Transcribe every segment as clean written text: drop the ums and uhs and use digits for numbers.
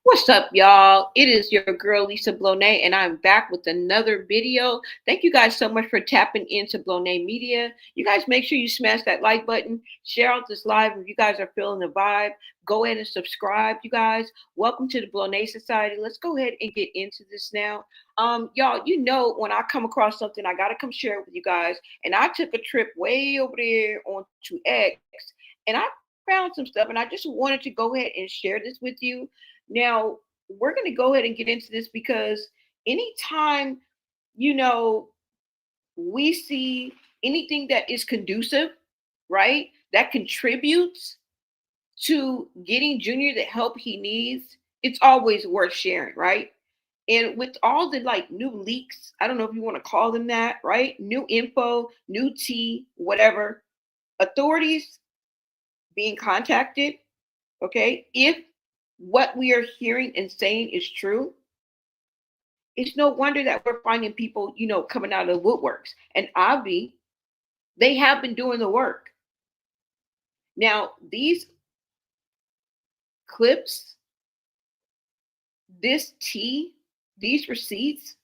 What's up, y'all? It is your girl Lisa Blonet, and I'm back with another video. Thank you guys so much for tapping into Blonet Media. You guys make sure you smash that like button, share out this live if you guys are feeling the vibe. Go ahead and subscribe, you guys. Welcome to the Blonet Society. Let's go ahead and get into this now. Y'all, you know when I come across something, I gotta come share it with you guys. And I took a trip way over there onto X, and I found some stuff, and I just wanted to go ahead and share this with you. Now, we're going to go ahead and get into this because anytime, you know, we see anything that is conducive, right, that contributes to getting Junior the help he needs, it's always worth sharing, right? And with all the like new leaks, I don't know if you want to call them that, right? New info, new tea, whatever, authorities being contacted, okay, if what we are hearing and saying is true, it's no wonder that we're finding people, coming out of the woodworks. And Avi, they have been doing the work. Now, these clips, this tea, these receipts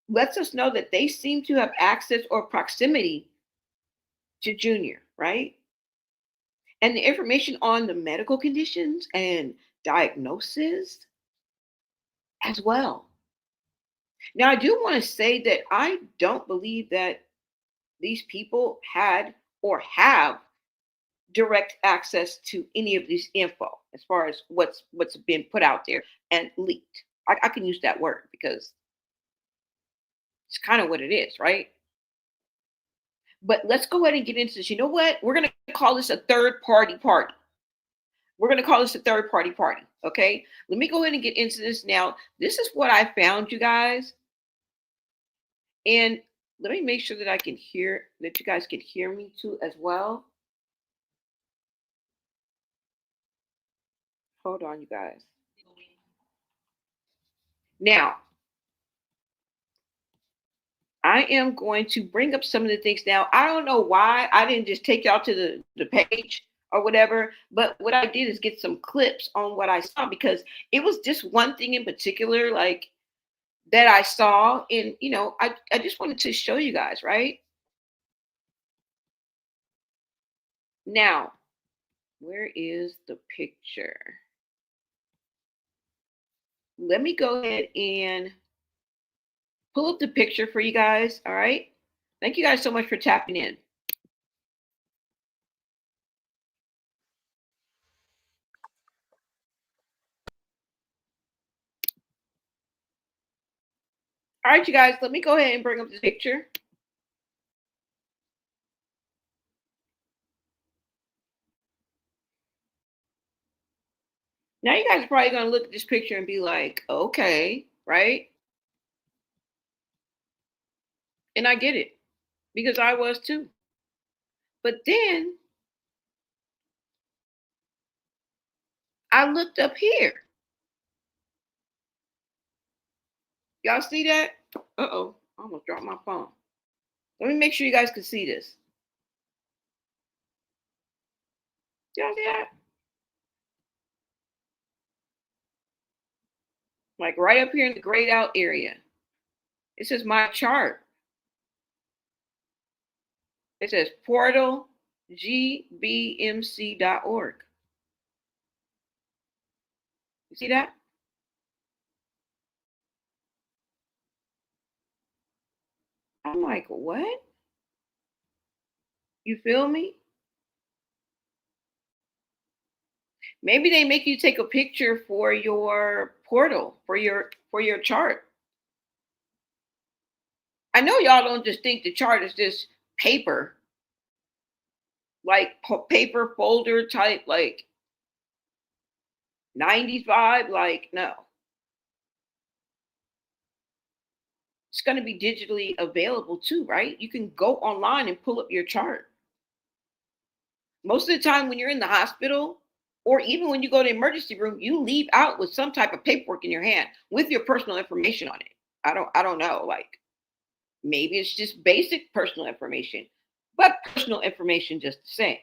lets us know that they seem to have access or proximity to Junior, right? And the information on the medical conditions and diagnosis as well. Now, I do want to say that I don't believe that these people had or have direct access to any of this info as far as what's been put out there and leaked. I can use that word because it's kind of what it is, right? But let's go ahead and get into this. You know what? We're going to call this a third party party. We're going to call this a third party party. Okay. Let me go ahead and get into this now. This is what I found, you guys. And let me make sure that that you guys can hear me too as well. Hold on, you guys. Now, I am going to bring up some of the things now. I don't know why I didn't just take y'all to the page or whatever, but what I did is get some clips on what I saw because it was just one thing in particular, like that I saw. And, I just wanted to show you guys, right? Now, where is the picture? Let me go ahead and pull up the picture for you guys. All right. Thank you guys so much for tapping in. All right, you guys, let me go ahead and bring up the picture. Now you guys are probably going to look at this picture and be like, okay, right? And I get it because I was too. But then I looked up here. Y'all see that? Uh-oh, I almost dropped my phone. Let me make sure you guys can see this. Y'all see that? Like right up here in the grayed out area. It says my chart. It says portal gbmc.org. You see that? I'm like, what? You feel me? Maybe they make you take a picture for your portal, for your chart. I know y'all don't just think the chart is just paper, like paper folder type, like 90s vibe. Like, no. It's going to be digitally available too, right? You can go online and pull up your chart. Most of the time when you're in the hospital or even when you go to the emergency room, you leave out with some type of paperwork in your hand with your personal information on it. I don't know. Like maybe it's just basic personal information, but personal information just the same.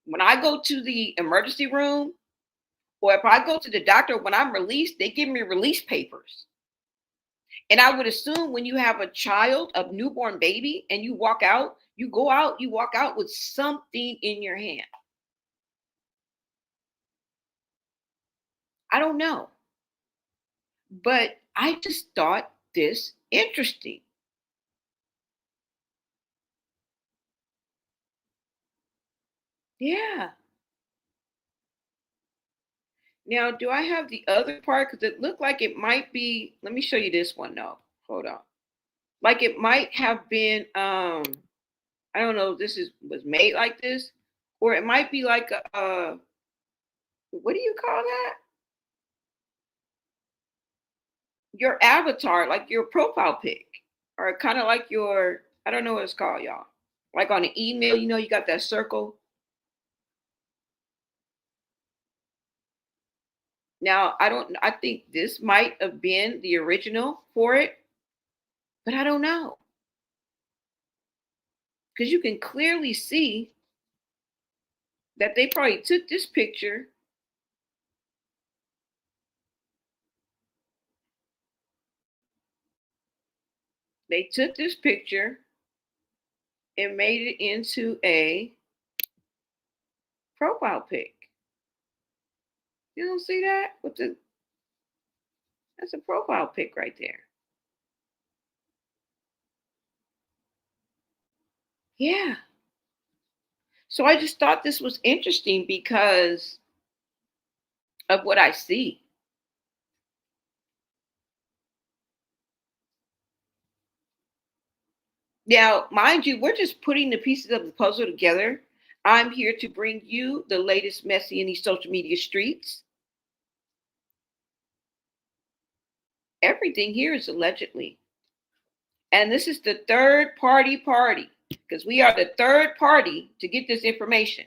When I go to the emergency room, or if I go to the doctor when I'm released, they give me release papers. And I would assume when you have a child, a newborn baby, and you walk out, you go out, you walk out with something in your hand. I don't know. But I just thought this interesting. Yeah. Now, do I have the other part? Because it looked like it might be. Let me show you this one. No, hold on. Like it might have been. I don't know if this is was made like this, or it might be like a. What do you call that? Your avatar, like your profile pic, or kind of like your. I don't know what it's called, y'all. Like on an email, you got that circle. Now, I don't. I think this might have been the original for it, but I don't know because you can clearly see that they probably took this picture. They took this picture and made it into a profile pic. You don't see that? With the That's a profile pic right there. Yeah. So I just thought this was interesting because of what I see. Now, mind you, we're just putting the pieces of the puzzle together. I'm here to bring you the latest messy in these social media streets. Everything here is allegedly. And this is the third party because we are the third party to get this information.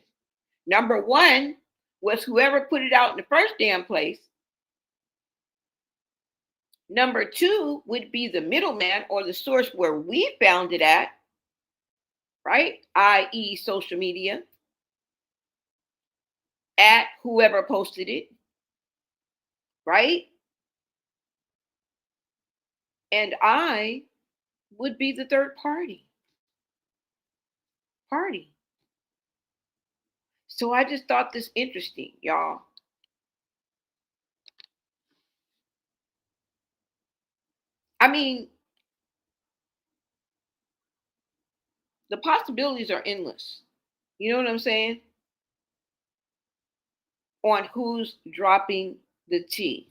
Number one was whoever put it out in the first damn place. Number two would be the middleman or the source where we found it at, right? I.e., social media, at whoever posted it, right? And I would be the third party. So I just thought this interesting, y'all. I mean, the possibilities are endless. You know what I'm saying? On who's dropping the T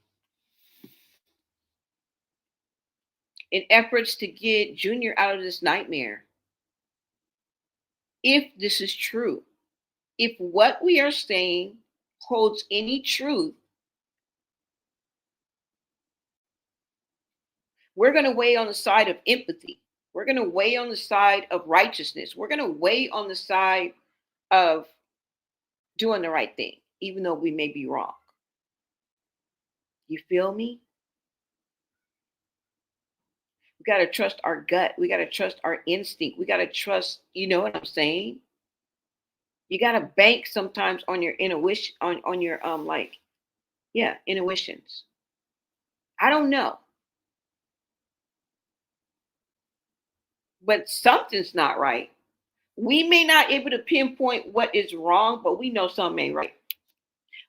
in efforts to get Junior out of this nightmare. If this is true, if what we are saying holds any truth, we're going to weigh on the side of empathy. We're going to weigh on the side of righteousness. We're going to weigh on the side of doing the right thing, even though we may be wrong. You feel me? We got to trust our gut. We got to trust our instinct. We got to trust, you know what I'm saying? You got to bank sometimes on your intuition, on your, like, yeah, intuitions. I don't know, but something's not right. We may not able to pinpoint what is wrong, but we know something ain't right.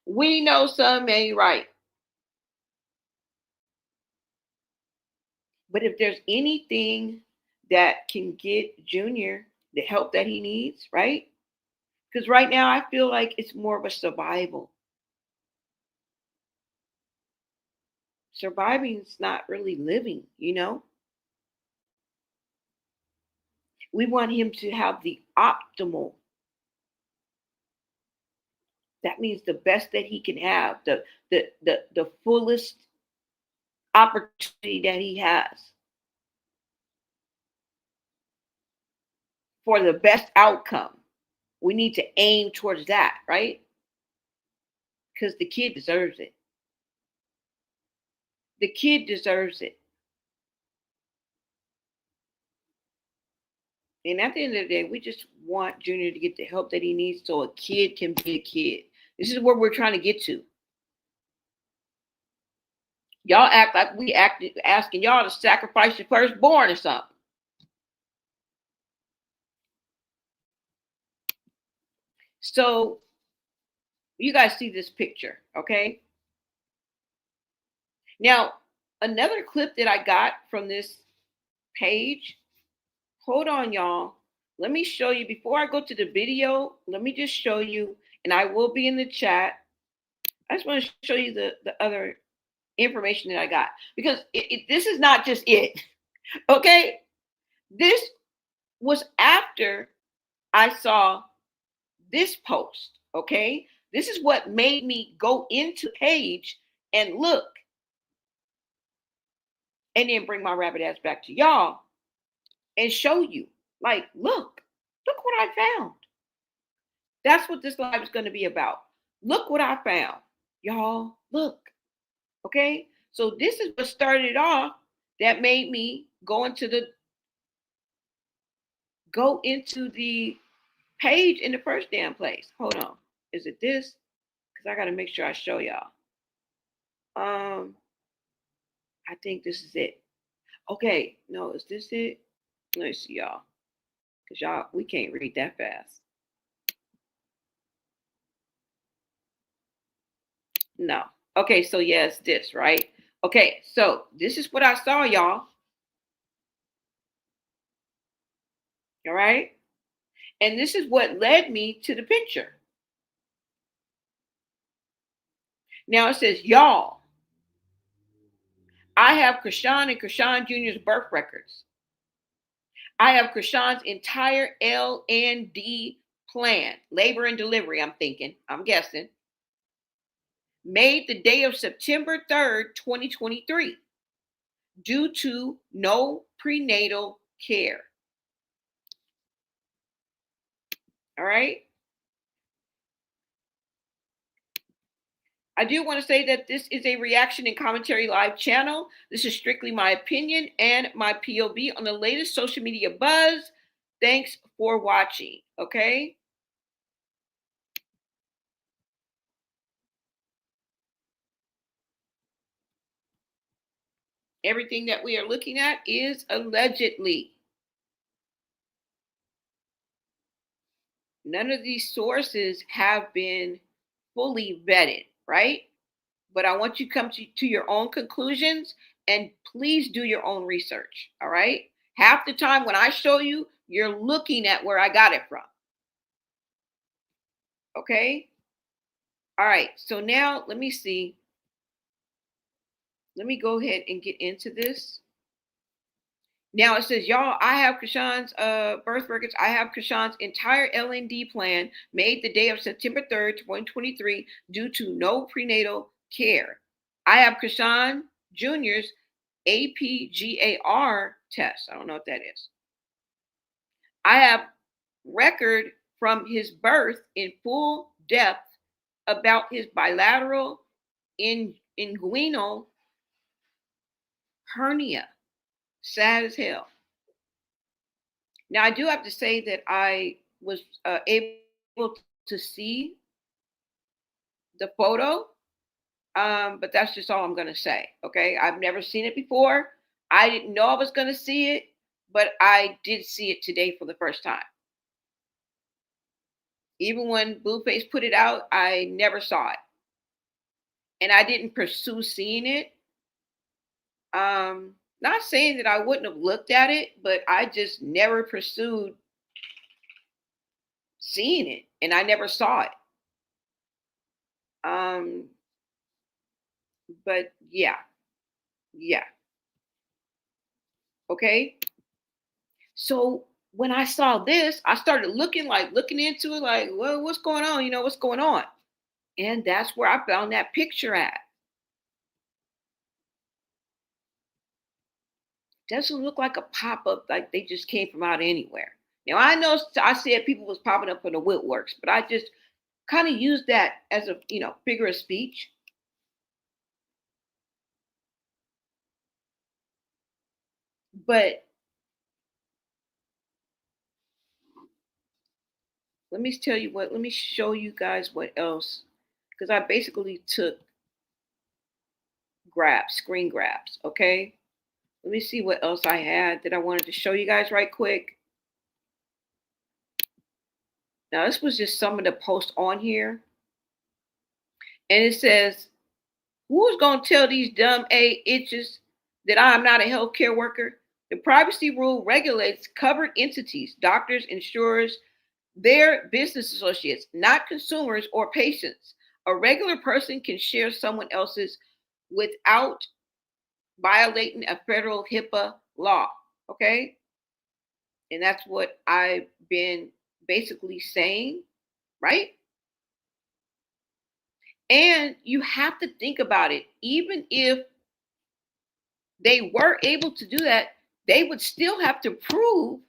We know something ain't right. But if there's anything that can get Junior the help that he needs, right? Because right now I feel like it's more of a survival. Surviving is not really living. We want him to have the optimal. That means the best that he can have, the fullest opportunity that he has for the best outcome. We need to aim towards that, right? because the kid deserves it. The kid deserves it. And at the end of the day, we just want Junior to get the help that he needs so a kid can be a kid. This is where we're trying to get to. Y'all act like we acted asking y'all to sacrifice your firstborn or something. So you guys see this picture, okay? Now, another clip that I got from this page, hold on, y'all. Let me show you, before I go to the video, let me just show you, and I will be in the chat. I just want to show you the other information that I got, because this is not just it, okay? This was after I saw this post, okay? This is what made me go into page and look, and then bring my rabbit ass back to y'all and show you, like, look what I found. That's what this live is going to be about. Look what I found, y'all. Look, okay? So this is what started off that made me go into the page in the first damn place. Hold on. Is it this? Because I got to make sure I show y'all. I think this is it. Okay. No, is this it? Let me see, y'all. Because y'all, we can't read that fast. No. Okay, so yes, this, right? Okay, so this is what I saw, y'all. All right? And this is what led me to the picture. Now it says, y'all, I have Chrisean and Chrisean Jr.'s birth records. I have Chrisean's entire L&D plan, labor and delivery, I'm guessing, made the day of September 3rd, 2023, due to no prenatal care. All right? I do want to say that this is a reaction and commentary live channel. This is strictly my opinion and my POV on the latest social media buzz. Thanks for watching, okay? Everything that we are looking at is allegedly. None of these sources have been fully vetted, right? But I want you to come to your own conclusions, and please do your own research, all right? Half the time when I show you, you're looking at where I got it from, okay? All right, so now let me see. Let me go ahead and get into this. Now it says, y'all, I have Chrisean's birth records. I have Chrisean's entire L&D plan made the day of September 3rd, 2023, due to no prenatal care. I have Chrisean Jr.'s APGAR test. I don't know what that is. I have record from his birth in full depth about his bilateral inguinal hernia. Sad as hell. Now, I do have to say that I was able to see the photo, but that's just all I'm going to say. Okay. I've never seen it before. I didn't know I was going to see it, but I did see it today for the first time. Even when Blueface put it out, I never saw it. And I didn't pursue seeing it. Not saying that I wouldn't have looked at it, but I just never pursued seeing it, and I never saw it. But yeah. Okay. So when I saw this, I started looking into it, like, well, what's going on? What's going on? And that's where I found that picture at. Doesn't look like a pop-up, like they just came from out of anywhere. Now I know I said people was popping up from the woodworks, but kind of use that as a, figure of speech. But let me tell you what, let me show you guys what else. Because I basically took screen grabs. Okay. Let me see what else I had that I wanted to show you guys right quick. Now, this was just some of the posts on here. And it says, who's going to tell these dumb itches that I'm not a healthcare worker? The privacy rule regulates covered entities, doctors, insurers, their business associates, not consumers or patients. A regular person can share someone else's without violating a federal HIPAA law. Okay. And that's what I've been basically saying, right? And you have to think about it. Even if they were able to do that, they would still have to prove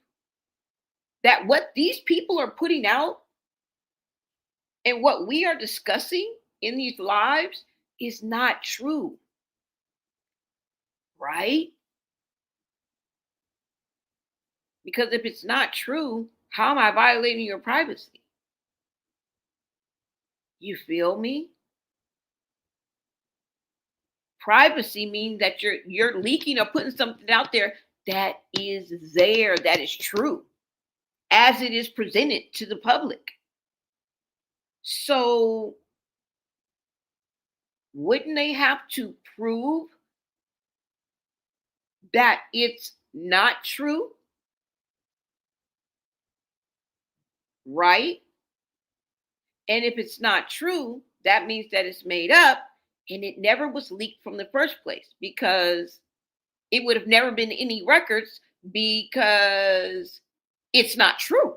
that what these people are putting out and what we are discussing in these lives is not true. Right? Because if it's not true, how am I violating your privacy? You feel me? Privacy means that you're leaking or putting something out there that is there, that is true, as it is presented to the public. So wouldn't they have to prove that it's not true? Right? And if it's not true, that means that it's made up and it never was leaked from the first place, because it would have never been any records, because it's not true.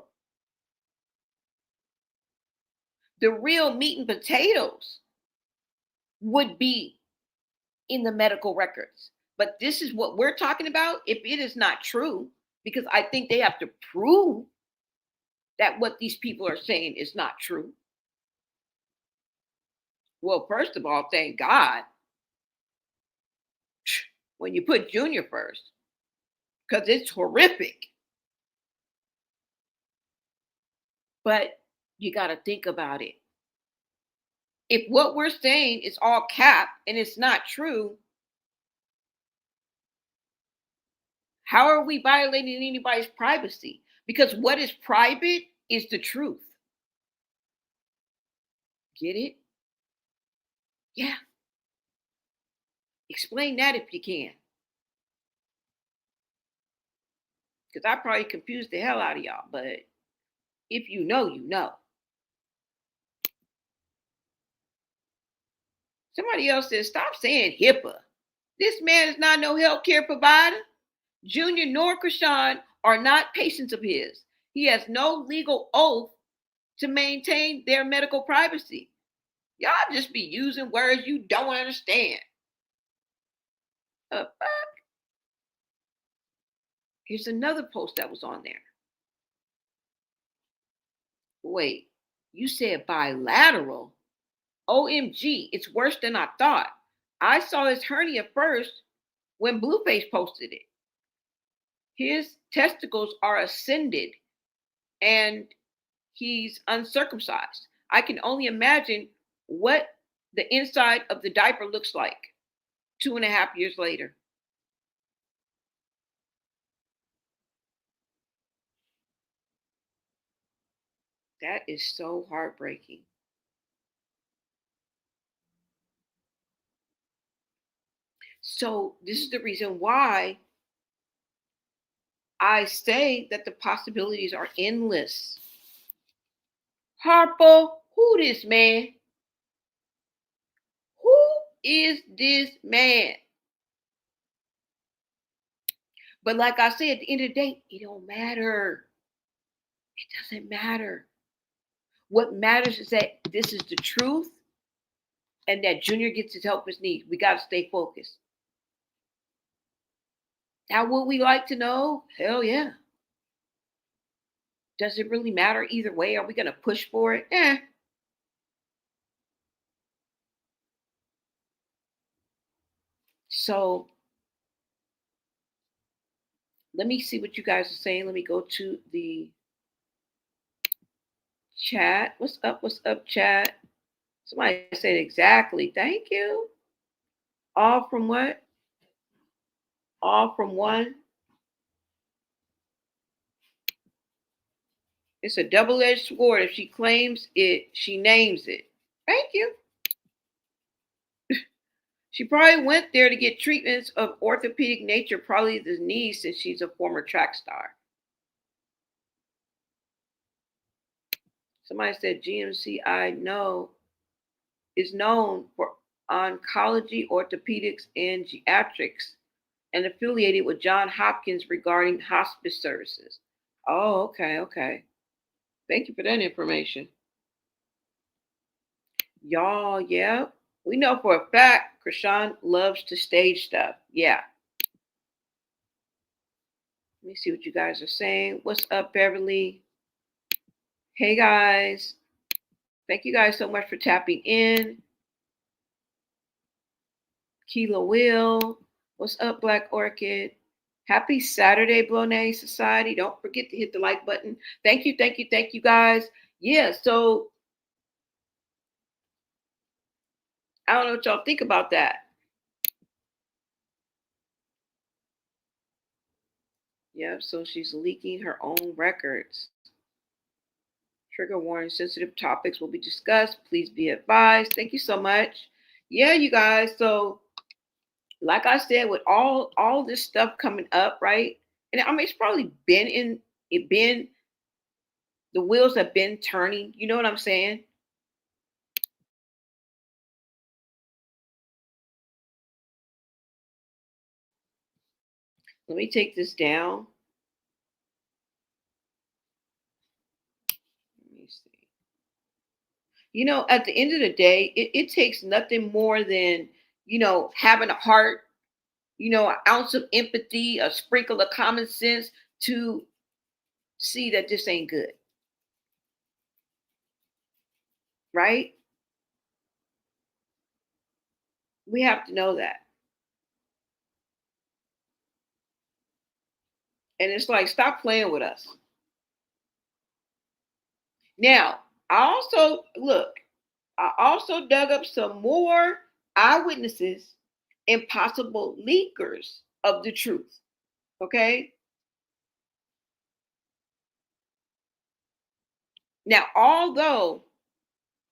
The real meat and potatoes would be in the medical records. But this is what we're talking about. If it is not true, because I think they have to prove that what these people are saying is not true. Well, first of all, thank God when you put Junior first, because it's horrific. But you got to think about it. If what we're saying is all cap and it's not true, how are we violating anybody's privacy? Because what is private is the truth. Get it? Yeah. Explain that if you can. Because I probably confused the hell out of y'all. But if you know, you know. Somebody else says, stop saying HIPAA. This man is not no healthcare provider. Junior nor Chrisean are not patients of his. He has no legal oath to maintain their medical privacy. Y'all just be using words you don't understand. Fuck? Here's another post that was on there. Wait, you said bilateral? OMG, it's worse than I thought. I saw his hernia first when Blueface posted it. His testicles are ascended and he's uncircumcised. I can only imagine what the inside of the diaper looks like 2.5 years later. That is so heartbreaking. So, this is the reason why I say that the possibilities are endless. Harpo, who this man? Who is this man? But like I said, at the end of the day, it don't matter. It doesn't matter. What matters is that this is the truth and that Junior gets his help his needs. We got to stay focused. Now, would we like to know? Hell yeah. Does it really matter either way? Are we going to push for it? So let me see what you guys are saying. Let me go to the chat. What's up? What's up, chat? Somebody said exactly. Thank you. All from what? All from one. It's a double-edged sword. If she claims it, she names it. Thank you. She probably went there to get treatments of orthopedic nature, probably the knees, since she's a former track star. Somebody said GMC, I know, is known for oncology, orthopedics, and geriatrics, and affiliated with Johns Hopkins regarding hospice services. Oh, okay, okay. Thank you for that information. Y'all, yeah. We know for a fact Chrisean loves to stage stuff. Yeah. Let me see what you guys are saying. What's up, Beverly? Hey, guys. Thank you guys so much for tapping in. Keela Will. What's up, Black Orchid? Happy Saturday, Blonay Society. Don't forget to hit the like button. Thank you, thank you, thank you, guys. Yeah, so I don't know what y'all think about that. Yeah, so she's leaking her own records. Trigger warning, sensitive topics will be discussed. Please be advised. Thank you so much. Yeah, you guys. So, like I said, with all this stuff coming up, right? And I mean, it's probably been the wheels have been turning. You know what I'm saying? Let me take this down. Let me see. At the end of the day, it takes nothing more than, having a heart, an ounce of empathy, a sprinkle of common sense to see that this ain't good, right? We have to know that. And it's like, stop playing with us. Now, I also dug up some more eyewitnesses and possible leakers of the truth. Okay. Now, although,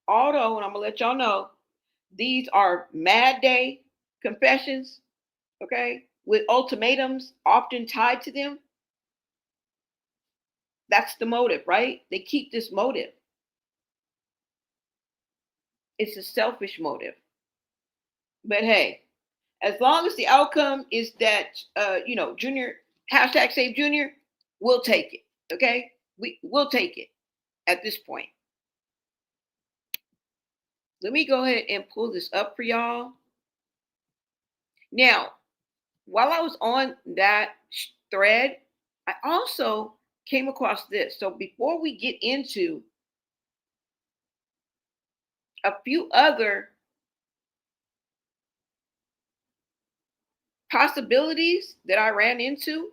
and I'm gonna let y'all know, these are Mad Day confessions, okay, with ultimatums often tied to them. That's the motive, right? They keep this motive. It's a selfish motive. But hey, as long as the outcome is that Junior hashtag save Junior, we'll take it. Okay, we'll take it at this point. Let me go ahead and pull this up for y'all. Now, while I was on that thread, I also came across this. So before we get into a few other possibilities that I ran into,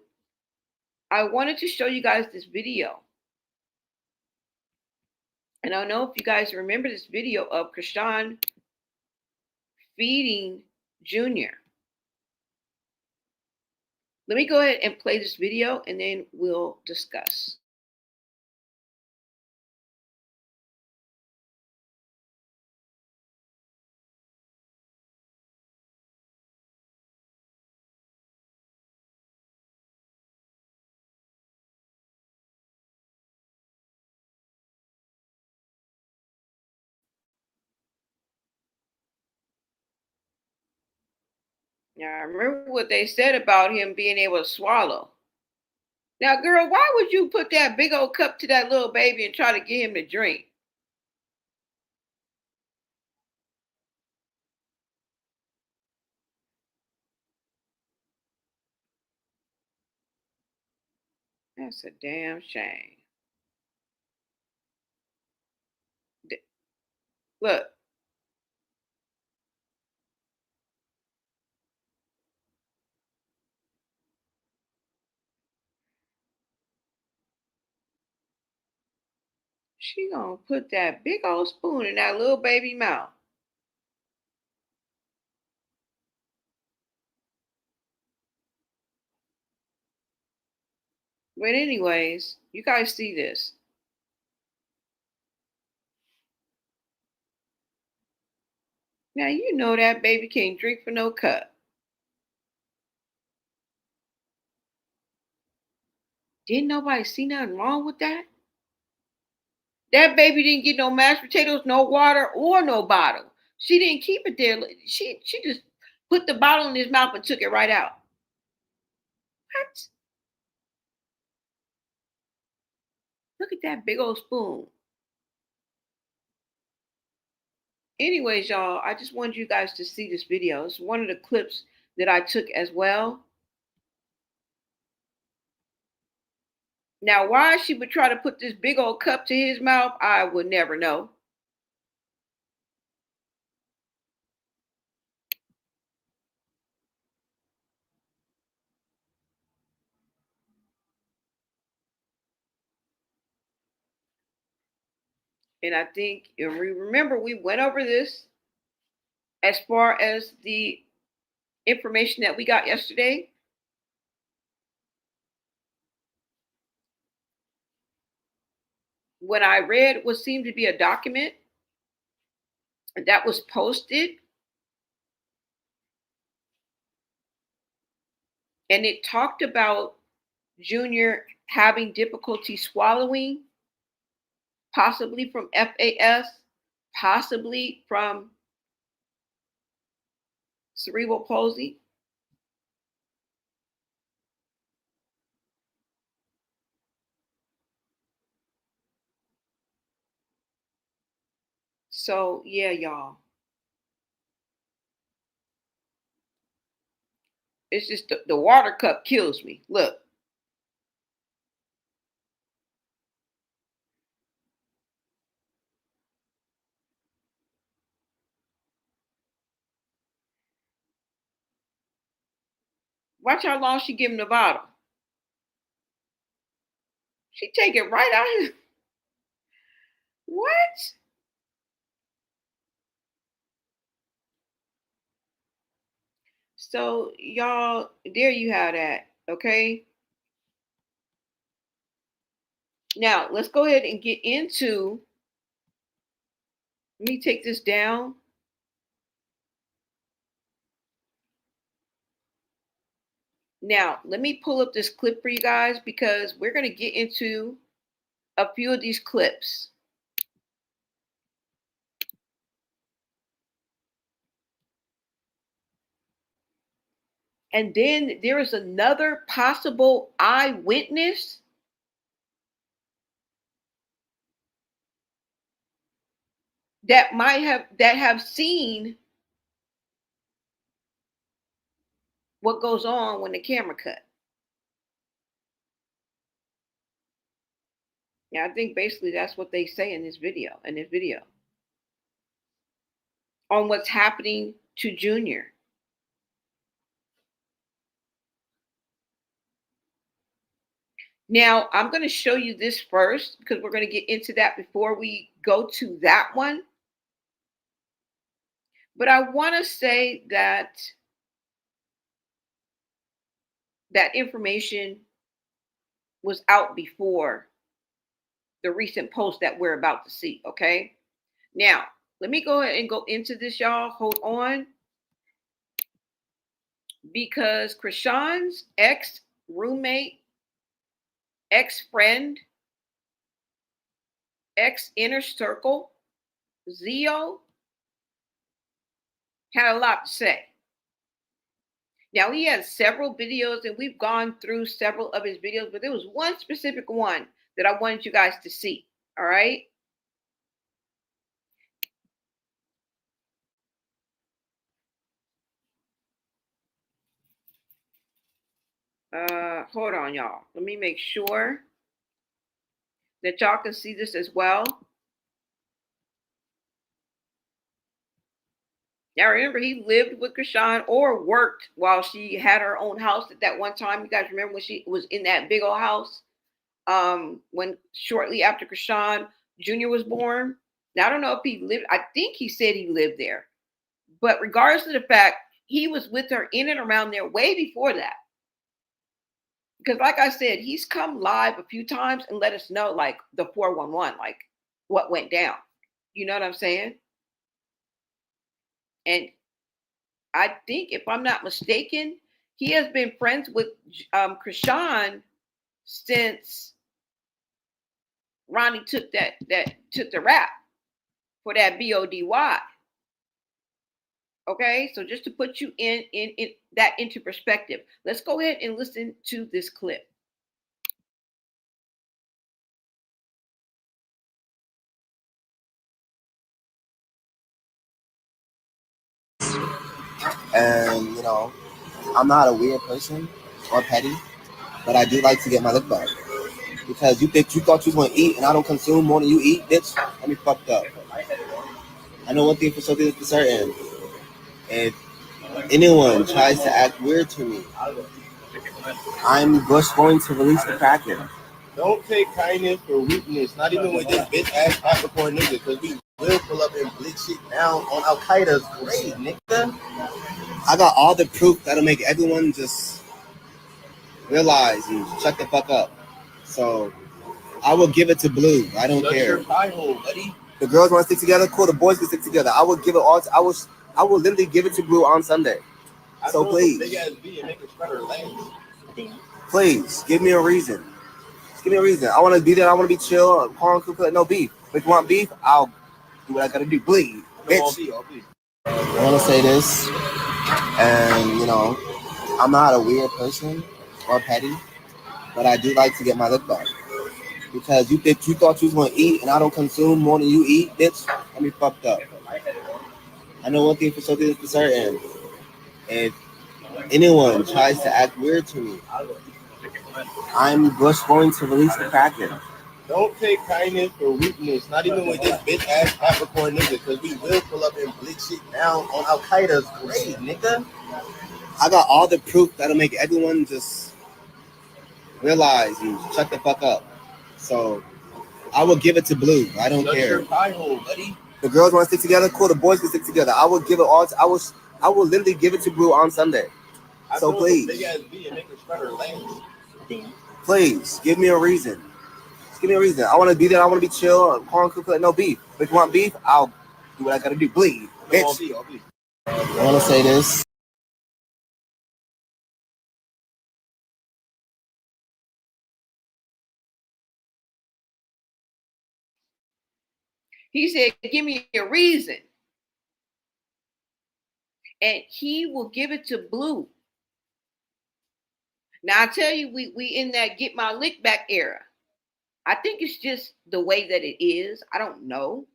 I wanted to show you guys this video. And I don't know if you guys remember this video of Chrisean feeding Junior. Let me go ahead and play this video and then we'll discuss. Now, I remember what they said about him being able to swallow. Now, girl, why would you put that big old cup to that little baby and try to get him to drink? That's a damn shame. Look, She gonna put that big old spoon in that little baby mouth. But anyways, you guys see this. Now you know that baby can't drink from no cup. Didn't nobody see nothing wrong with that? That baby didn't get no mashed potatoes, no water, or no bottle. She didn't keep it there. She just put the bottle in his mouth and took it right out. What? Look at that big old spoon. Anyways, y'all, I just wanted you guys to see this video. It's one of the clips that I took as well. Now, why she would try to put this big old cup to his mouth, I would never know. And I think, if we remember, we went over this as far as the information that we got yesterday. When I read what seemed to be a document that was posted, and it talked about Junior having difficulty swallowing, possibly from FAS, possibly from cerebral palsy. So, yeah, y'all. It's just the water cup kills me. Look. Watch how long she give him the bottle. She take it right out. What? So, y'all, there you have that. Okay. Now, let's go ahead and get into. Let me take this down. Now, let me pull up this clip for you guys because we're going to get into a few of these clips. And then there is another possible eyewitness that have seen what goes on when the camera cut. Yeah, I think basically that's what they say in this video, on what's happening to Junior. Now, I'm going to show you this first because we're going to get into that before we go to that one. But I want to say that that information was out before the recent post that we're about to see. Okay. Now, let me go ahead and go into this, y'all. Hold on. Because Chrisean's ex roommate, ex friend, ex inner circle, Zio, had a lot to say. Now, he has several videos, and we've gone through several of his videos, but there was one specific one that I wanted you guys to see. All right. Hold on, y'all. Let me make sure that y'all can see this as well. Now, remember, he lived with Chrisean or worked while she had her own house at that one time. You guys remember when she was in that big old house? When shortly after Chrisean Junior was born. Now, I don't know if he lived, I think he said he lived there. But regardless of the fact, he was with her in and around there way before that. Because, like I said, he's come live a few times and let us know, like, the 411, like, what went down. You know what I'm saying? And I think, if I'm not mistaken, he has been friends with Chrisean since Ronnie took took the rap for that BODY. Okay, so just to put you in that into perspective, let's go ahead and listen to this clip. And I'm not a weird person or petty, but I do like to get my lick back. Because you thought you was gonna eat and I don't consume more than you eat, bitch. Let me fucked up. I know one thing for certain. If anyone tries to act weird to me, I'm Bush going to release the Kraken. Don't take kindness for weakness, not even with this bitch ass Capricorn nigga, because we will pull up and blitz shit down on Al Qaeda's grave, nigga. I got all the proof that'll make everyone just realize and shut the fuck up. So I will give it to Blue. I don't care. Buddy. The girls want to stick together. Cool. The boys can stick together. I will give it all. I will literally give it to Blue on Sunday. So please, please give me a reason. Just give me a reason. I want to be there. I want to be chill. No beef. If you want beef, I'll do what I gotta do. Bleed, bitch. I want to say this, and I'm not a weird person or petty, but I do like to get my lick back. Because you thought you was gonna eat and I don't consume more than you eat, bitch. Let me fucked up. I know one thing for certain. If anyone tries to act weird to me, I'm Bush going to release the Kraken. Don't take kindness for weakness, not even with this bitch ass Capricorn nigga, because we will pull up and blitz shit down on Al Qaeda's grave, nigga. I got all the proof that'll make everyone just realize and shut the fuck up. So I will give it to Blue. I don't care. Buddy. The girls want to stick together. Cool. The boys can stick together. I will give it all. I will literally give it to Blue on Sunday. So please, please give me a reason. Just give me a reason. I want to be there. I want to be chill. No beef. If you want beef, I'll do what I gotta do. Bleed, bitch. I want to say this. He said, give me a reason. And he will give it to Blue. Now, I tell you, we in that get my lick back era. I think it's just the way that it is. I don't know.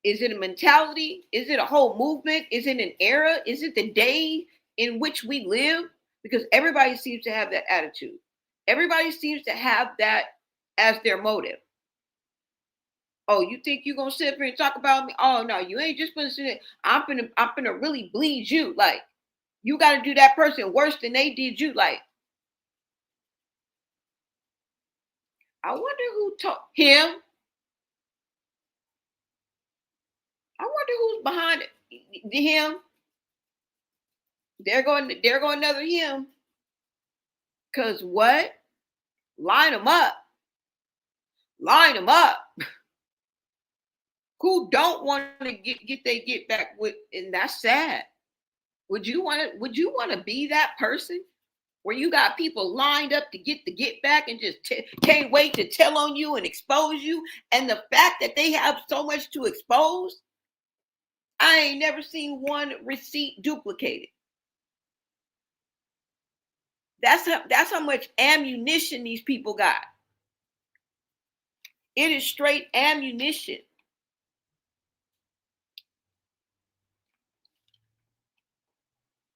Is it a mentality? Is it a whole movement? Is it an era? Is it the day in which we live? Because everybody seems to have that attitude. Everybody seems to have that as their motive. Oh, you think you're gonna sit here and talk about me? Oh no, you ain't just gonna sit. I'm gonna really bleed you. Like, you got to do that person worse than they did you. Like, I wonder who taught him. I wonder who's behind it. Him. They're going another him. Cause what? Line them up. Line them up. Who don't want to get back with, and that's sad. Would you want to be that person where you got people lined up to get back and just can't wait to tell on you and expose you? And the fact that they have so much to expose, I ain't never seen one receipt duplicated. That's how much ammunition these people got. It is straight ammunition.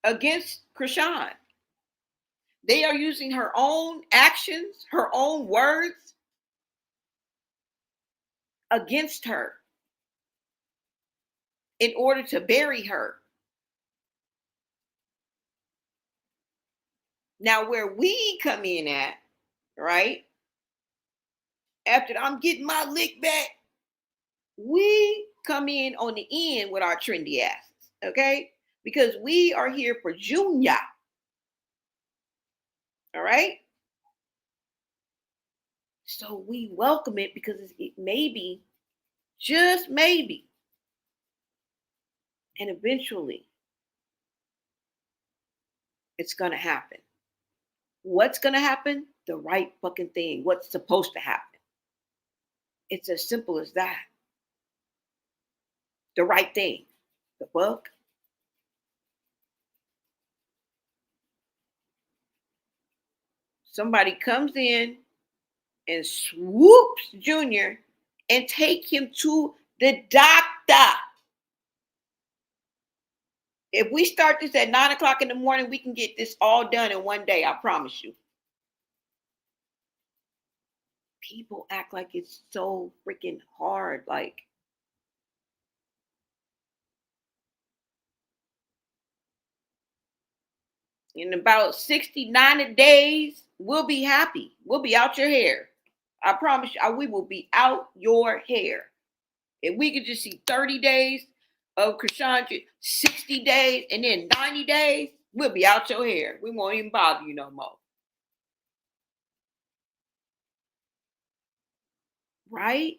Against Chrisean. They are using her own actions, her own words against her in order to bury her. Now, where we come in at, right? After I'm getting my lick back, we come in on the end with our trendy asses, okay? Because we are here for Junior. All right. So we welcome it because it maybe, just maybe, and eventually it's going to happen. What's going to happen? The right fucking thing. What's supposed to happen? It's as simple as that. The right thing. The fuck? Somebody comes in and swoops Junior and take him to the doctor. If we start this at 9 o'clock in the morning, we can get this all done in one day. I promise you. People act like it's so freaking hard. Like, in about 60, 90 days, we'll be happy. We'll be out your hair. I promise you, we will be out your hair. If we could just see 30 days of Chrisean, 60 days, and then 90 days, we'll be out your hair. We won't even bother you no more. Right?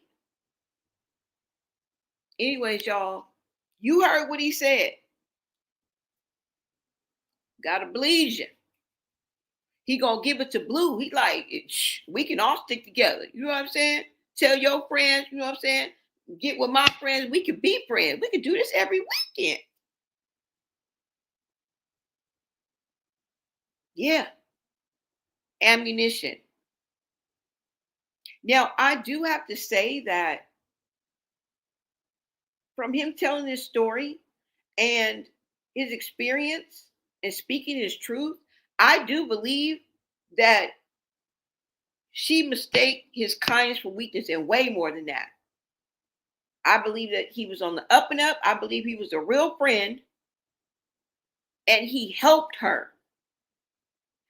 Anyways, y'all, you heard what he said. Gotta believe you. He gonna give it to Blue. He like, we can all stick together. You know what I'm saying? Tell your friends, you know what I'm saying? Get with my friends. We could be friends. We could do this every weekend. Yeah. Ammunition. Now, I do have to say that from him telling his story and his experience and speaking his truth, I do believe that she mistake his kindness for weakness and way more than that. I believe that he was on the up and up. I believe he was a real friend and he helped her.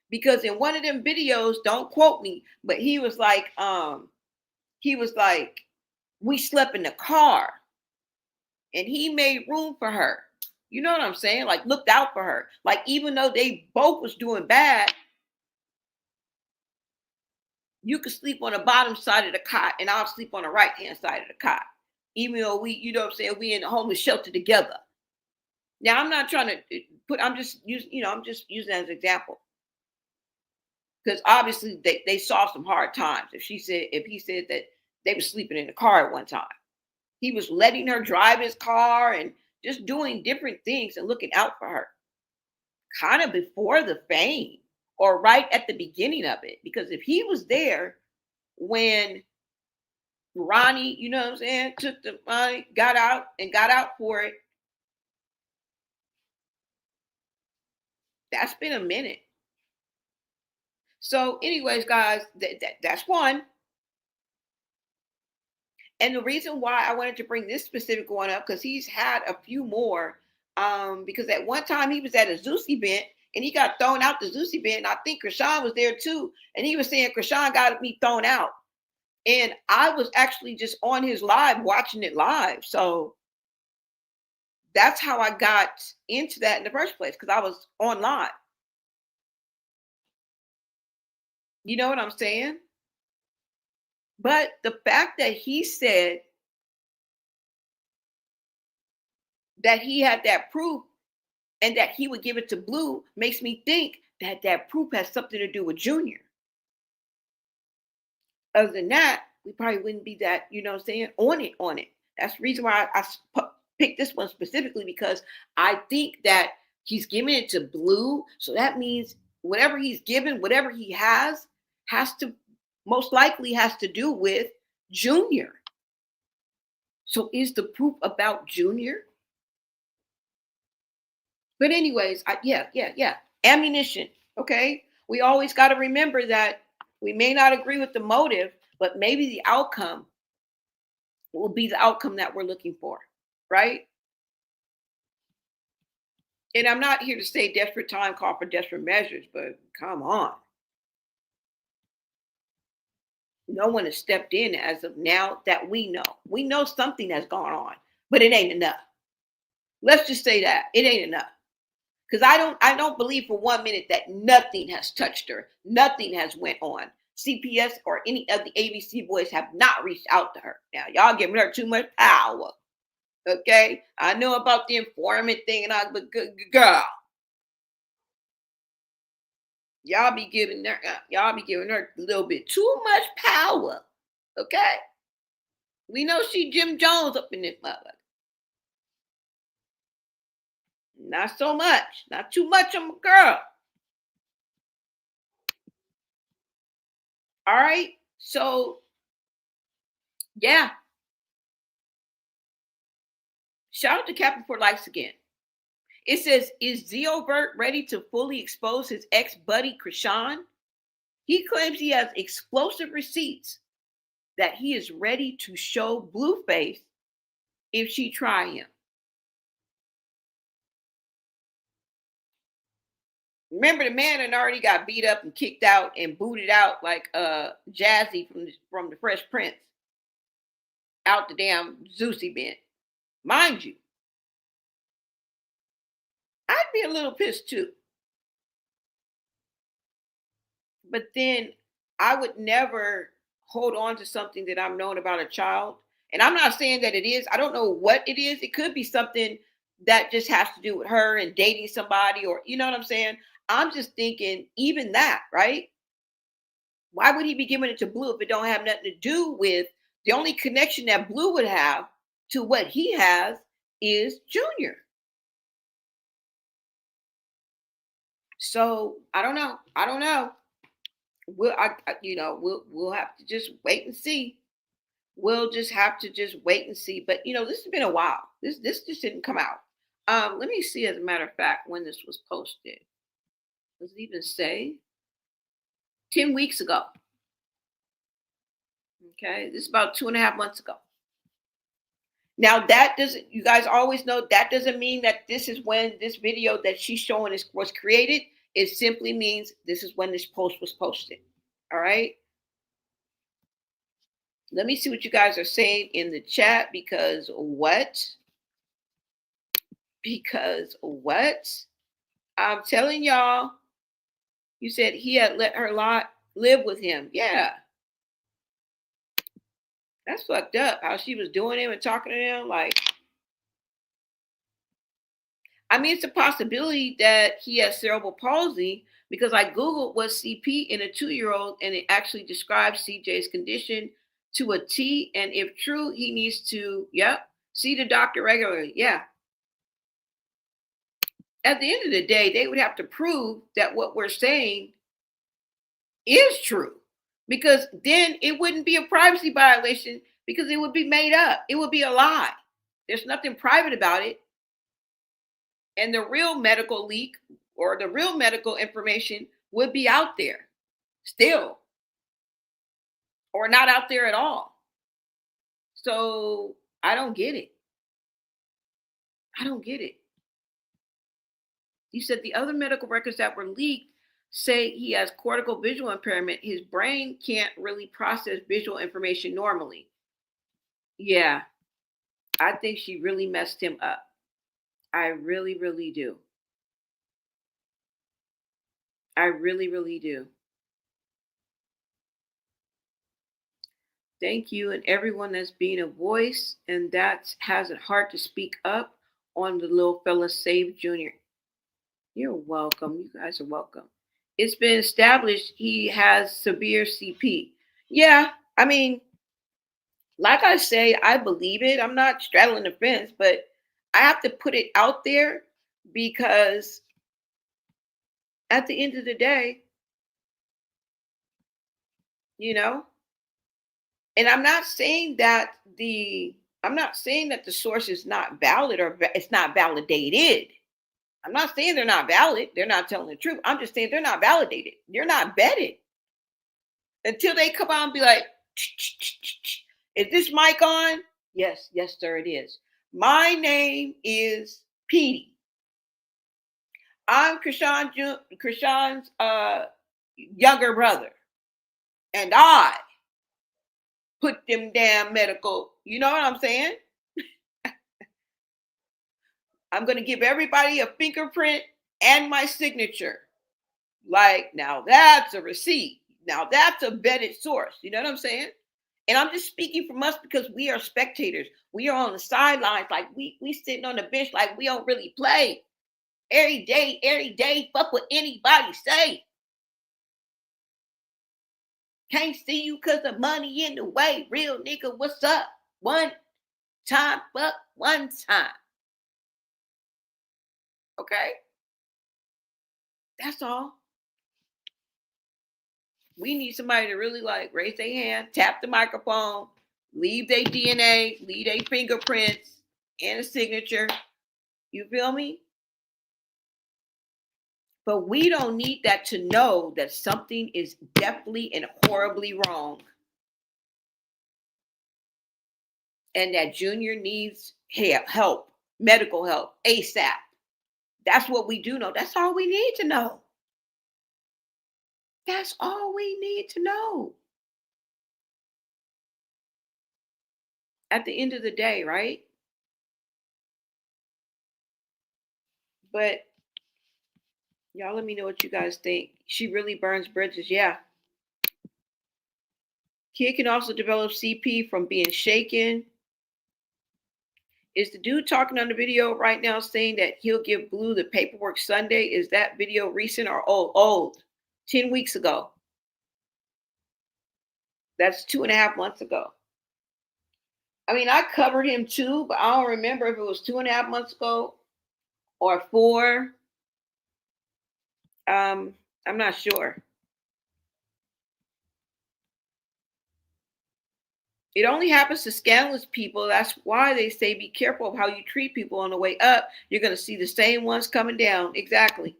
Because in one of them videos, don't quote me, but he was like, we slept in the car and he made room for her. You know what I'm saying? Like, looked out for her. Like, even though they both was doing bad, you could sleep on the bottom side of the cot and I'll sleep on the right hand side of the cot. Even though we, you know what I'm saying, we in the homeless shelter together. Now, I'm not trying to I'm just using, I'm just using as an example. Because obviously they saw some hard times. If he said that they were sleeping in the car at one time, he was letting her drive his car and just doing different things and looking out for her. Kind of before the fame or right at the beginning of it. Because if he was there when Ronnie, you know what I'm saying, took the money, got out for it, that's been a minute. So, anyways, guys, that's one. And the reason why I wanted to bring this specific one up, because he's had a few more. Because at one time he was at a Zeus event and he got thrown out the Zeus event. And I think Chrisean was there too. And he was saying Chrisean got me thrown out. And I was actually just on his live, watching it live. So that's how I got into that in the first place, because I was on live. You know what I'm saying? But the fact that he said that he had that proof and that he would give it to Blue makes me think that that proof has something to do with Junior. Other than that, we probably wouldn't be that, you know what I'm saying, on it. That's the reason why I picked this one specifically, because I think that he's giving it to Blue. So that means whatever he's given, whatever he has to most likely has to do with Junior. So is the proof about Junior? But anyways, yeah. Ammunition. Okay. We always got to remember that we may not agree with the motive, but maybe the outcome will be the outcome that we're looking for. Right. And I'm not here to say desperate time call for desperate measures, but come on. No one has stepped in as of now that we know. We know something has gone on, but it ain't enough. Let's just say that it ain't enough. Because I don't believe for 1 minute that nothing has touched her. Nothing has went on. CPS or any of the ABC boys have not reached out to her. Now, y'all giving her too much power. Okay? I know about the informant thing and all, but girl, y'all be giving her a little bit too much power. Okay? We know she Jim Jones up in this mother. Not so much. Not too much on my girl. All right. So yeah. Shout out to Captain for Likes again. It says, is Zeovert ready to fully expose his ex-buddy Chrisean? He claims he has explosive receipts that he is ready to show Blueface if she try him. Remember, the man had already got beat up and kicked out and booted out like Jazzy from the Fresh Prince out the damn Zeusy bin. Mind you, I'd be a little pissed too. But then I would never hold on to something that I've known about a child. And I'm not saying that it is. I don't know what it is. It could be something that just has to do with her and dating somebody, or you know what I'm saying? I'm just thinking, even that, right? Why would he be giving it to Blue if it don't have nothing to do with the only connection that Blue would have to what he has is Junior. So I don't know. I don't know. We'll have to just wait and see. We'll just have to just wait and see. But this has been a while. This just didn't come out. Let me see, as a matter of fact, when this was posted. Does it even say? 10 weeks ago. Okay, this is about 2.5 months ago. Now that doesn't, you guys always know, that doesn't mean that this is when this video that she's showing was created. It simply means this is when this post was posted. All right. Let me see what you guys are saying in the chat, because what? Because what? I'm telling y'all, you said he had let her live with him. Yeah. That's fucked up. How she was doing him and talking to him. Like, I mean, it's a possibility that he has cerebral palsy, because I Googled what's CP in a 2-year-old and it actually describes CJ's condition to a T. And if true, he needs to, see the doctor regularly. Yeah. At the end of the day, they would have to prove that what we're saying is true, because then it wouldn't be a privacy violation, because it would be made up. It would be a lie. There's nothing private about it. And the real medical leak or the real medical information would be out there still, or not out there at all. So I don't get it. I don't get it. You said the other medical records that were leaked say he has cortical visual impairment. His brain can't really process visual information normally. Yeah, I think she really messed him up. I really, really do. I really, really do. Thank you, and everyone that's being a voice and that has a heart to speak up on the little fella Save Junior. You're welcome. You guys are welcome. It's been established he has severe CP. Yeah, I mean, like I say, I believe it. I'm not straddling the fence, but I have to put it out there, because at the end of the day, you know, and I'm not saying that the source is not valid or it's not validated. I'm not saying they're not valid. They're not telling the truth. I'm just saying they're not validated. They're not vetted until they come out and be like, is this mic on? Yes, yes, sir, it is. My name is Petey. I'm Chrisean's younger brother. And I put them damn medical. You know what I'm saying? I'm going to give everybody a fingerprint and my signature. Like, now that's a receipt. Now that's a vetted source. You know what I'm saying? And I'm just speaking from us because we are spectators. We are on the sidelines. Like we sitting on the bench like we don't really play. Every day, fuck what anybody say. Can't see you because of money in the way. Real nigga, what's up? One time, fuck one time. Okay? That's all. We need somebody to really like raise their hand, tap the microphone, leave their DNA, leave their fingerprints and a signature. You feel me? But we don't need that to know that something is definitely and horribly wrong. And that Junior needs help, medical help, ASAP. That's what we do know. That's all we need to know. That's all we need to know. At the end of the day, right? But y'all let me know what you guys think. She really burns bridges. Yeah. Kid can also develop CP from being shaken. Is the dude talking on the video right now saying that he'll give Blue the paperwork Sunday? Is that video recent or old? Old. 10 weeks ago. That's 2.5 months ago. I mean, I covered him too, but I don't remember if it was 2.5 months ago or 4. I'm not sure. It only happens to scandalous people. That's why they say be careful of how you treat people on the way up. You're going to see the same ones coming down. Exactly.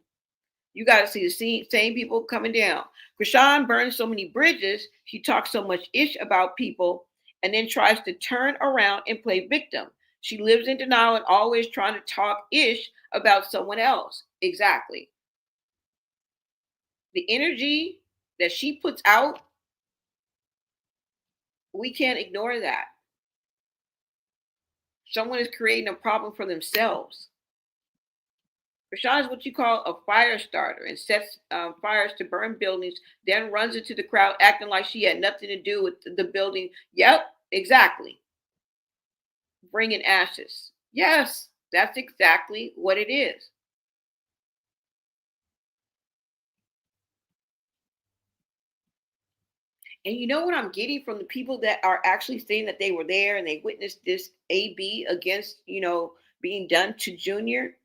You got to see the same people coming down. Chrisean burns so many bridges. She talks so much ish about people and then tries to turn around and play victim. She lives in denial and always trying to talk ish about someone else. Exactly. The energy that she puts out, we can't ignore that. Someone is creating a problem for themselves. Chrisean is what you call a fire starter and sets fires to burn buildings, then runs into the crowd acting like she had nothing to do with the building. Yep, exactly. Bringing ashes. Yes, that's exactly what it is. And you know what I'm getting from the people that are actually saying that they were there and they witnessed this AB against, being done to Junior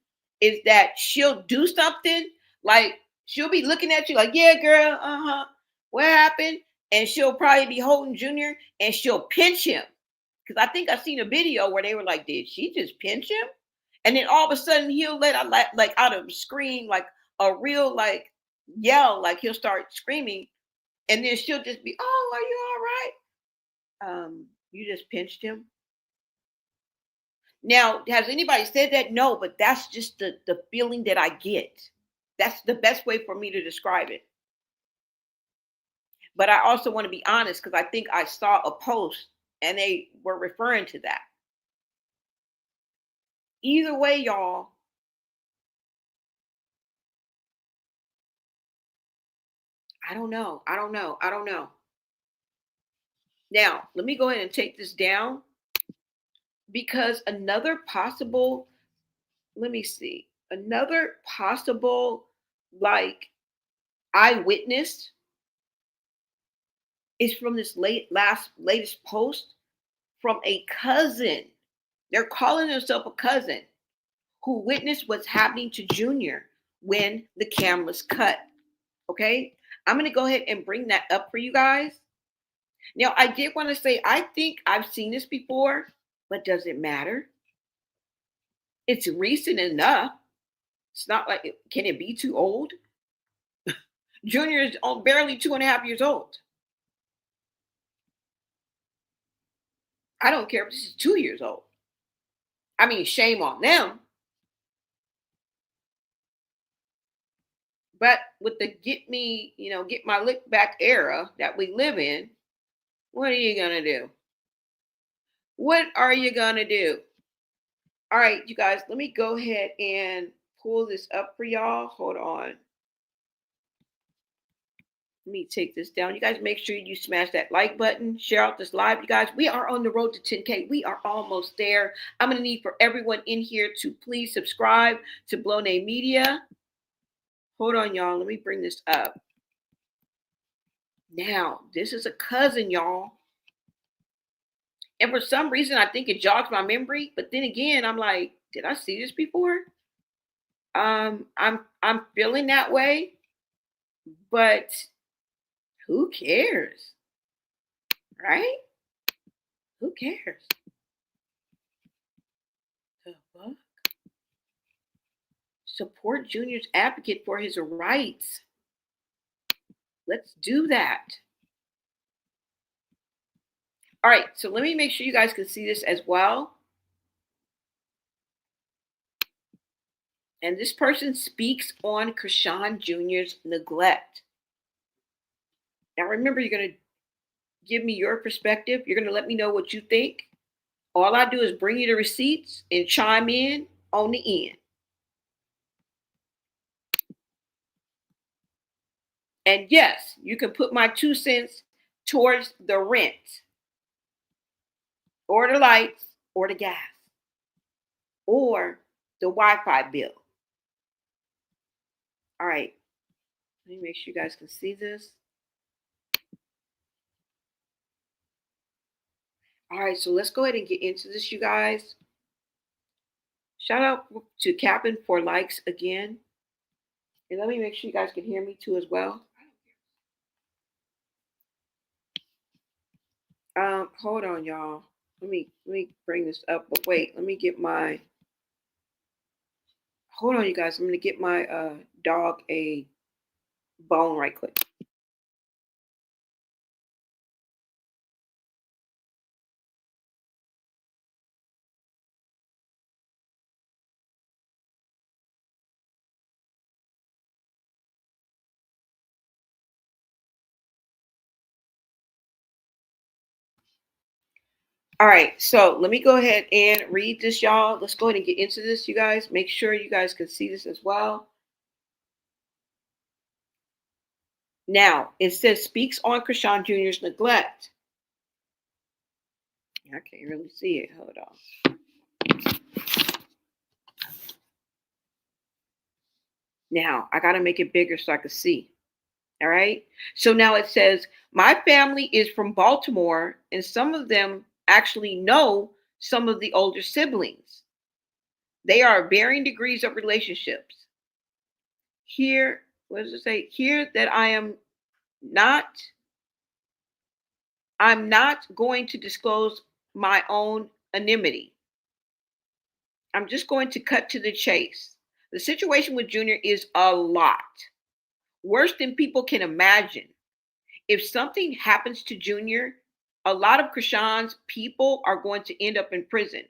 is that she'll do something like she'll be looking at you like, yeah, girl, what happened? And she'll probably be holding Junior and she'll pinch him. Because I think I seen a video where they were like, did she just pinch him? And then all of a sudden he'll let out like out of scream, like a real like yell, like he'll start screaming and then she'll just be, "Oh, are you all right? You just pinched him." Now, has anybody said that? No, but that's just the feeling that I get. That's the best way for me to describe it. But I also want to be honest because I think I saw a post and they were referring to that. Either way, y'all, I don't know. I don't know. I don't know. Now, let me go ahead and take this down because another possible, let me see, another possible like eyewitness is from this latest post from a cousin. They're calling themselves a cousin who witnessed what's happening to Junior when the cameras cut. Okay, I'm gonna go ahead and bring that up for you guys. Now, I did want to say I think I've seen this before, but does it matter? It's recent enough. It's not like can it be too old? Junior is barely 2.5 years old. I don't care if this is 2 years old. I mean, shame on them. But with the get my lick back era that we live in, What are you gonna do? What are you gonna do? All right, you guys, let me go ahead and pull this up for y'all. Hold on. Let me take this down. You guys make sure you smash that like button, share out this live. You guys, we are on the road to 10K. We are almost there. I'm going to need for everyone in here to please subscribe to Blownay Media. Hold on, y'all. Let me bring this up. Now, this is a cousin, y'all. And for some reason, I think it jogs my memory. But then again, I'm like, did I see this before? I'm feeling that way, but who cares? Right? Who cares? The fuck? Support Junior's advocate for his rights. Let's do that. All right, so let me make sure you guys can see this as well. And this person speaks on Chrisean Jr.'s neglect. Now, remember, you're going to give me your perspective. You're going to let me know what you think. All I do is bring you the receipts and chime in on the end. And yes, you can put my 2 cents towards the rent or the lights or the gas or the Wi-Fi bill. All right, let me make sure you guys can see this. All right, so let's go ahead and get into this, you guys. Shout out to Captain for likes again. And let me make sure you guys can hear me too as well. Hold on, y'all. Let me bring this up. But wait, let me get my. Hold on, you guys. I'm gonna get my dog a bone right quick. All right, so let me go ahead and read this, y'all. Let's go ahead and get into this, you guys. Make sure you guys can see this as well. Now, it says speaks on Chrisean Jr.'s neglect. I can't really see it. Hold on. Now, I got to make it bigger so I can see. All right. So now it says, my family is from Baltimore, and some of them actually know some of the older siblings. They are varying degrees of relationships. Here, what does it say? Here that not, I'm not going to disclose my own anonymity. I'm just going to cut to the chase. The situation with Junior is a lot worse than people can imagine. If something happens to Junior, a lot of Chrisean's people are going to end up in prison.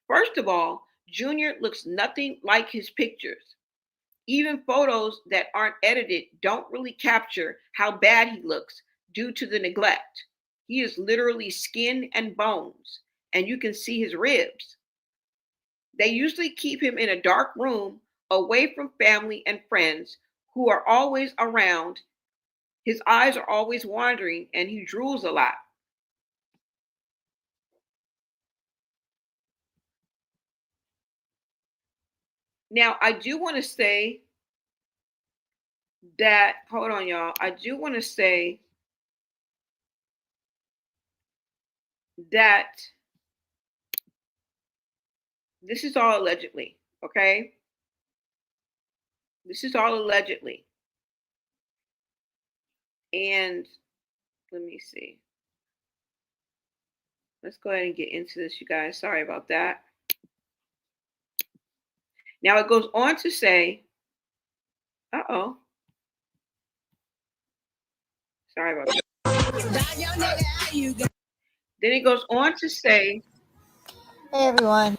First of all, Junior looks nothing like his pictures. Even photos that aren't edited don't really capture how bad he looks due to the neglect. He is literally skin and bones, and you can see his ribs. They usually keep him in a dark room away from family and friends who are always around. His eyes are always wandering and he drools a lot. Now, I do want to say that, hold on, y'all. I do want to say that this is all allegedly, okay? This is all allegedly. And let me see. Let's go ahead and get into this, you guys. Sorry about that. Now, it goes on to say, uh-oh. Sorry about that. Then it goes on to say, hey everyone.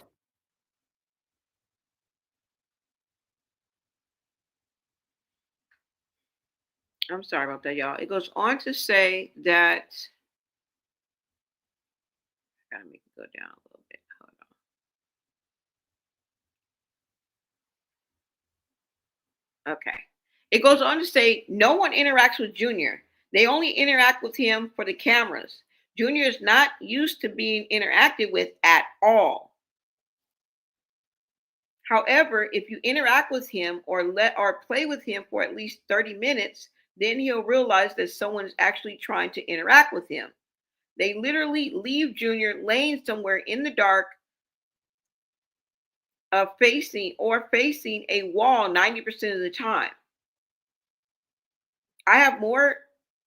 I'm sorry about that, y'all. It goes on to say that to make it go down a little bit. Hold on. Okay. It goes on to say no one interacts with Junior. They only interact with him for the cameras. Junior is not used to being interacted with at all. However, if you interact with him or play with him for at least 30 minutes, then he'll realize that someone is actually trying to interact with him. They literally leave Junior laying somewhere in the dark, facing a wall 90% of the time. I have more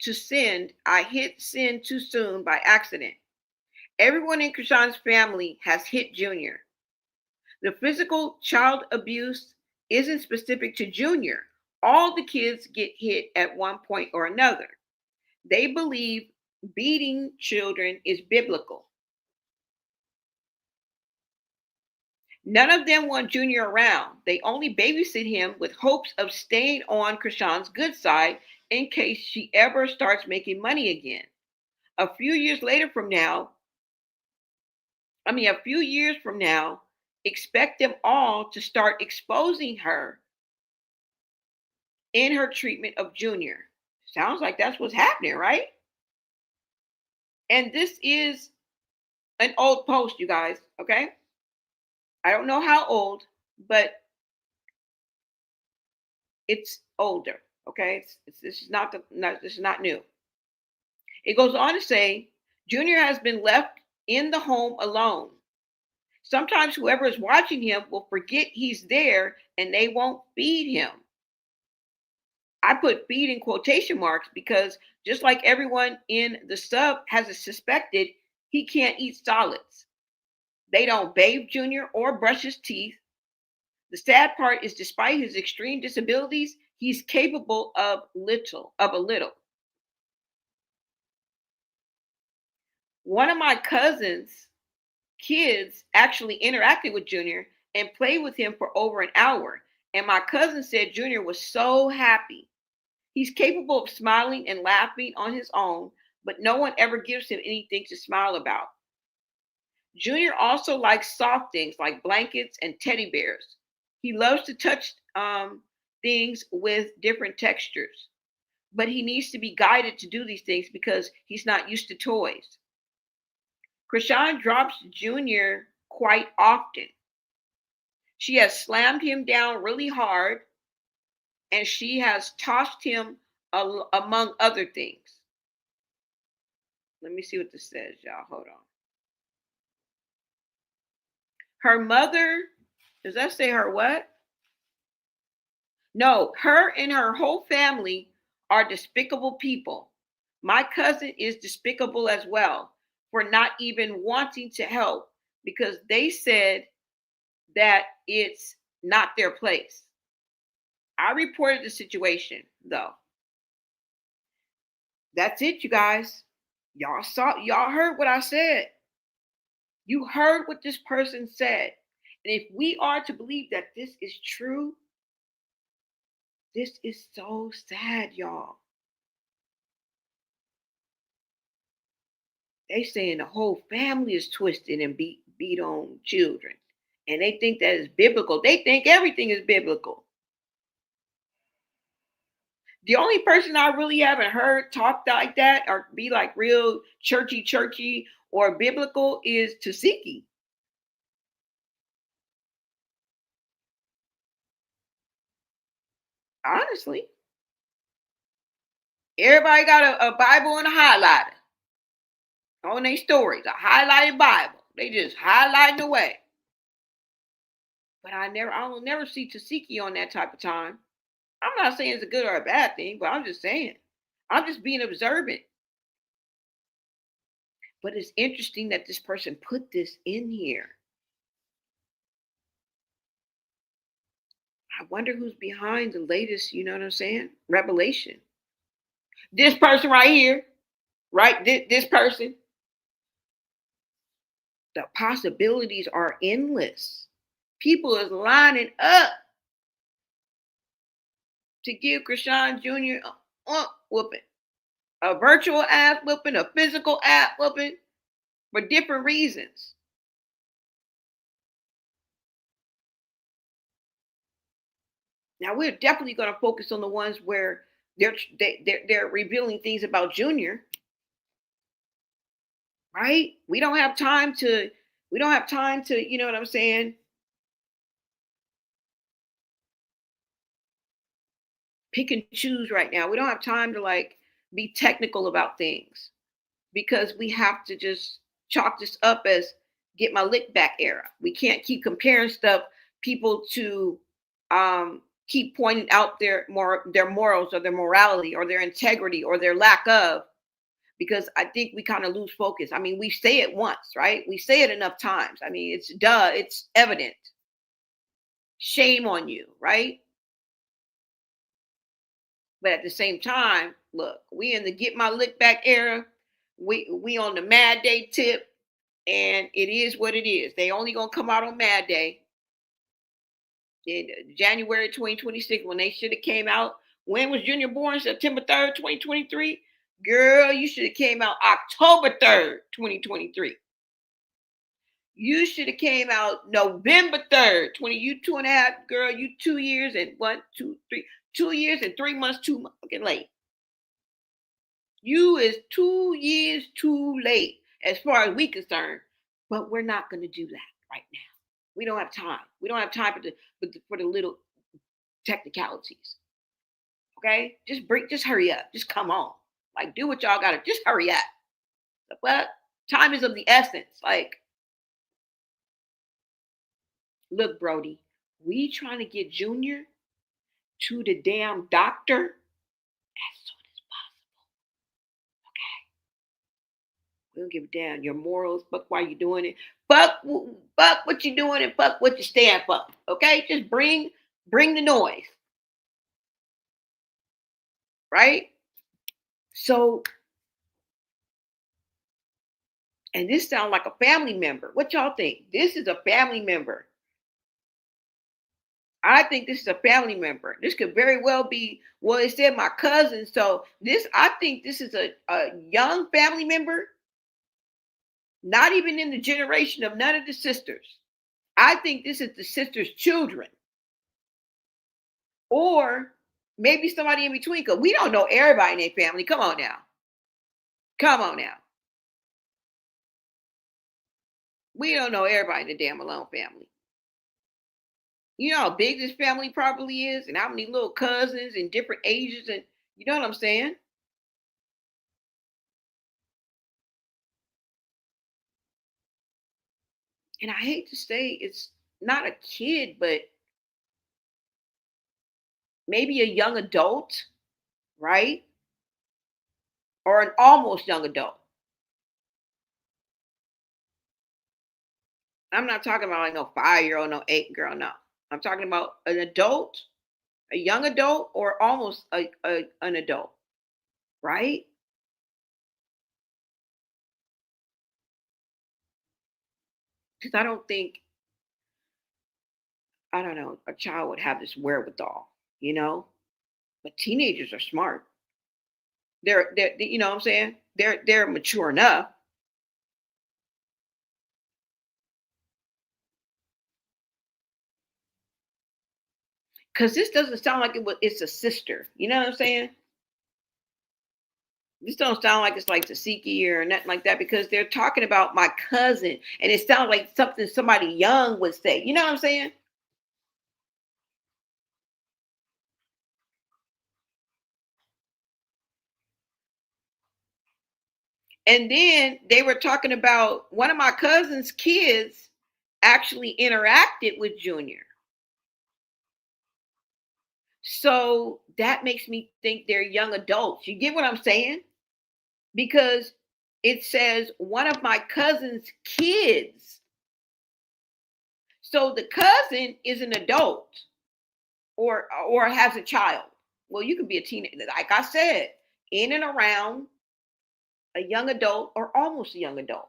to send. I hit send too soon by accident. Everyone in Chrisean's family has hit Junior. The physical child abuse isn't specific to Junior. All the kids get hit at one point or another. They believe beating children is biblical. None of them want Junior around. They only babysit him with hopes of staying on Chrisean's good side in case she ever starts making money again. A few years from now, expect them all to start exposing her in her treatment of Junior. Sounds like that's what's happening, right? And this is an old post, you guys, okay? I don't know how old, but it's older, okay? This is not new. It goes on to say, Junior has been left in the home alone. Sometimes whoever is watching him will forget he's there and they won't feed him. I put feed in quotation marks because just like everyone in the sub has suspected, he can't eat solids. They don't bathe Junior or brush his teeth. The sad part is despite his extreme disabilities, he's capable of a little. One of my cousin's kids actually interacted with Junior and played with him for over an hour. And my cousin said Junior was so happy. He's capable of smiling and laughing on his own, but no one ever gives him anything to smile about. Junior also likes soft things like blankets and teddy bears. He loves to touch things with different textures, but he needs to be guided to do these things because he's not used to toys. Chrisean drops Junior quite often. She has slammed him down really hard and she has tossed him among other things. Let me see what this says, y'all. Hold on. Her mother, does that say her what? No, her and her whole family are despicable people. My cousin is despicable as well for not even wanting to help because they said that it's not their place. I reported the situation though. That's it, you guys. Y'all heard what I said. You heard what this person said. And if we are to believe that this is true, this is so sad, y'all. They saying the whole family is twisted and beat on children. And they think that is biblical. They think everything is biblical. The only person I really haven't heard talk like that or be like real churchy or biblical is Tasiki. Honestly. Everybody got a Bible and a highlighter on their stories, a highlighted Bible. They just highlighting away. But I will never see Tasiki on that type of time. I'm not saying it's a good or a bad thing, but I'm just saying. I'm just being observant. But it's interesting that this person put this in here. I wonder who's behind the latest, you know what I'm saying? Revelation. This person right here, right? This person. The possibilities are endless. People is lining up to give Chrisean Jr. a whooping. A virtual ass whooping, a physical ass whooping. for different reasons. Now we're definitely going to focus on the ones where they're revealing things about Junior, right? We don't have time to. We don't have time to. You know what I'm saying? Pick and choose right now. We don't have time to like be technical about things because we have to just chalk this up as get my lick back era. We can't keep comparing stuff people to keep pointing out their morals or their morality or their integrity or their lack of, because I think we kind of lose focus. I mean, we say it once, right? We say it enough times. I mean, it's evident. Shame on you, right? But at the same time, look, we in the get my lick back era. We on the Mad Day tip, and it is what it is. They only gonna come out on Mad Day in January 2026 when they should have came out. When was Junior born? September 3rd, 2023. Girl, you should have came out October 3rd, 2023. You should have came out November 3rd, 20. You 2.5, girl. You 2 years and 2 years and 3 months too fucking late. You is 2 years too late as far as we concerned. But we're not going to do that right now. We don't have time. We don't have time for the little technicalities. Okay, just hurry up. Just come on. Like, do what y'all gotta. Just hurry up. But time is of the essence. Like, look, Brody, we trying to get Junior to the damn doctor as soon as possible. Okay, we don't give a damn your morals. Fuck why you doing it. Fuck what you doing and fuck what you stand for. Okay, just bring the noise. Right? So, and this sounds like a family member. What y'all think? This is a family member. I think this is a family member. This could very well be, well, it said my cousin. So I think this is a young family member, not even in the generation of none of the sisters. I think this is the sister's children. Or maybe somebody in between, because we don't know everybody in their family. Come on now. Come on now. We don't know everybody in the damn Malone family. You know how big this family probably is and how many little cousins and different ages, and you know what I'm saying? And I hate to say it's not a kid, but maybe a young adult, right? Or an almost young adult. I'm not talking about like no 5-year-old, no 8 girl, no. I'm talking about an adult, a young adult, or almost an adult, right? Because I don't know, a child would have this wherewithal, you know? But teenagers are smart. They're you know what I'm saying? They're mature enough. Because this doesn't sound like it's a sister. You know what I'm saying? This don't sound like it's like Tasiki or nothing like that, because they're talking about my cousin, and it sounds like something somebody young would say. You know what I'm saying? And then they were talking about one of my cousin's kids actually interacted with Junior. So that makes me think they're young adults. You get what I'm saying? Because it says one of my cousin's kids. So the cousin is an adult or has a child. Well, you could be a teenager, like I said, in and around a young adult or almost a young adult.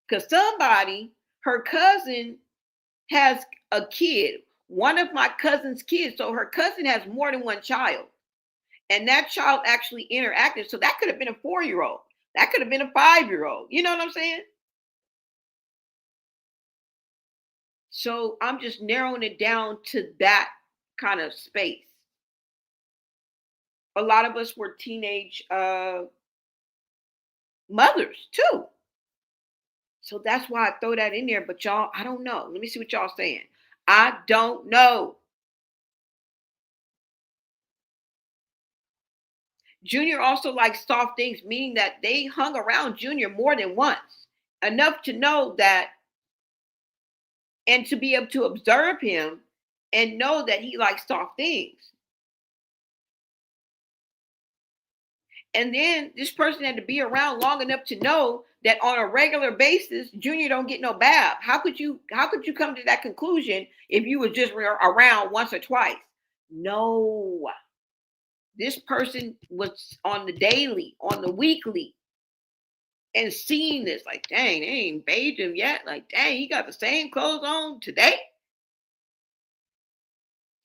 Because her cousin has a kid, one of my cousin's kids. So her cousin has more than one child. And that child actually interacted. So that could have been a 4-year-old. That could have been a 5-year-old. You know what I'm saying? So I'm just narrowing it down to that kind of space. A lot of us were teenage mothers too. So that's why I throw that in there. But y'all, I don't know. Let me see what y'all saying. I don't know. Junior also likes soft things, meaning that they hung around Junior more than once, enough to know that and to be able to observe him and know that he likes soft things. And then this person had to be around long enough to know that on a regular basis, Junior don't get no bath. How could you come to that conclusion if you were just around once or twice? No. This person was on the daily, on the weekly, and seeing this, like, dang, they ain't bathed him yet. Like, dang, he got the same clothes on today.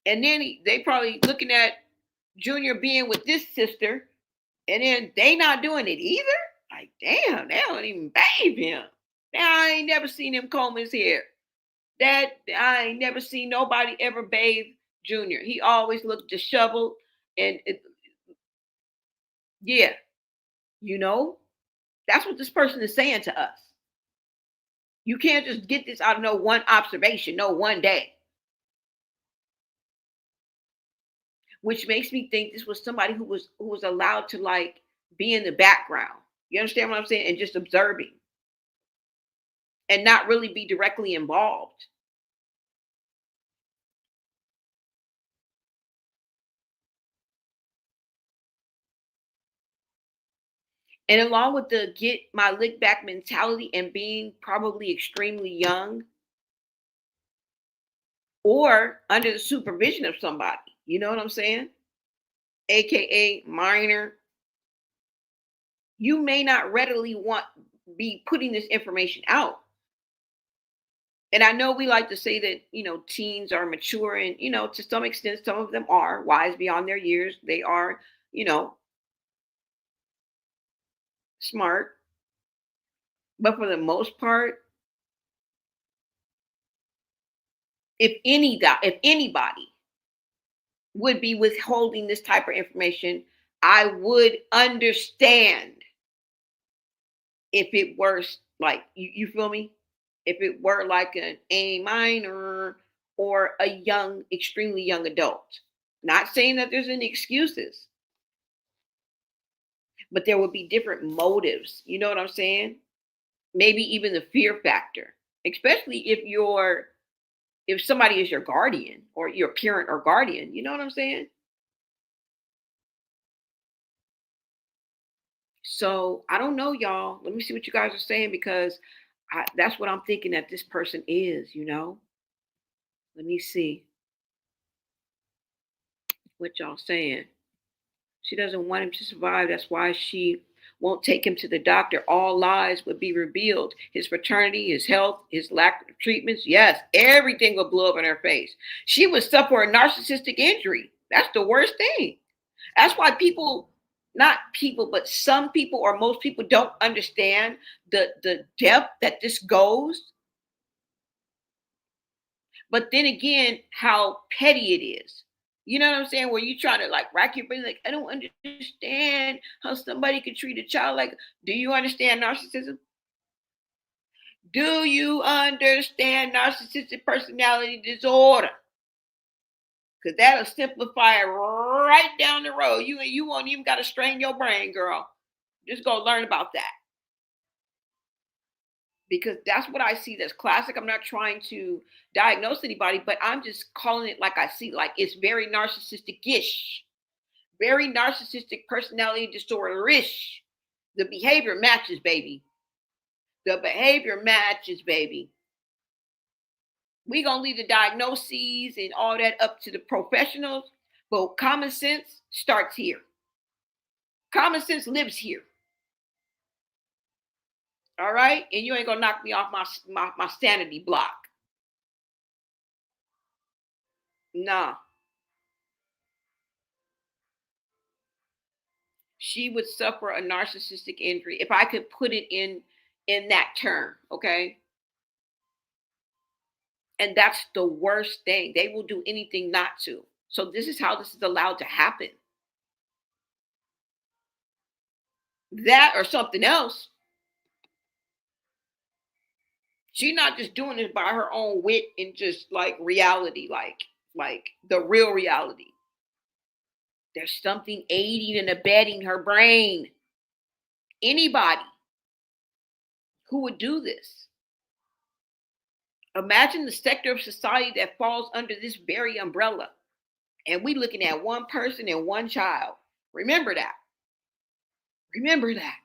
And then they probably looking at Junior being with this sister, and then they not doing it either. Like, damn, they don't even bathe him. Now I ain't never seen him comb his hair. That I ain't never seen nobody ever bathe Junior. He always looked disheveled, and yeah, you know, that's what this person is saying to us. You can't just get this out of no one observation, no one day. Which makes me think this was somebody who was allowed to like be in the background. You understand what I'm saying? And just observing and not really be directly involved. And along with the get my lick back mentality and being probably extremely young or under the supervision of somebody, you know what I'm saying? AKA minor, you may not readily want be putting this information out. And I know we like to say that, teens are mature, and, to some extent, some of them are wise beyond their years. They are, you know, smart. But for the most part, if anybody would be withholding this type of information, I would understand if it were like you feel me? If it were like an A minor or a young, extremely young adult. Not saying that there's any excuses, but there would be different motives. You know what I'm saying? Maybe even the fear factor, especially if somebody is your guardian or your parent or guardian. You know what I'm saying? So I don't know, y'all. Let me see what you guys are saying, because that's what I'm thinking that this person is. Let me see what y'all saying. She doesn't want him to survive. That's why she won't take him to the doctor. All lies would be revealed. His fraternity, his health, his lack of treatments. Yes, everything will blow up in her face. She would suffer a narcissistic injury. That's the worst thing. That's why people, not people, but some people or most people don't understand the depth that this goes. But then again, how petty it is. You know what I'm saying? Where you try to like rack your brain, like, I don't understand how somebody could treat a child like. Do you understand narcissism? Do you understand narcissistic personality disorder? Because that'll simplify it right down the road. You won't even got to strain your brain, girl. Just go learn about that. Because that's what I see that's classic. I'm not trying to diagnose anybody, but I'm just calling it like I see. Like, it's very narcissistic-ish, very narcissistic personality disorder-ish. The behavior matches, baby. The behavior matches, baby. We gonna leave the diagnoses and all that up to the professionals, but common sense starts here. Common sense lives here. All right, and you ain't gonna knock me off my sanity block. Nah. she would suffer a narcissistic injury, if I could put it in that term, okay? And that's the worst thing. They will do anything not to. So this is how this is allowed to happen. That or something else. She's not just doing it by her own wit and just like reality, like the real reality. There's something aiding and abetting her brain. Anybody who would do this. Imagine the sector of society that falls under this very umbrella. And we looking at one person and one child. Remember that. Remember that.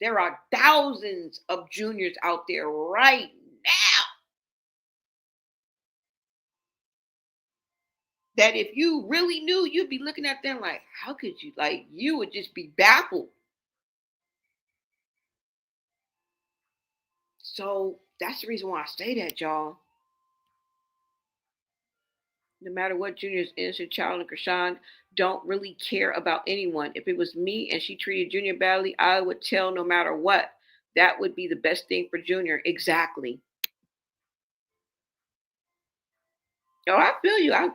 There are thousands of juniors out there right now that if you really knew, you'd be looking at them like, how could you? Like, you would just be baffled. So that's the reason why I say that, y'all. No matter what, Junior's innocent child and Chrisean don't really care about anyone. If it was me and she treated Junior badly, I would tell no matter what. That would be the best thing for Junior. Exactly. Oh, I feel you. I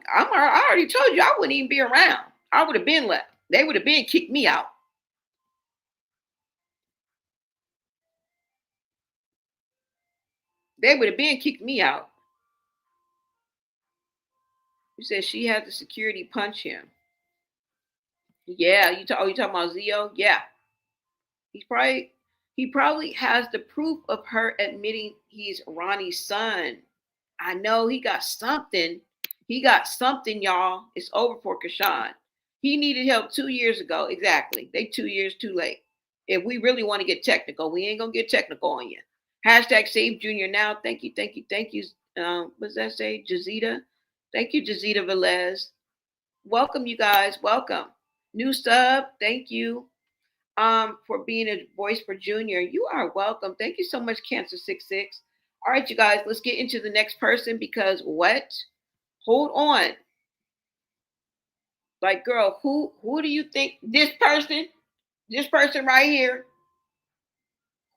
already told you I wouldn't even be around. I would have been left. They would have been kicked me out. They would have been kicked me out. You said she had the security punch him. Yeah, you talking about Zio? Yeah. He probably has the proof of her admitting he's Ronnie's son. I know he got something. He got something, y'all. It's over for Chrisean. He needed help 2 years ago. Exactly. They 2 years too late. If we really want to get technical, we ain't gonna get technical on you. Hashtag Save Junior now. Thank you, thank you, thank you. What does that say? Jazita. Thank you, Jazita Velez. Welcome, you guys. Welcome. New sub. Thank you. For being a voice for Junior. You are welcome. Thank you so much, Cancer66. All right, you guys, let's get into the next person because what? Hold on. Like, girl, who do you think this person right here,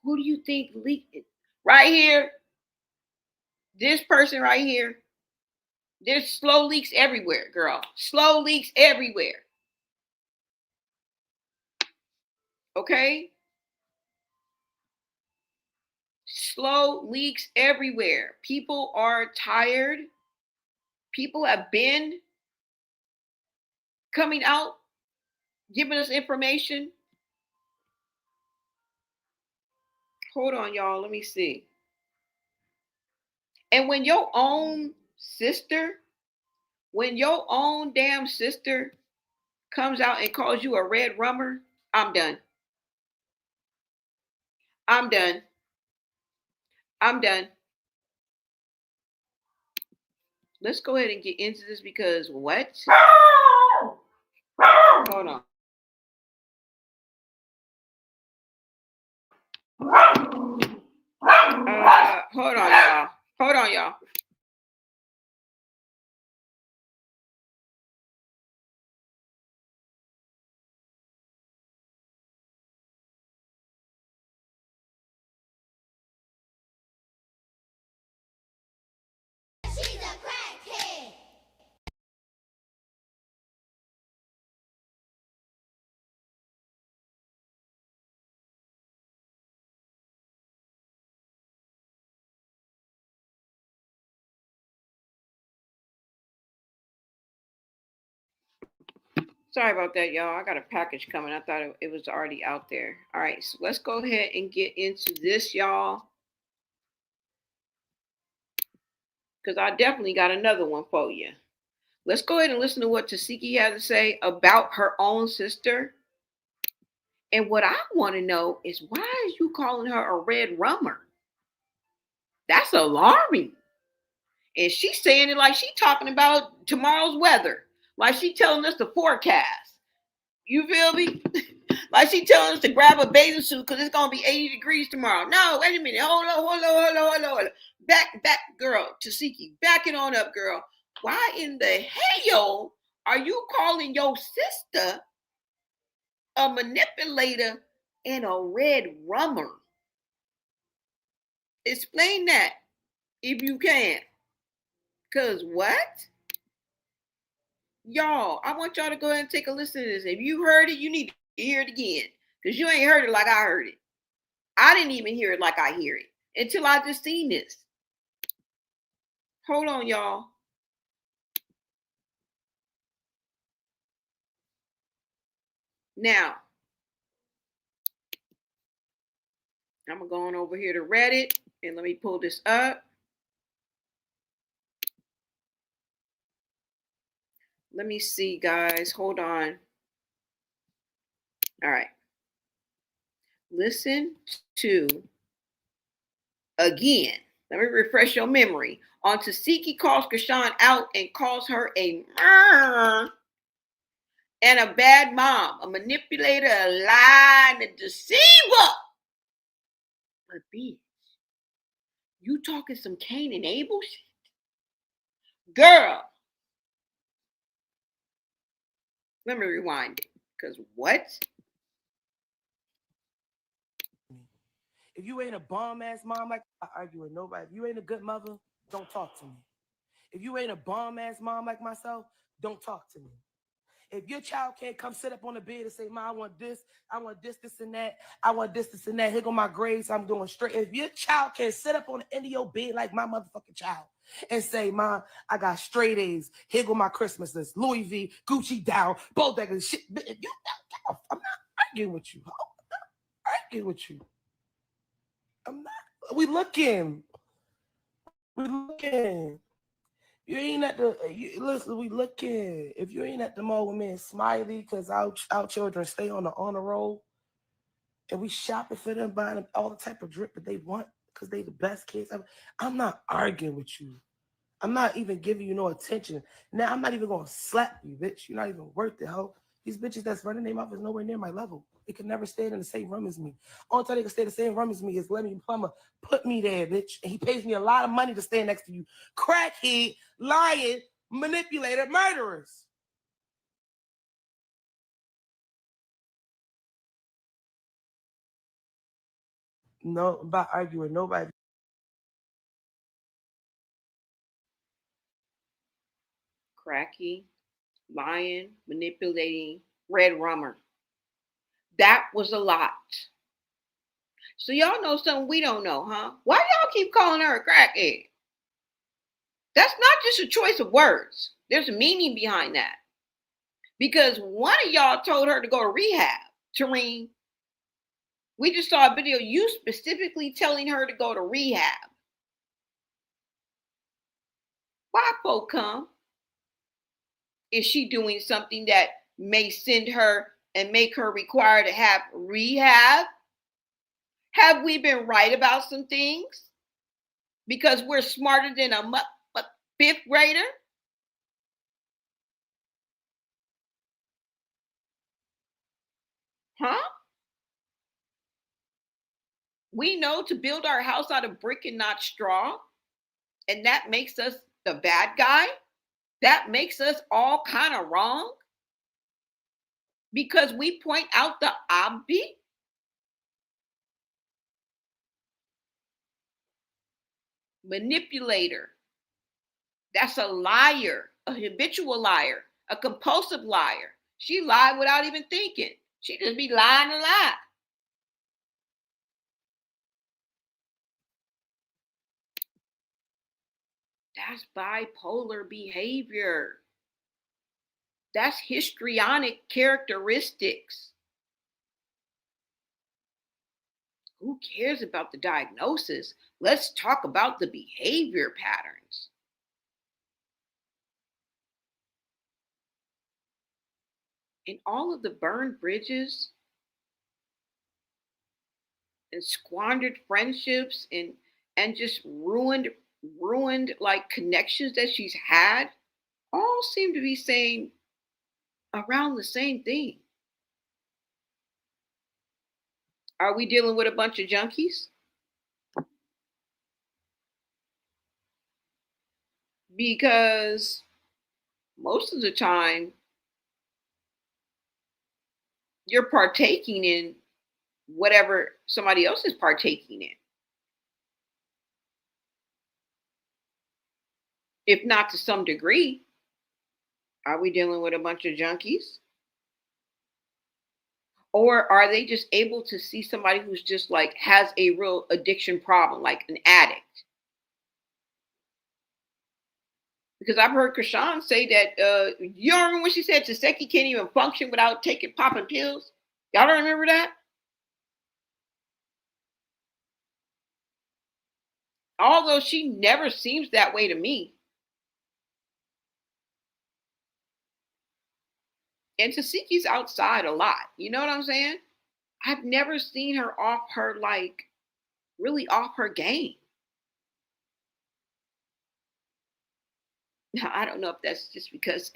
who do you think leaked it? Right here, this person right here. There's slow leaks everywhere, girl. Slow leaks everywhere. Okay? Slow leaks everywhere. People are tired. People have been coming out, giving us information. Hold on, y'all. Let me see. And when your own damn sister comes out and calls you a red rummer, I'm done. I'm done. I'm done. Let's go ahead and get into this because what? Hold on. Hold on, y'all. Hold on, y'all. Sorry about that, y'all. I got a package coming. I thought it was already out there. All right, so let's go ahead and get into this, y'all. Because I definitely got another one for you. Let's go ahead and listen to what Tasiki has to say about her own sister. And what I want to know is why is you calling her a red rummer? That's alarming. And she's saying it like she's talking about tomorrow's weather. Like she's telling us the forecast. You feel me? Like she telling us to grab a bathing suit because it's going to be 80 degrees tomorrow. No, wait a minute. Hold on. Back, girl, Tasiki. Back it on up, girl. Why in the hell are you calling your sister a manipulator, and a red rummer. Explain that if you can. Because what? Y'all, I want y'all to go ahead and take a listen to this. If you heard it, you need to hear it again. Because you ain't heard it like I heard it. I didn't even hear it like I hear it until I just seen this. Hold on, y'all. Now, I'm going to go on over here to Reddit and let me pull this up. Let me see, guys. Hold on. All right. Listen to again. Let me refresh your memory. On Tasiki calls Chrisean out and calls her a and a bad mom, a manipulator, a lie, and a deceiver. But bitch, you talking some Cain and Abel shit? Girl. Let me rewind it. Because what? If you ain't a bomb-ass mom, like I argue with nobody. If you ain't a good mother, don't talk to me. If you ain't a bomb-ass mom like myself, don't talk to me. If your child can't come sit up on the bed and say, "Ma, I want this, this, and that, I want this, and that, here go my grades, I'm doing straight." If your child can't sit up on the end of your bed like my motherfucking child and say, "Ma, I got straight A's, here go my Christmas list, Louis V, Gucci down, Bodegas, shit," I'm not arguing with you. I'm not arguing with you. I'm not. We looking. You ain't at the listen. We looking. If you ain't at the mall with me and Smiley, because our children stay on the honor roll, and we shopping for them, buying them all the type of drip that they want because they the best kids ever. I'm not arguing with you. I'm not even giving you no attention. Now I'm not even gonna slap you, bitch. You're not even worth it, ho. These bitches that's running their mouth is nowhere near my level. They could never stay in the same room as me. Only time they can stay in the same room as me is Lemmy Plumber put me there, bitch. And he pays me a lot of money to stand next to you. Crackhead, lying, manipulator, murderers. No, I'm about arguing nobody. Cracky, lying, manipulating, red rummer. That was a lot. So y'all know something we don't know, huh? Why y'all keep calling her a crackhead? That's not just a choice of words. There's a meaning behind that. Because one of y'all told her to go to rehab. Tareen, we just saw a video you specifically telling her to go to rehab. Why folk come? Is she doing something that may send her and make her require to have rehab? Have we been right about some things? Because we're smarter than a fifth grader? Huh? We know to build our house out of brick and not straw. And that makes us the bad guy. That makes us all kind of wrong. Because we point out the obvious. Manipulator. That's a liar, a habitual liar, a compulsive liar. She lied without even thinking. She just be lying a lot. That's bipolar behavior. That's histrionic characteristics. Who cares about the diagnosis? Let's talk about the behavior patterns. In all of the burned bridges and squandered friendships and just ruined like connections that she's had, all seem to be saying around the same thing. Are we dealing with a bunch of junkies? Because most of the time, you're partaking in whatever somebody else is partaking in. If not to some degree, are we dealing with a bunch of junkies? Or are they just able to see somebody who's just like has a real addiction problem, like an addict? Because I've heard Chrisean say that, you don't remember when she said Taseki can't even function without popping pills? Y'all don't remember that? Although she never seems that way to me. And Taseki's outside a lot. You know what I'm saying? I've never seen her off her, like, really off her game. Now, I don't know if that's just because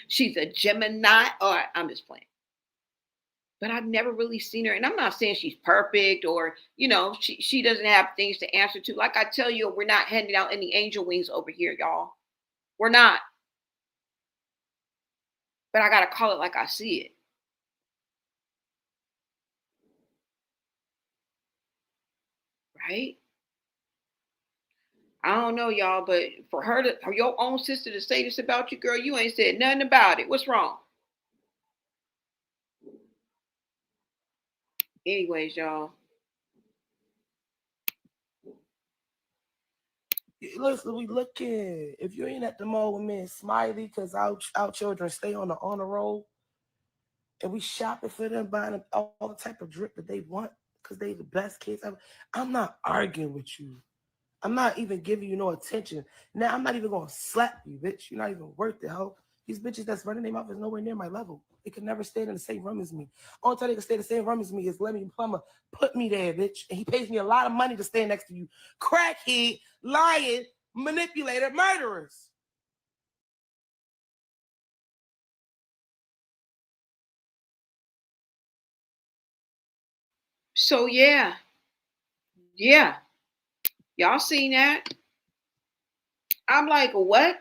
she's a Gemini or I'm just playing. But I've never really seen her. And I'm not saying she's perfect or, she doesn't have things to answer to. Like I tell you, we're not handing out any angel wings over here, y'all. We're not. But I got to call it like I see it. Right? I don't know, y'all, but for your own sister to say this about you, girl, you ain't said nothing about it. What's wrong? Anyways, y'all. Listen, we looking. If you ain't at the mall with me and Smiley, because our children stay on the honor roll, and we shopping for them, buying them all the type of drip that they want, because they the best kids ever. I'm not arguing with you. I'm not even giving you no attention. Now, I'm not even going to slap you, bitch. You're not even worth it, ho. These bitches that's running their mouth is nowhere near my level. They could never stay in the same room as me. Only time they can stay in the same room as me is Lemmy Plumber put me there, bitch. And he pays me a lot of money to stand next to you. Crackhead, lying, manipulator, murderers. So, yeah. Y'all seen that? I'm like, what?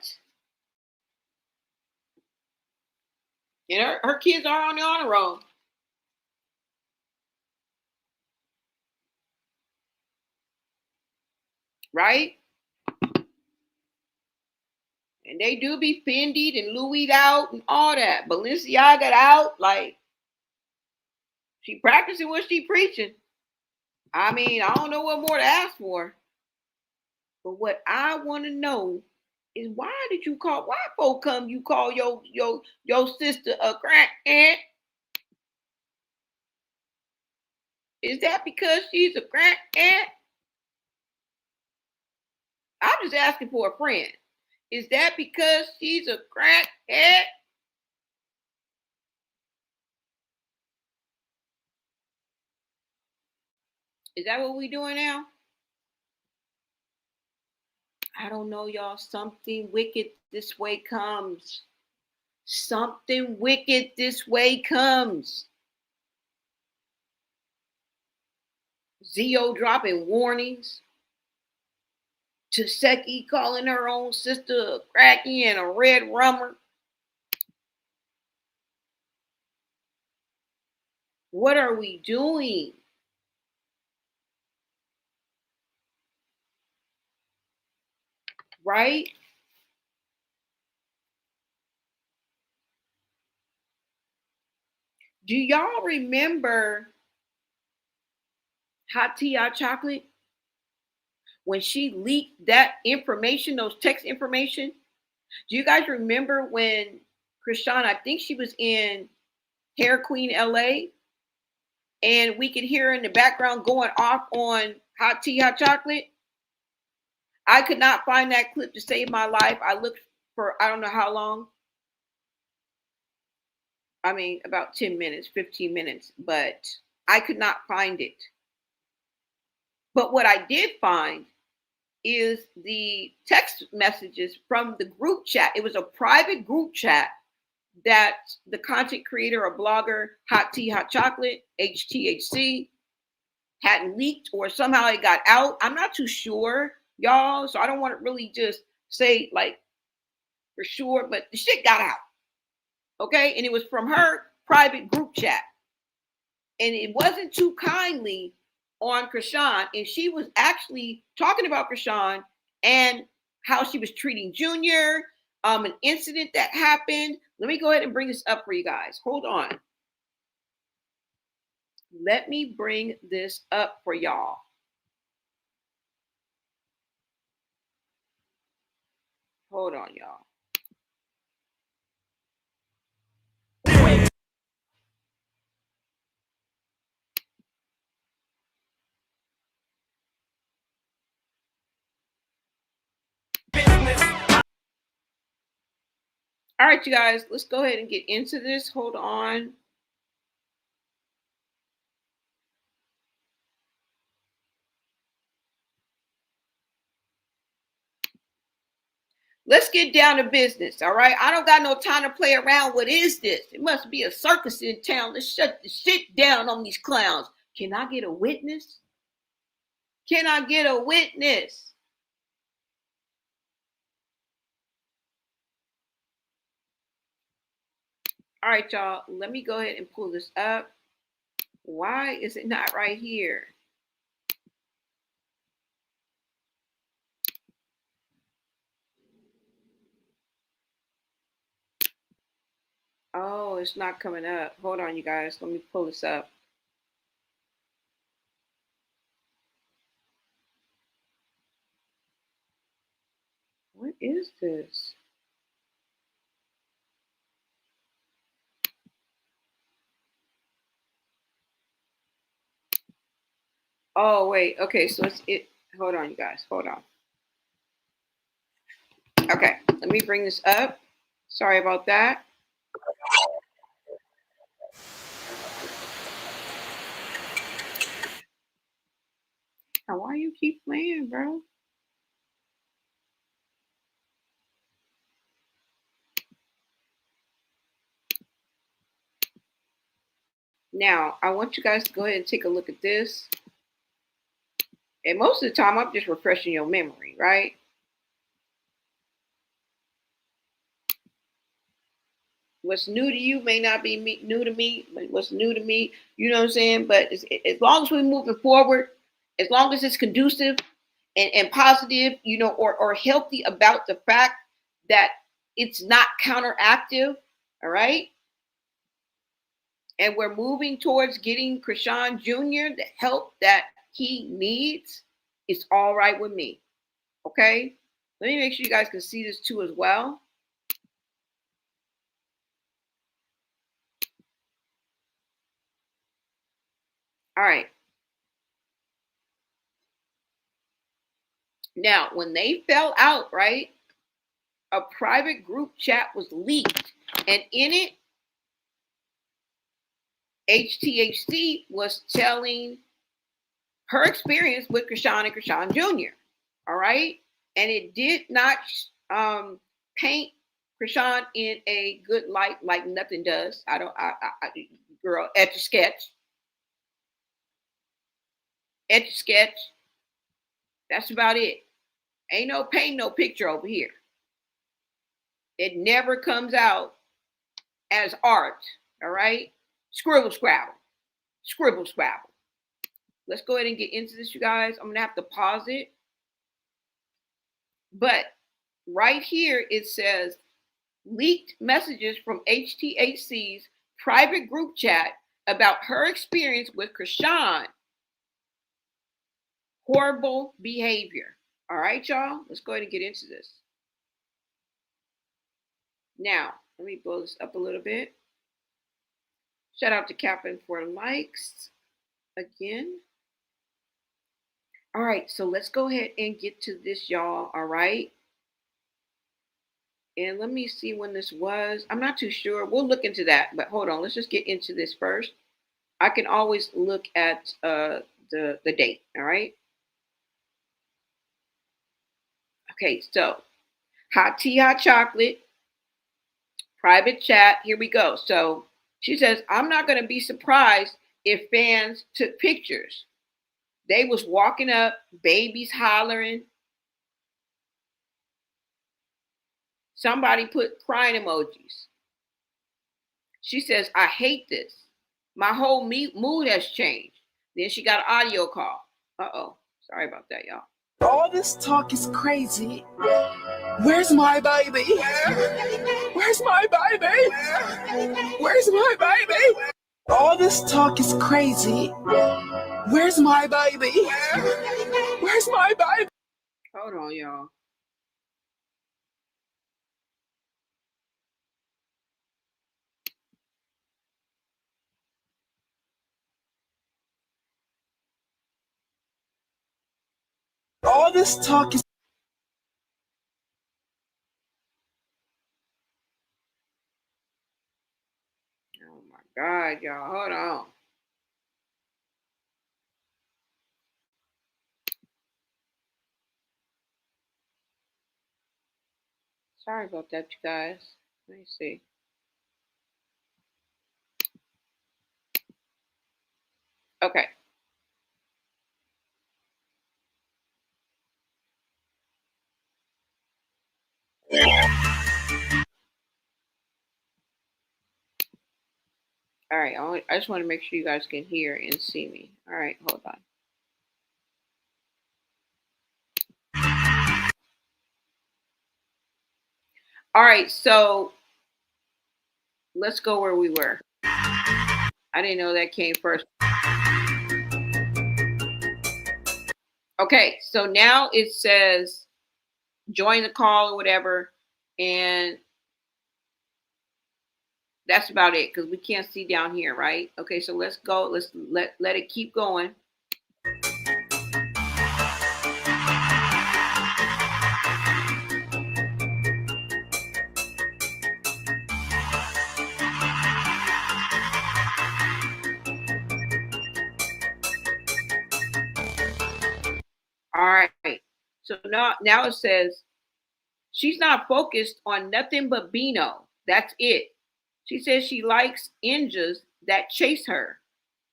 And her kids are on the honor roll. Right? And they do be Fendi'd and Louis'd out and all that. Balenciaga out, like, she practicing what she preaching. I mean, I don't know what more to ask for. But what I want to know is why folk come you call your sister a crack aunt? Is that because she's a crack aunt? I'm just asking for a friend. Is that because she's a crack aunt? Is that what we doing now? I don't know, y'all. Something wicked this way comes. Something wicked this way comes. Zio dropping warnings. Taseki calling her own sister a cracky and a red rummer. What are we doing? Right? Do y'all remember Hot Tea Hot Chocolate? When she leaked that information, those text information? Do you guys remember when Chrisean, I think she was in Hair Queen LA, and we could hear her in the background going off on Hot Tea Hot Chocolate? I could not find that clip to save my life. I looked for I don't know how long. I mean, about 10 minutes, 15 minutes, but I could not find it. But what I did find is the text messages from the group chat. It was a private group chat that the content creator or blogger, Hot Tea Hot Chocolate, HTHC, hadn't leaked or somehow it got out. I'm not too sure, y'all. So I don't want to really just say like for sure, but the shit got out. Okay. And it was from her private group chat. and it wasn't too kindly on Chrisean, and she was actually talking about Chrisean and how she was treating Junior, an incident that happened. Let me go ahead and bring this up for you guys. Hold on. Let me bring this up for y'all. Hold on, y'all. All right, you guys, let's go ahead and get into this. Hold on. Let's get down to business, all right? I don't got no time to play around. What is this? It must be a circus in town. Let's shut the shit down on these clowns. Can I get a witness? Can I get a witness? All right, y'all, let me go ahead and pull this up. Why is it not right here? Oh, it's not coming up. Hold on, you guys. Let me pull this up. What is this? Oh, wait. Okay, so it's it. Hold on, you guys. Hold on. Okay, let me bring this up. Sorry about that. Now, why you keep playing, bro? Now, I want you guys to go ahead and take a look at this. And most of the time, I'm just refreshing your memory, right? What's new to you may not be new to me, but what's new to me, you know what I'm saying? But as long as we're moving forward, as long as it's conducive and positive, you know, or healthy about the fact that it's not counteractive, all right? And we're moving towards getting Chrisean Jr. the help that he needs, it's all right with me, okay? Let me make sure you guys can see this too as well. All right. Now, when they fell out, right, a private group chat was leaked. And in it, HTHC was telling her experience with Chrisean and Chrisean Jr. All right. And it did not paint Chrisean in a good light, like nothing does. Girl, etch a sketch. Etch a sketch. That's about it. Ain't no paint, no picture over here. It never comes out as art. All right. Scribble, scrabble. Scribble, scrabble. Let's go ahead and get into this, you guys. I'm going to have to pause it. But right here, it says leaked messages from HTHC's private group chat about her experience with Chrisean. Horrible behavior. All right, y'all. Let's go ahead and get into this. Now, let me blow this up a little bit. Shout out to Captain for likes again. All right, so let's go ahead and get to this, y'all. All right. And let me see when this was. I'm not too sure. We'll look into that. But hold on. Let's just get into this first. I can always look at the date. All right. Okay, so hot tea, hot chocolate, private chat. Here we go. So she says, I'm not going to be surprised if fans took pictures. They was walking up, babies hollering. Somebody put crying emojis. She says, I hate this. My whole mood has changed. Then she got an audio call. Uh-oh. Sorry about that, y'all. All this talk is crazy. Where's my baby? Where's my baby? Where's my baby? All this talk is crazy. Where's my baby? Where's my baby? Hold on, y'all. All this talk is... Oh my God, y'all. Hold on. Sorry about that, you guys. Let me see. Okay. All right. I just want to make sure you guys can hear and see me. All right. Hold on. All right. So let's go where we were. I didn't know that came first. Okay. So now it says join the call or whatever. And that's about it because we can't see down here, right? Okay, so let's go. Let's let it keep going. All right. So now it says she's not focused on nothing but Bino. That's it. She says she likes ninjas that chase her.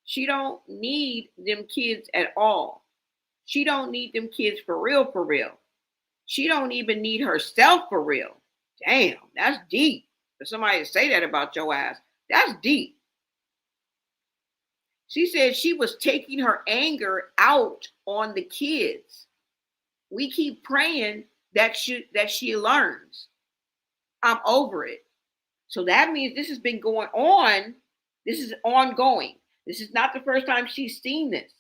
She don't need them kids at all. She don't need them kids for real, for real. She don't even need herself for real. Damn, that's deep. For somebody to say that about your ass, that's deep. She said she was taking her anger out on the kids. We keep praying that she learns. I'm over it. So that means this has been going on. This is ongoing. This is not the first time she's seen this.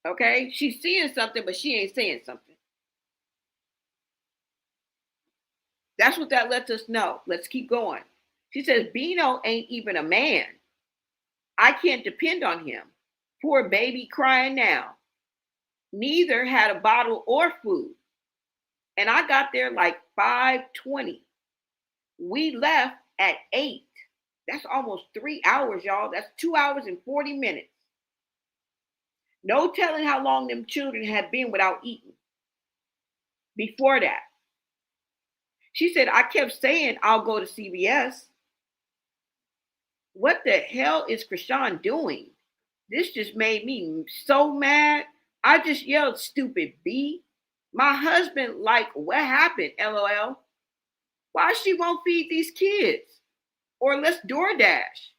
Okay? She's seeing something, but she ain't saying something. That's what that lets us know. Let's keep going. She says, Bino ain't even a man. I can't depend on him. Poor baby crying now. Neither had a bottle or food. And I got there like 5:20. We left at 8. That's almost 3 hours, y'all. That's 2 hours and 40 minutes. No telling how long them children had been without eating. Before that, she said, I kept saying I'll go to CBS. What the hell is Chrisean doing? This just made me so mad. I just yelled, stupid B. My husband, like, what happened? LOL. Why she won't feed these kids? Or let's DoorDash.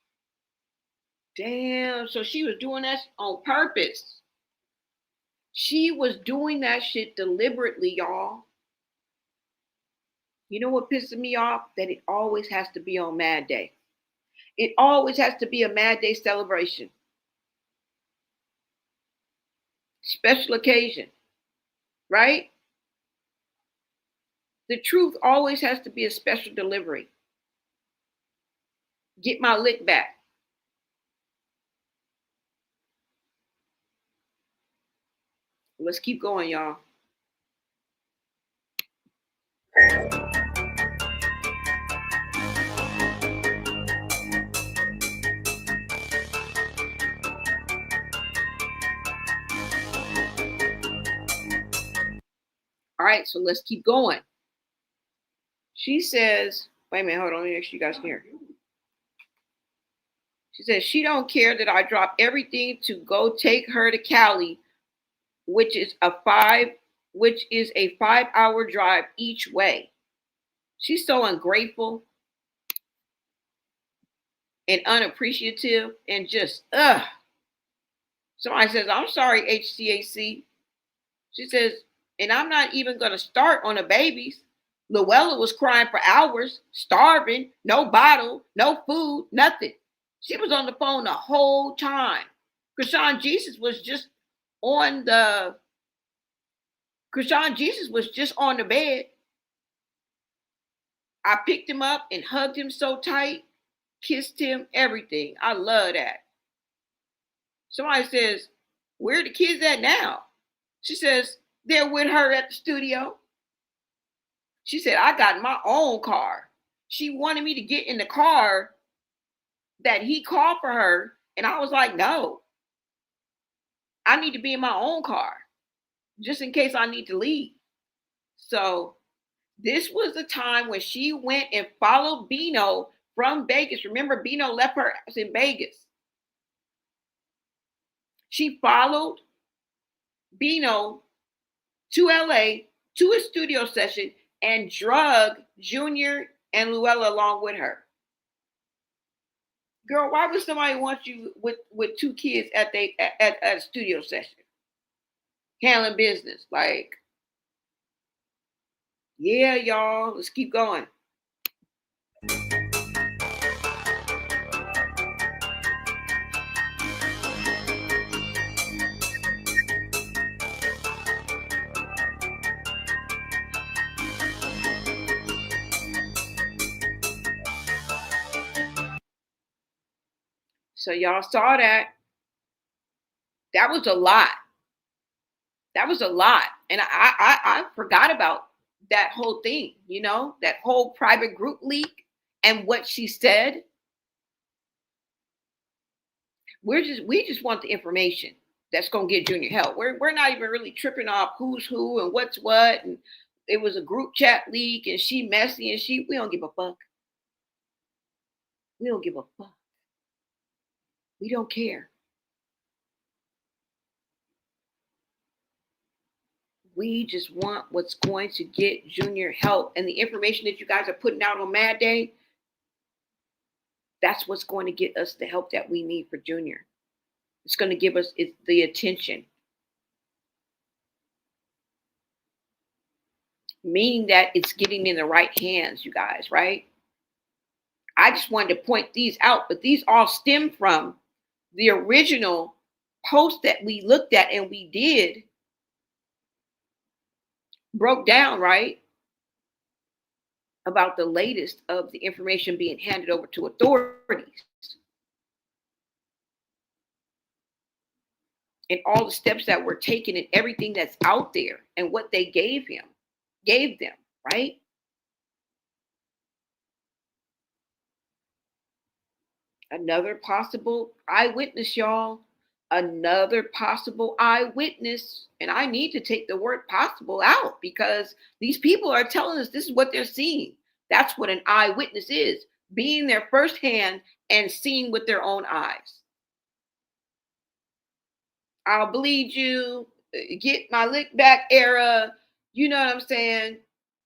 Damn, so she was doing that on purpose. She was doing that shit deliberately, y'all. You know what pisses me off? That it always has to be on Mad Day. It always has to be a Mad Day celebration. Special occasion, right? The truth always has to be a special delivery. Get my lick back. Let's keep going, y'all. All right, so let's keep going. She says, wait a minute, hold on, let me make sure you guys can hear. She says she don't care that I drop everything to go take her to Cali, which is a 5-hour drive each way. She's so ungrateful. and unappreciative and just Somebody says, I'm sorry, HCAC. She says, and I'm not even going to start on the babies. Luella was crying for hours, starving, no bottle, no food, nothing. She was on the phone the whole time. Chrisean Jesus was just on the bed. I picked him up and hugged him so tight, kissed him, everything. I love that. Somebody says, where are the kids at now? She says, they're with her at the studio. She said, I got my own car. She wanted me to get in the car that he called for her. And I was like, no, I need to be in my own car just in case I need to leave. So this was the time when she went and followed Bino from Vegas. Remember, Bino left her in Vegas. She followed Bino to LA to a studio session and drug Junior and Luella along with her. Girl, why would somebody want you with two kids at a studio session? Handling business. Like, yeah, y'all, let's keep going. So y'all saw that. That was a lot. That was a lot. And I forgot about that whole thing, you know, that whole private group leak and what she said. We just want the information that's gonna get Junior help. We're not even really tripping off who's who and what's what. And it was a group chat leak and she messy and we don't give a fuck. We don't give a fuck. We don't care. We just want what's going to get Junior help. And the information that you guys are putting out on Mad Day, that's what's going to get us the help that we need for Junior. It's going to give us the attention. Meaning that it's getting in the right hands, you guys, right? I just wanted to point these out, but these all stem from the original post that we looked at and we did broke down, right? About the latest of the information being handed over to authorities. And all the steps that were taken and everything that's out there and what they gave them, right? Another possible eyewitness, y'all. Another possible eyewitness. And I need to take the word possible out because these people are telling us this is what they're seeing. That's what an eyewitness is, being there firsthand and seeing with their own eyes. I'll bleed you, get my lick back era. You know what I'm saying?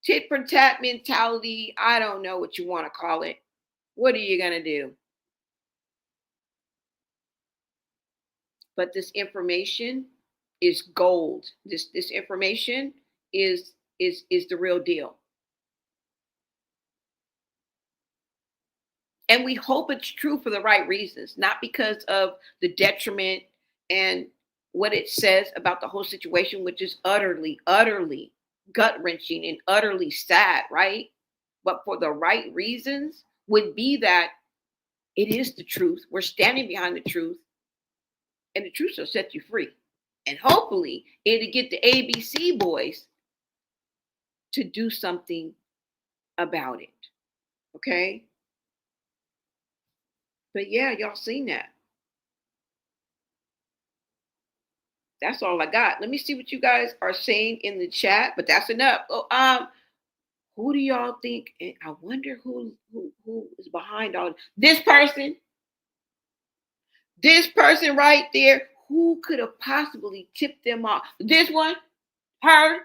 Tit for tat mentality. I don't know what you want to call it. What are you going to do? But this information is gold. This information is the real deal. And we hope it's true for the right reasons, not because of the detriment and what it says about the whole situation, which is utterly, utterly gut-wrenching and utterly sad, right? But for the right reasons would be that it is the truth. We're standing behind the truth. And the truth will set you free. And hopefully it'll get the ABC boys to do something about it. Okay? But yeah, y'all seen that. That's all I got. Let me see what you guys are saying in the chat, but that's enough. Oh, who do y'all think? And I wonder who is behind all this person. This person right there. Who could have possibly tipped them off? This one, her.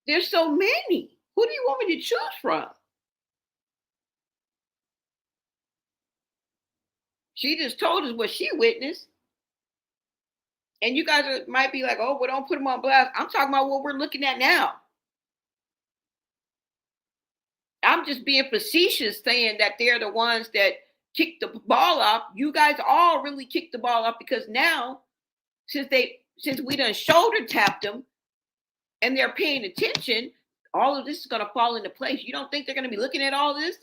There's so many. Who do you want me to choose from? She just told us what she witnessed. And you guys might be like, oh, well, don't put them on blast. I'm talking about what we're looking at now. I'm just being facetious saying that they're the ones that kicked the ball off. You guys all really kicked the ball off because now, since we done shoulder tapped them and they're paying attention, all of this is going to fall into place. You don't think they're going to be looking at all this?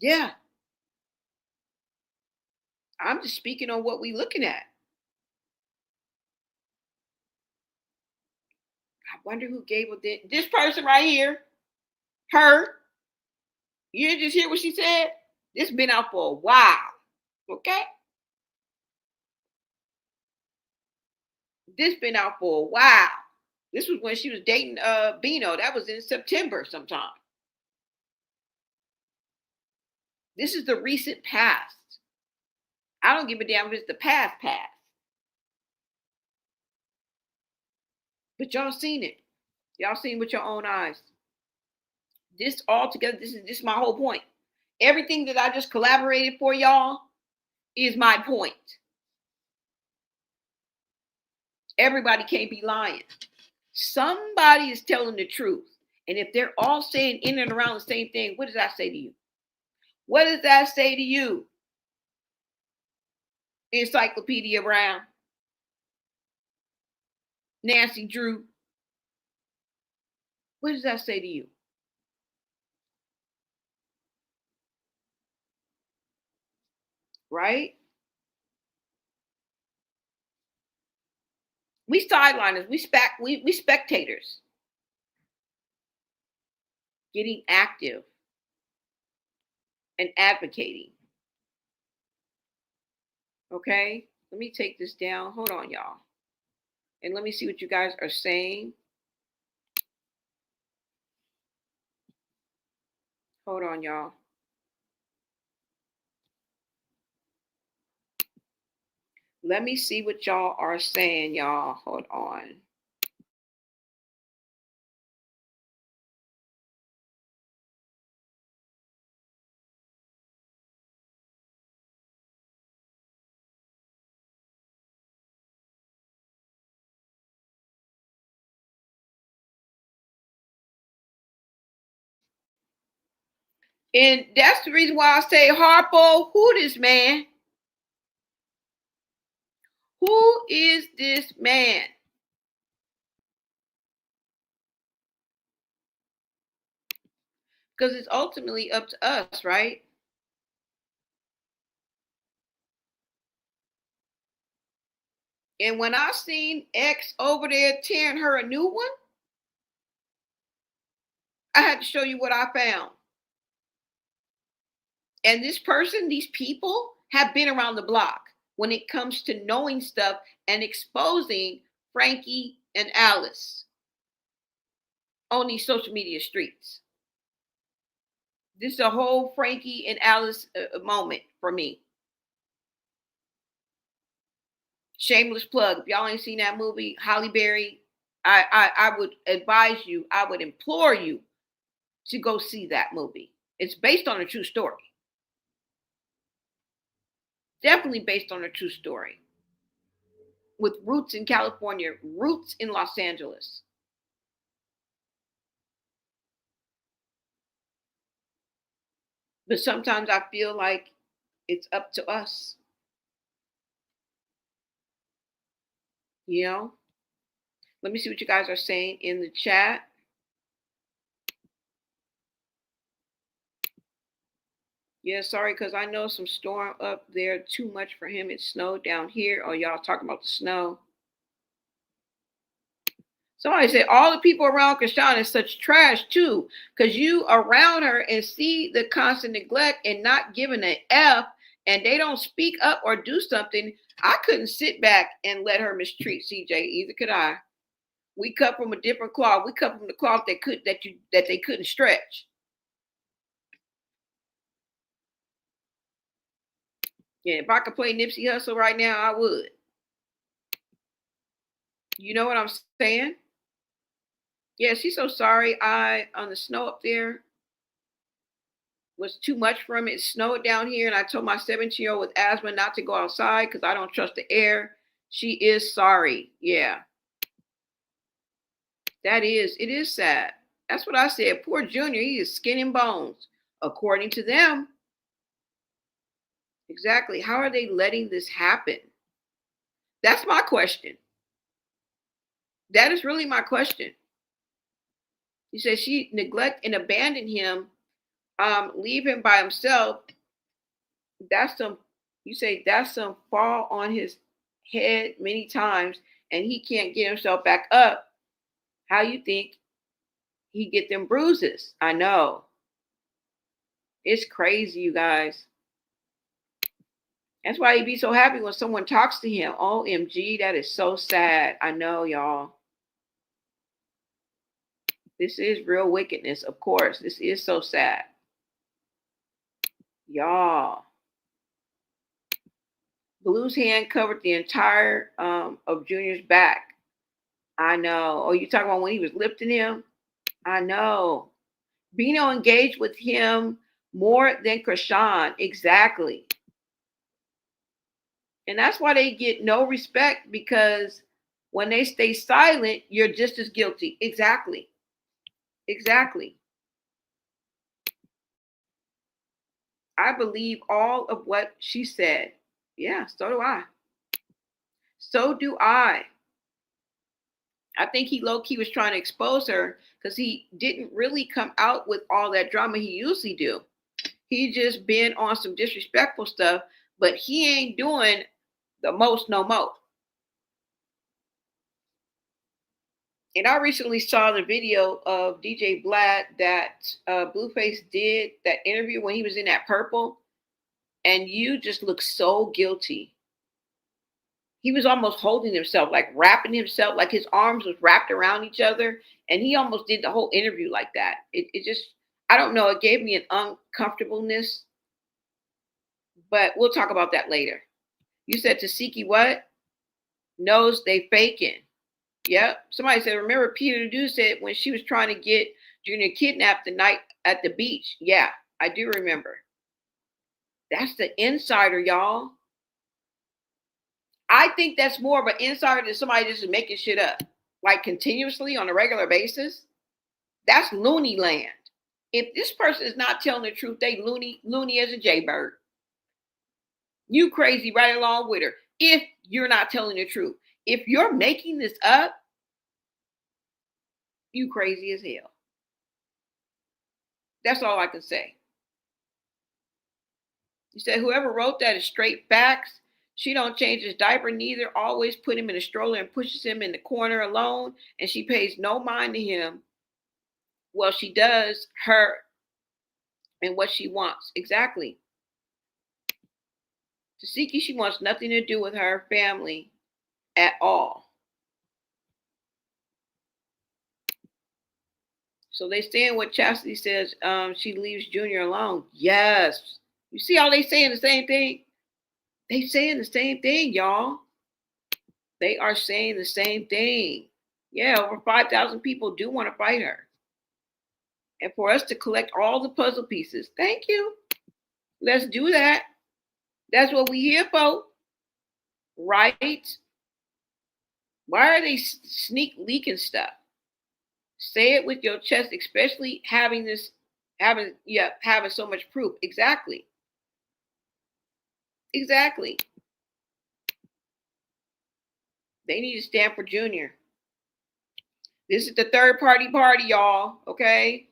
Yeah. I'm just speaking on what we're looking at. I wonder who gave this person right here. Her. You didn't just hear what she said? This been out for a while. Okay? This been out for a while. This was when she was dating Bino. That was in September sometime. This is the recent past. I don't give a damn if it's the past. But y'all seen it. Y'all seen with your own eyes. This all together, this is my whole point. Everything that I just collaborated for y'all is my point. Everybody can't be lying. Somebody is telling the truth. And if they're all saying in and around the same thing, what does that say to you? What does that say to you? Encyclopedia Brown, Nancy Drew. What does that say to you? Right? We sideliners, we spectators. Getting active and advocating. Okay? Let me take this down. Hold on, y'all. And let me see what you guys are saying. Hold on, y'all. Let me see what y'all are saying, y'all. Hold on. And that's the reason why I say, Harpo, who this man? Who is this man? Because it's ultimately up to us, right? And when I seen X over there tearing her a new one, I had to show you what I found. And this person, these people have been around the block when it comes to knowing stuff and exposing Frankie and Alice on these social media streets. This is a whole Frankie and Alice moment for me. Shameless plug. If y'all ain't seen that movie, Halle Berry, I would advise you, I would implore you to go see that movie. It's based on a true story. Definitely based on a true story. With roots in California, roots in Los Angeles. But sometimes I feel like it's up to us. You know? Let me see what you guys are saying in the chat. Yeah, sorry, because I know some storm up there. Too much for him. It snowed down here. Oh, y'all talking about the snow. Somebody said all the people around Chrisean is such trash too, because you around her and see the constant neglect and not giving an F, and they don't speak up or do something. I couldn't sit back and let her mistreat CJ. Either could I. We cut from a different cloth. We cut from the cloth that they couldn't stretch. Yeah, if I could play Nipsey Hussle right now, I would. You know what I'm saying? Yeah, she's so sorry. On the snow up there was too much for him. It snowed down here, and I told my 17-year-old with asthma not to go outside because I don't trust the air. She is sorry. Yeah, it is sad. That's what I said. Poor Junior, he is skin and bones, according to them. Exactly. How are they letting this happen? That's my question. That is really my question. You said she neglect and abandoned him, leave him by himself. That's some, you say that's some fall on his head many times and he can't get himself back up. How you think he get them bruises? I know. It's crazy, you guys. That's why he be so happy when someone talks to him. OMG, that is so sad. I know, y'all. This is real wickedness, of course. This is so sad. Y'all. Blue's hand covered the entire of Junior's back. I know. Oh, you talking about when he was lifting him? I know. Bino engaged with him more than Chrisean. Exactly. And that's why they get no respect, because when they stay silent, you're just as guilty. Exactly. Exactly. I believe all of what she said. Yeah, so do I. So do I. I think he low key was trying to expose her because he didn't really come out with all that drama he usually do. He just been on some disrespectful stuff, but he ain't doing the most no more. And I recently saw the video of DJ Blatt that Blueface did that interview when he was in that purple, and you just look so guilty. He was almost holding himself, like wrapping himself, like his arms was wrapped around each other, and he almost did the whole interview like that. It just, I don't know, it gave me an uncomfortableness, but we'll talk about that later. You said Tasiki what? Knows they faking. Yep. Somebody said, remember Peter Dew said when she was trying to get Junior kidnapped the night at the beach. Yeah, I do remember. That's the insider, y'all. I think that's more of an insider than somebody just making shit up, like continuously on a regular basis. That's loony land. If this person is not telling the truth, they loony as a jaybird. You crazy right along with her. If you're not telling the truth, if you're making this up, you crazy as hell. That's all I can say. You said whoever wrote that is straight facts. She don't change his diaper neither. Always put him in a stroller and pushes him in the corner alone. And she pays no mind to him. Well, she does her and what she wants. Exactly. Tasiki, she wants nothing to do with her family at all. So they saying what Chastity says, she leaves Junior alone. Yes. You see how they saying the same thing? They saying the same thing, y'all. They are saying the same thing. Yeah, over 5,000 people do want to fight her. And for us to collect all the puzzle pieces, thank you. Let's do that. That's what we here for. Right? Why are they sneak leaking stuff? Say it with your chest, especially having so much proof. Exactly. Exactly. They need to stand for Junior. This is the third party, y'all. Okay?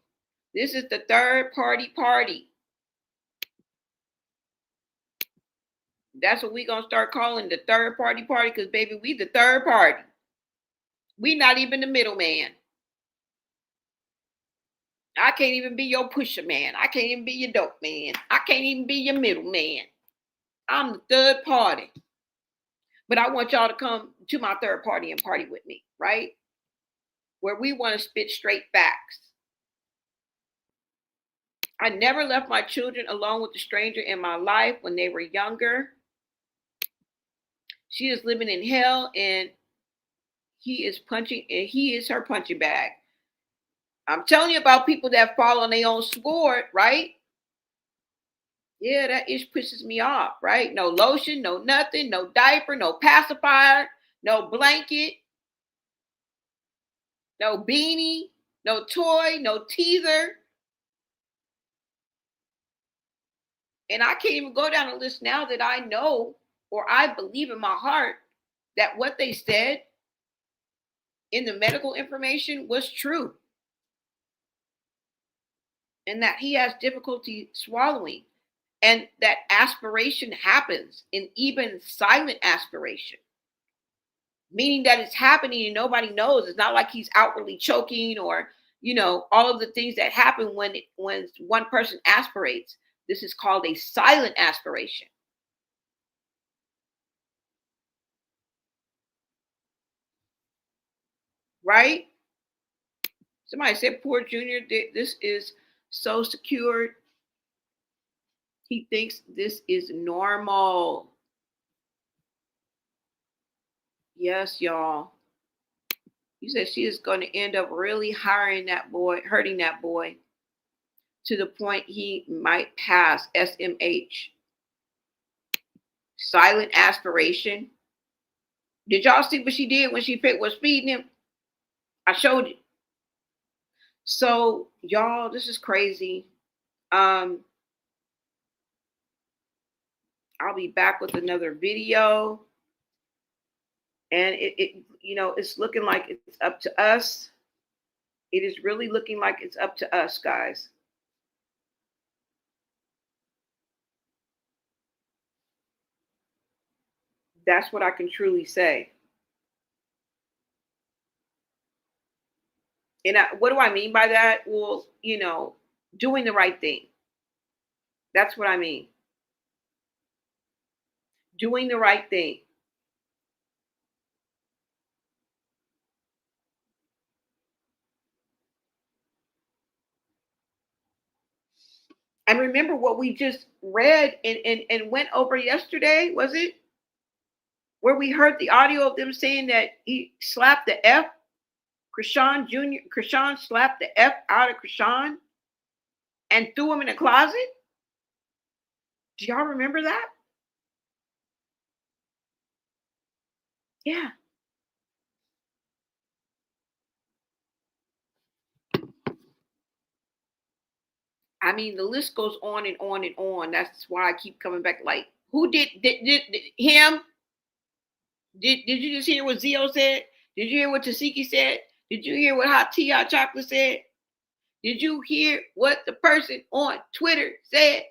This is the third party. That's what we're going to start calling the third party because, baby, we the third party. We not even the middleman. I can't even be your pusher man. I can't even be your dope man. I can't even be your middleman. I'm the third party. But I want y'all to come to my third party and party with me, right? Where we want to spit straight facts. I never left my children alone with a stranger in my life when they were younger. She is living in hell and he is her punching bag. I'm telling you about people that fall on their own sword, right? Yeah, that ish pisses me off, right? No lotion, no nothing, no diaper, no pacifier, no blanket, no beanie, no toy, no teaser. And I can't even go down the list now that I know or I believe in my heart that what they said in the medical information was true and that he has difficulty swallowing and that aspiration happens and even silent aspiration, meaning that it's happening and nobody knows. It's not like he's outwardly choking or, all of the things that happen when one person aspirates. This is called a silent aspiration. Right? Somebody said, poor Junior, this is so secured. He thinks this is normal. Yes, y'all. You said she is going to end up really hurting that boy to the point he might pass SMH. Silent aspiration. Did y'all see what she did when she was feeding him? I showed it. So, y'all, this is crazy. I'll be back with another video. And it's looking like it's up to us. It is really looking like it's up to us, guys. That's what I can truly say. And what do I mean by that? Well, doing the right thing. That's what I mean. Doing the right thing. And remember what we just read and went over yesterday, was it? Where we heard the audio of them saying that he slapped the F. Chrisean slapped the F out of Chrisean and threw him in a closet. Do y'all remember that? Yeah. I mean, the list goes on and on and on. That's why I keep coming back. Like, who did him? Did you just hear what Zio said? Did you hear what Tasiki said? Did you hear what Hot Tea Hot Chocolate said? Did you hear what the person on Twitter said?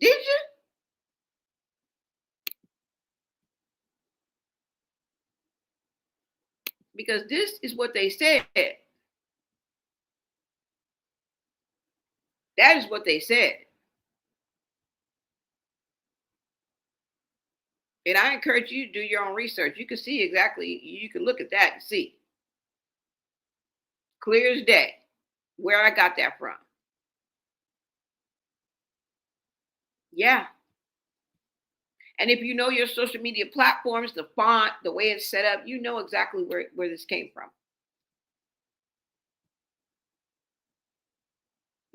Did you? Because this is what they said. That is what they said. And I encourage you to do your own research. You can see exactly, you can look at that and see. Clear as day where I got that from. Yeah. And if you know your social media platforms, the font, the way it's set up, you know exactly where this came from.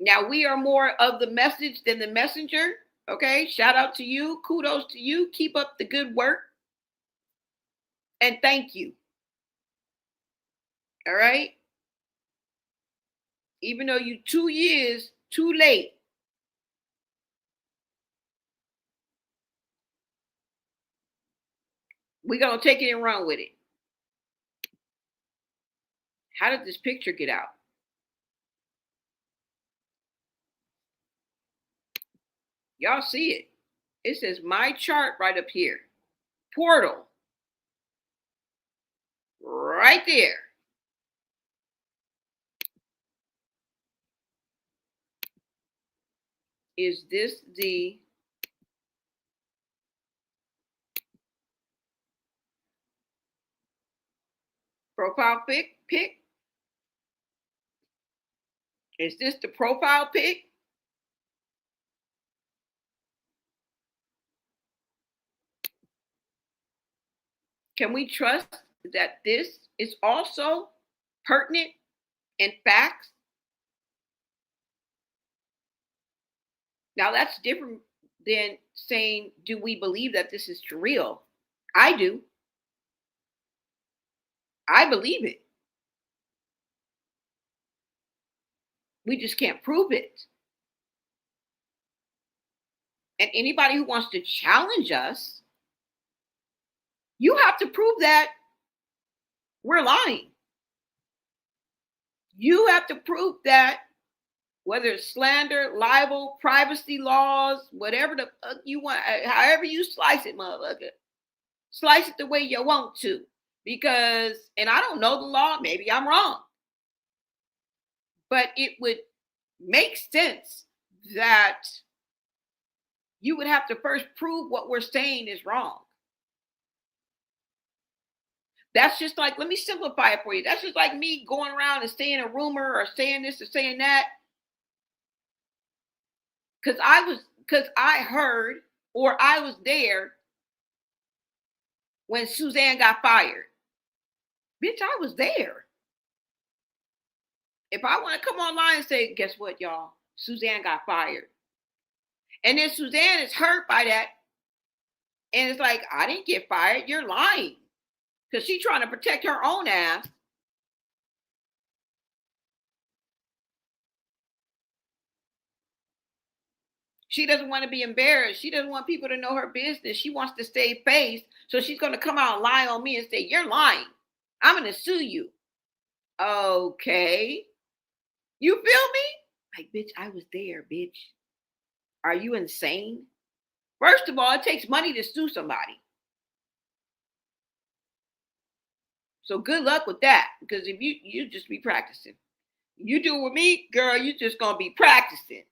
Now, we are more of the message than the messenger. Okay. Shout out to you. Kudos to you. Keep up the good work. And thank you. All right. Even though you 2 years too late. We're going to take it and run with it. How did this picture get out? Y'all see it. It says my chart right up here. Portal. Right there. Is this the profile pic? Is this the profile pic? Can we trust that this is also pertinent and facts. Now that's different than saying, do we believe that this is real? I do. I believe it. We just can't prove it. And anybody who wants to challenge us, you have to prove that we're lying. You have to prove that, whether it's slander, libel, privacy laws, whatever the you want, however you slice it, motherfucker, slice it the way you want to. Because, and I don't know the law, maybe I'm wrong, but it would make sense that you would have to first prove what we're saying is wrong. That's just like, let me simplify it for you. That's just like me going around and saying a rumor or saying this or saying that. Because I heard, or I was there when Suzanne got fired. Bitch, I was there. If I want to come online and say, guess what, y'all? Suzanne got fired. And then Suzanne is hurt by that. And it's like, I didn't get fired. You're lying. Because she's trying to protect her own ass. She doesn't want to be embarrassed. She doesn't want people to know her business. She wants to save face. So she's going to come out and lie on me and say, you're lying. I'm going to sue you. Okay. You feel me? Like, bitch, I was there, bitch. Are you insane? First of all, it takes money to sue somebody. So good luck with that. Because if you just be practicing. You do it with me, girl, you just going to be practicing.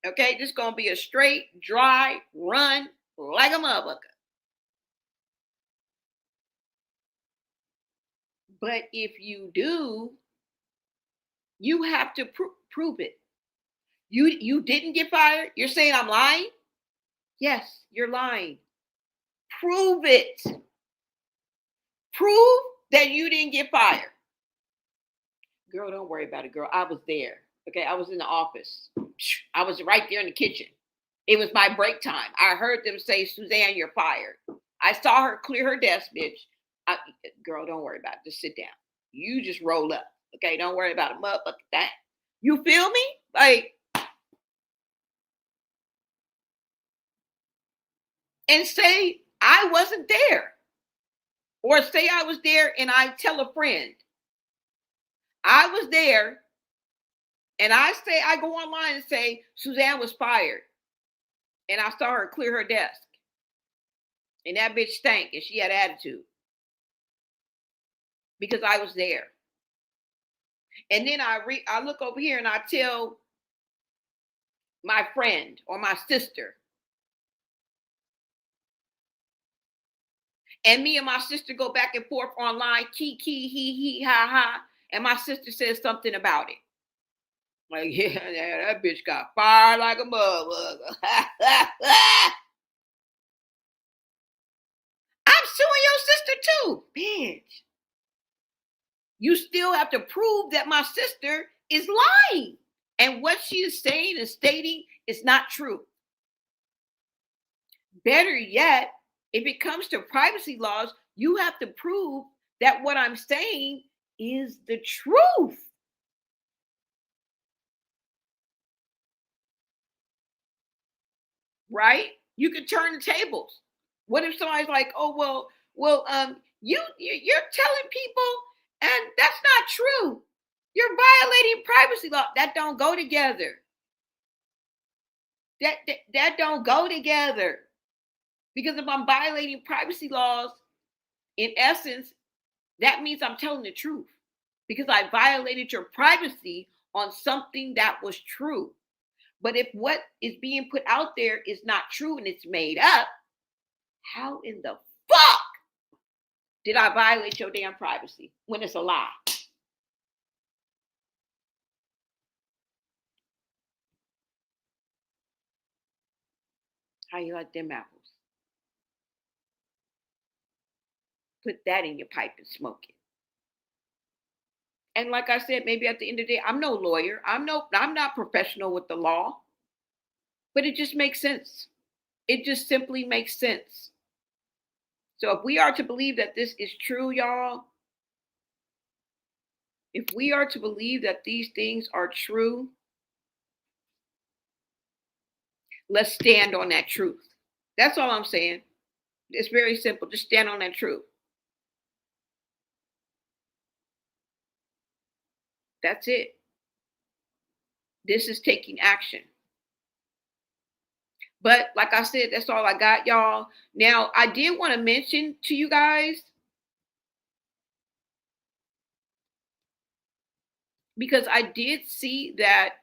Okay? This going to be a straight, dry run like a motherfucker. But if you do, you have to prove it. You didn't get fired? You're saying I'm lying? Yes, you're lying. Prove it. Prove that you didn't get fired. Girl, don't worry about it, girl. I was there. Okay, I was in the office. I was right there in the kitchen. It was my break time. I heard them say, Suzanne, you're fired. I saw her clear her desk, bitch. Girl, don't worry about it. Just sit down. You just roll up. Okay, don't worry about a motherfucking thing. You feel me? Like, and say I wasn't there. Or say I was there and I tell a friend. I was there and I go online and say Suzanne was fired. And I saw her clear her desk. And that bitch stank and she had attitude. Because I was there. And then I look over here and I tell my friend or my sister. And me and my sister go back and forth online, kiki, he, ha, ha. And my sister says something about it. Like, yeah, that bitch got fired like a motherfucker. I'm suing your sister too, bitch. You still have to prove that my sister is lying. And what she is saying and stating is not true. Better yet, if it comes to privacy laws, you have to prove that what I'm saying is the truth. Right? You could turn the tables. What if somebody's like, oh, well, you're telling people and that's not true. You're violating privacy law. That don't go together. That don't go together. Because if I'm violating privacy laws, in essence, that means I'm telling the truth. Because I violated your privacy on something that was true. But if what is being put out there is not true and it's made up, how in the fuck did I violate your damn privacy when it's a lie? How you like them apples? Put that in your pipe and smoke it. And like I said, maybe at the end of the day, I'm no lawyer. I'm not professional with the law, but it just makes sense. It just simply makes sense. So if we are to believe that this is true, y'all, if we are to believe that these things are true, let's stand on that truth. That's all I'm saying. It's very simple. Just stand on that truth. That's it. This is taking action. But like I said, that's all I got, y'all. Now, I did want to mention to you guys, because I did see that,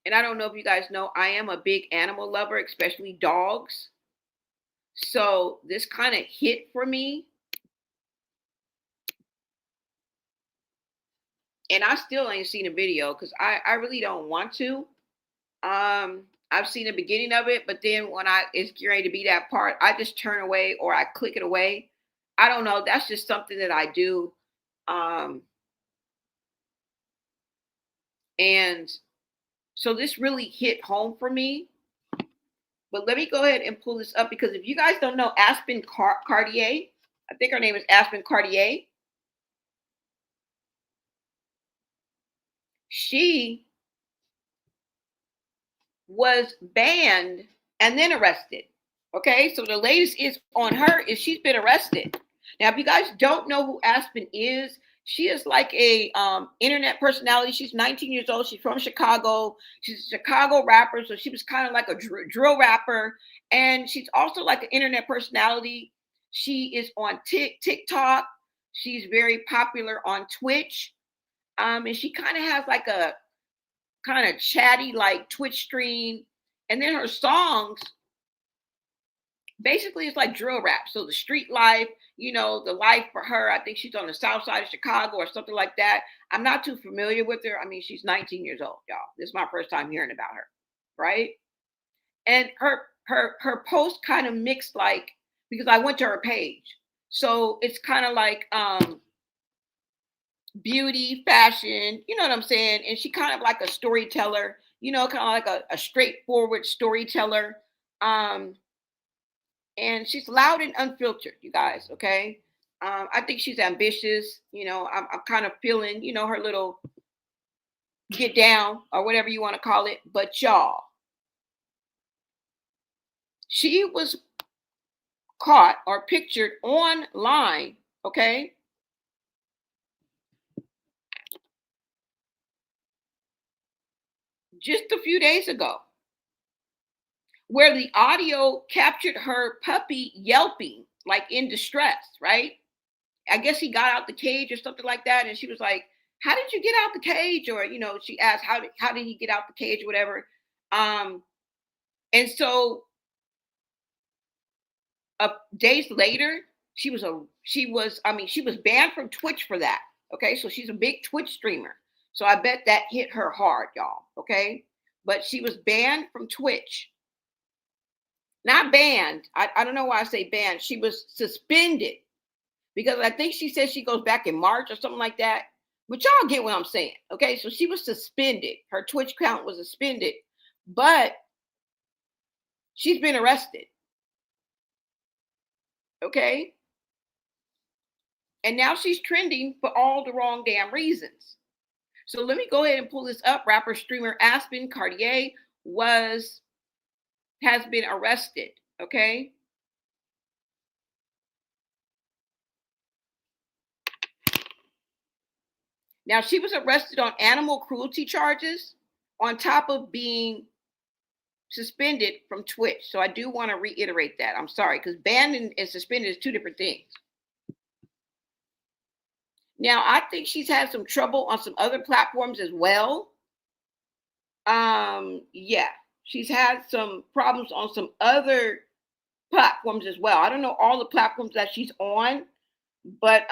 and I don't know if you guys know, I am a big animal lover, especially dogs. So this kind of hit for me. And I still ain't seen a video because I really don't want to. I've seen the beginning of it, but then when it's ready to be that part, I just turn away or I click it away. I don't know. That's just something that I do. And so this really hit home for me. But let me go ahead and pull this up, because if you guys don't know Aspen Cartier, I think her name is Aspen Cartier. She was banned and then arrested. Okay, so the latest is on her is she's been arrested. Now, if you guys don't know who Aspen is, she is like a internet personality. She's 19 years old. She's from Chicago. She's a Chicago rapper, so she was kind of like a drill rapper, and she's also like an internet personality. She is on TikTok. She's very popular on Twitch, and she kind of has like a kind of chatty like Twitch stream, and then her songs basically it's like drill rap. So the street life, the life for her. I think she's on the south side of Chicago or something like that. I'm not too familiar with her. I mean, she's 19 years old, y'all. This is my first time hearing about her, right? And her post kind of mixed, like, because I went to her page, so it's kind of like beauty, fashion, you know what I'm saying? And she kind of like a storyteller, kind of like a straightforward storyteller. And she's loud and unfiltered, you guys. Okay. I think she's ambitious. I'm kind of feeling, her little get down or whatever you want to call it. But y'all, she was caught or pictured online. Okay. Just a few days ago, where the audio captured her puppy yelping, like in distress, right? I guess he got out the cage or something like that. And she was like, "How did you get out the cage?" Or, she asked, how did he get out the cage or whatever. And so days later, she was banned from Twitch for that. Okay. So she's a big Twitch streamer. So I bet that hit her hard, y'all. Okay. But she was banned from Twitch. Not banned. I don't know why I say banned. She was suspended, because I think she said she goes back in March or something like that. But y'all get what I'm saying. Okay. So she was suspended. Her Twitch account was suspended, but she's been arrested. Okay. And now she's trending for all the wrong damn reasons. So let me go ahead and pull this up. Rapper streamer Aspen Cartier has been arrested. Okay. Now, she was arrested on animal cruelty charges on top of being suspended from Twitch. So I do want to reiterate that. I'm sorry, because banned and suspended is two different things. Now, I think she's had some trouble on some other platforms as well. Yeah, she's had some problems on some other platforms as well. I don't know all the platforms that she's on, but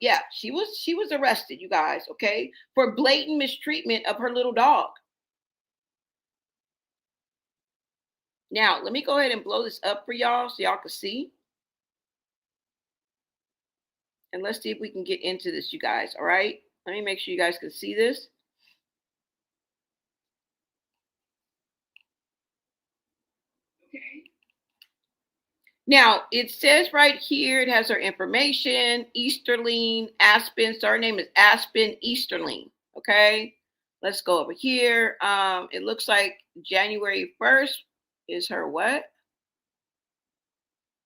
yeah, she was arrested, you guys, okay, for blatant mistreatment of her little dog. Now, let me go ahead and blow this up for y'all so y'all can see. And let's see if we can get into this, you guys. All right. Let me make sure you guys can see this. Okay. Now, it says right here, it has her information, Easterling, Aspen. So her name is Aspen Easterling. Okay. Let's go over here. It looks like January 1st is her what?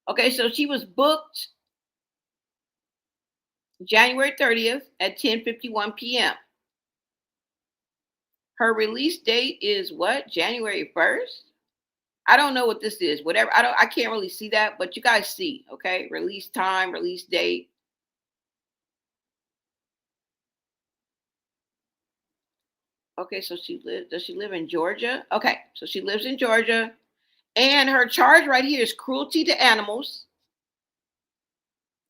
Okay, so she was booked January 30th at 10:51 p.m. Her release date is what? January 1st? I don't know what this is. Whatever. I can't really see that, but you guys see, okay? Release time, release date. Okay, so does she live in Georgia? Okay, so she lives in Georgia. And her charge right here is cruelty to animals.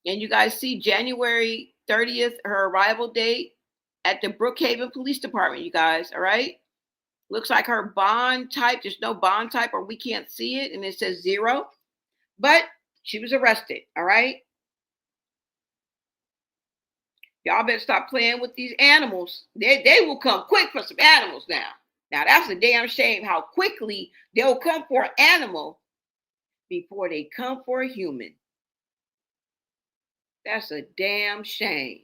And you guys see January 30th, her arrival date at the Brookhaven Police Department, you guys, all right? Looks like her bond type, there's no bond type or we can't see it, and it says 0. But she was arrested, all right? Y'all better stop playing with these animals. They will come quick for some animals now. Now, that's a damn shame how quickly they'll come for an animal before they come for a human. That's a damn shame.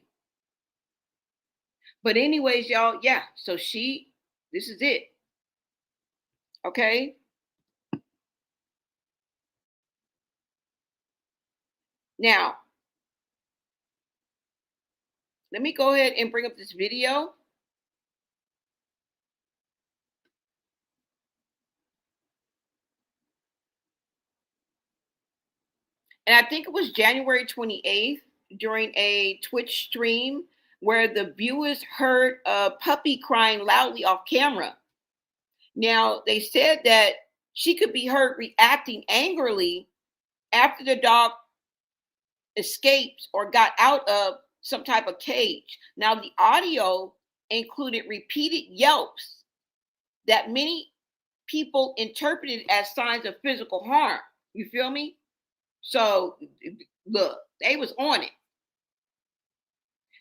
But anyways, y'all, yeah, so this is it. Okay? Now, let me go ahead and bring up this video. And I think it was January 28th during a Twitch stream where the viewers heard a puppy crying loudly off camera. Now, they said that she could be heard reacting angrily after the dog escaped or got out of some type of cage. Now, the audio included repeated yelps that many people interpreted as signs of physical harm. You feel me? So, look, they was on it.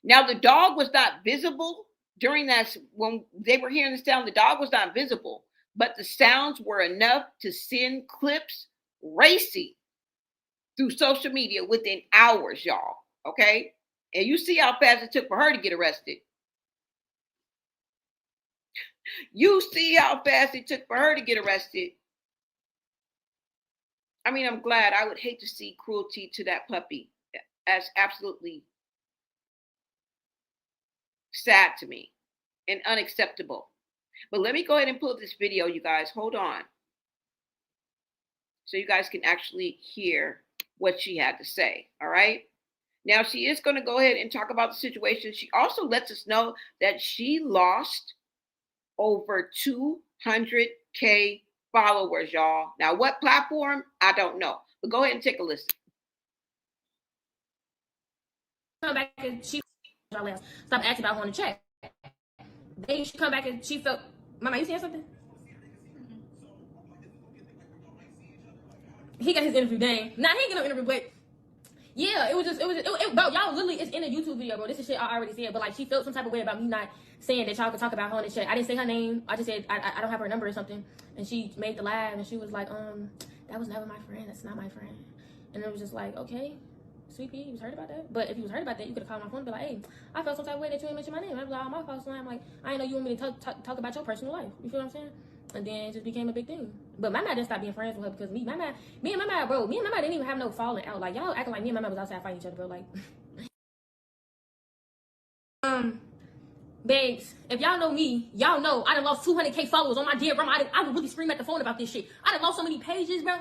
Now, the dog was not visible during that when they were hearing the sound. The dog was not visible, but the sounds were enough to send clips racing through social media within hours, y'all. Okay, and you see how fast it took for her to get arrested. You see how fast it took for her to get arrested. I mean, I'm glad. I would hate to see cruelty to that puppy. That's absolutely sad to me and unacceptable. But let me go ahead and pull this video, you guys. Hold on. So you guys can actually hear what she had to say. All right. Now, she is going to go ahead and talk about the situation. She also lets us know that she lost over 200K followers, y'all. Now, what platform? I don't know. But go ahead and take a listen. Come back and she stop asking about her in the chat. Then she come back and she felt, Mama, you saying something? He got his interview, dang. Nah, he ain't get no interview, but yeah, it was just, bro, y'all literally, it's in a YouTube video, bro. This is shit I already said, but like, she felt some type of way about me not saying that y'all could talk about her in the chat. I didn't say her name. I just said, I don't have her number or something. And she made the live, and she was like, that was never my friend. That's not my friend. And it was just like, okay, sweet pea, you was hurt about that? But if you was hurt about that, you could have called my phone and be like, hey, I felt some type of way that you ain't mention my name. I was like, oh, my fault. So I'm like, I didn't know you want me to talk about your personal life. You feel what I'm saying? And then it just became a big thing. But my man didn't stop being friends with her because me and my man, bro, me and my man didn't even have no falling out. Like, y'all acting like me and my man was outside fighting each other, bro. Like, babes, if y'all know me, y'all know I done lost 200K followers on my dear grandma. I would really scream at the phone about this shit. I done lost so many pages, bro.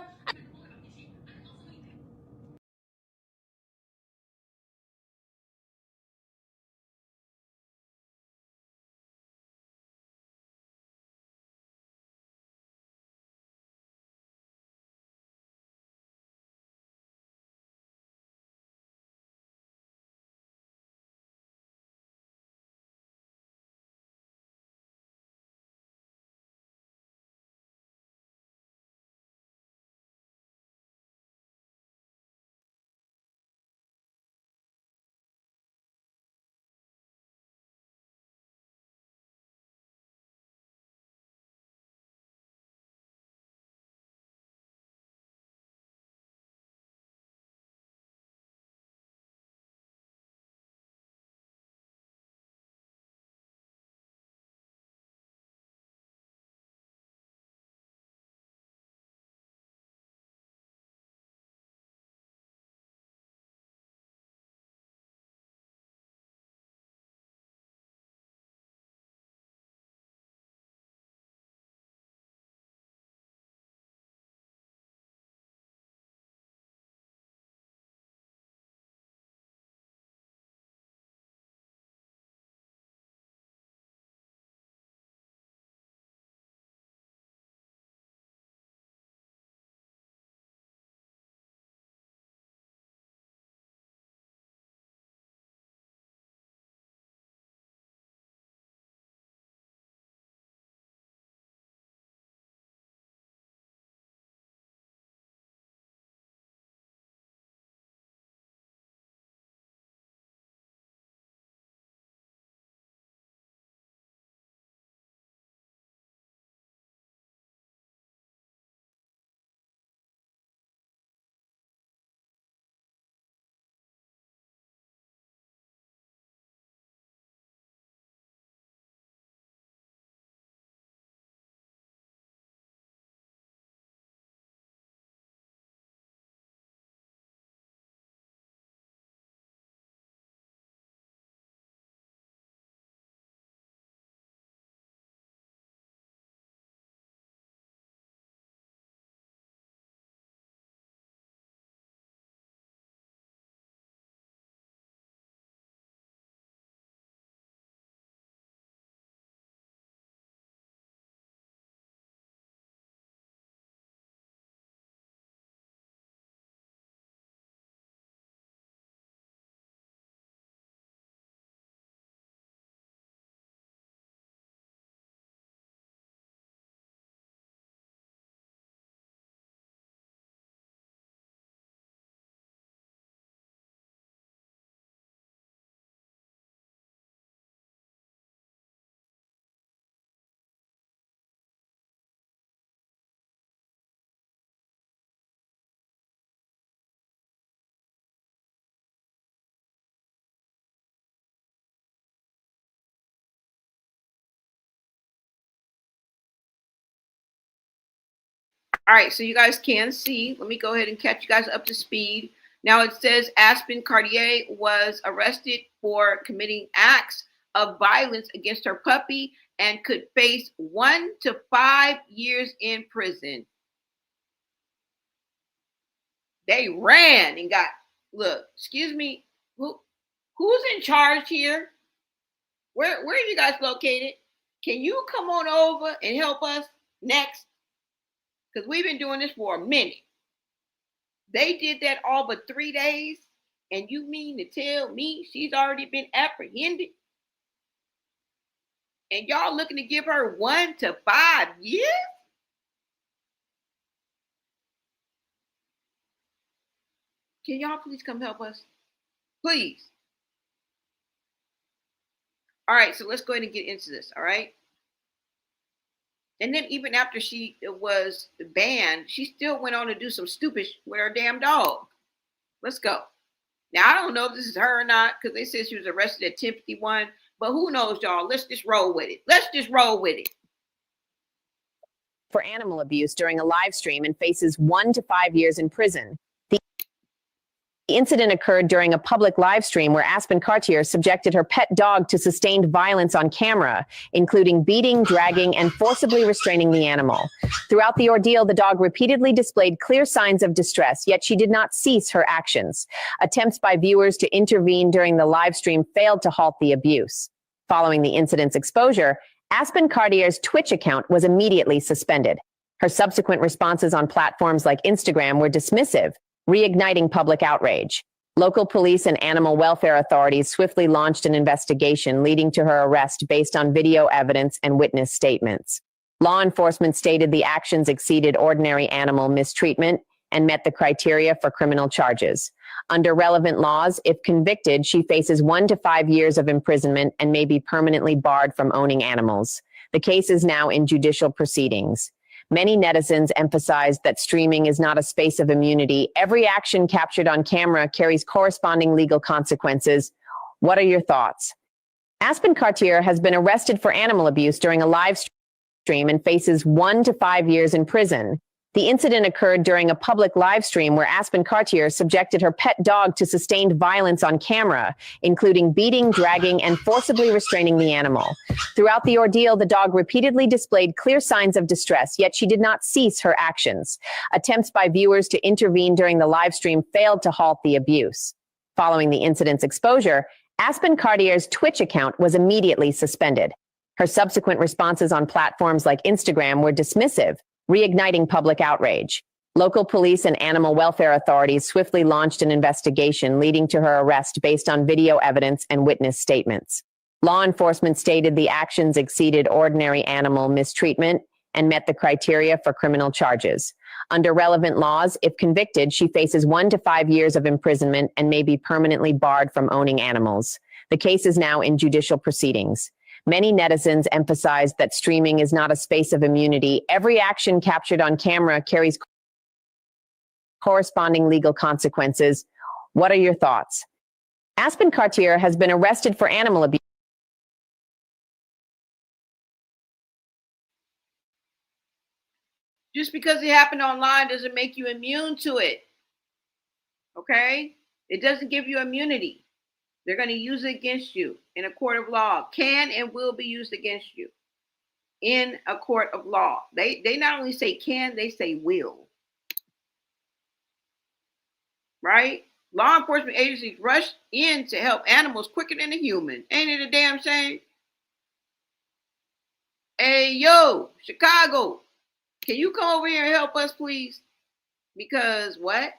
All right, so you guys can see. Let me go ahead and catch you guys up to speed. Now it says Aspen Cartier was arrested for committing acts of violence against her puppy and could face 1 to 5 years in prison. They ran and got, look, excuse me, who's in charge here? Where are you guys located? Can you come on over and help us next? Because we've been doing this for a minute. They did that all but 3 days, and you mean to tell me she's already been apprehended? And y'all looking to give her 1 to 5 years? Can y'all please come help us? Please. All right, so let's go ahead and get into this, all right? And then even after she was banned, she still went on to do some stupid with her damn dog. Let's go. Now, I don't know if this is her or not, because they said she was arrested at 10:51, but who knows, y'all? Let's just roll with it. Let's just roll with it. For animal abuse during a live stream and faces 1 to 5 years in prison. The incident occurred during a public live stream where Aspen Cartier subjected her pet dog to sustained violence on camera, including beating, dragging, and forcibly restraining the animal. Throughout the ordeal, the dog repeatedly displayed clear signs of distress, yet she did not cease her actions. Attempts by viewers to intervene during the live stream failed to halt the abuse. Following the incident's exposure, Aspen Cartier's Twitch account was immediately suspended. Her subsequent responses on platforms like Instagram were dismissive, reigniting public outrage. Local police and animal welfare authorities swiftly launched an investigation, leading to her arrest based on video evidence and witness statements. Law enforcement stated the actions exceeded ordinary animal mistreatment and met the criteria for criminal charges. Under relevant laws, if convicted, she faces 1 to 5 years of imprisonment and may be permanently barred from owning animals. The case is now in judicial proceedings. Many netizens emphasized that streaming is not a space of immunity. Every action captured on camera carries corresponding legal consequences. What are your thoughts? Aspen Cartier has been arrested for animal abuse during a live stream and faces 1 to 5 years in prison. The incident occurred during a public live stream where Aspen Cartier subjected her pet dog to sustained violence on camera, including beating, dragging, and forcibly restraining the animal. Throughout the ordeal, the dog repeatedly displayed clear signs of distress, yet she did not cease her actions. Attempts by viewers to intervene during the live stream failed to halt the abuse. Following the incident's exposure, Aspen Cartier's Twitch account was immediately suspended. Her subsequent responses on platforms like Instagram were dismissive, reigniting public outrage. Local police and animal welfare authorities swiftly launched an investigation, leading to her arrest based on video evidence and witness statements. Law enforcement stated the actions exceeded ordinary animal mistreatment and met the criteria for criminal charges. Under relevant laws, if convicted, she faces 1 to 5 years of imprisonment and may be permanently barred from owning animals. The case is now in judicial proceedings. Many netizens emphasized that streaming is not a space of immunity. Every action captured on camera carries corresponding legal consequences. What are your thoughts? Aspen Cartier has been arrested for animal abuse. Just because it happened online doesn't make you immune to it. Okay? It doesn't give you immunity. They're going to use it against you in a court of law. Can and will be used against you in a court of law. They not only say can, they say will. Right? Law enforcement agencies rush in to help animals quicker than a human. Ain't it a damn shame? Hey, yo, Chicago, can you come over here and help us, please? Because what?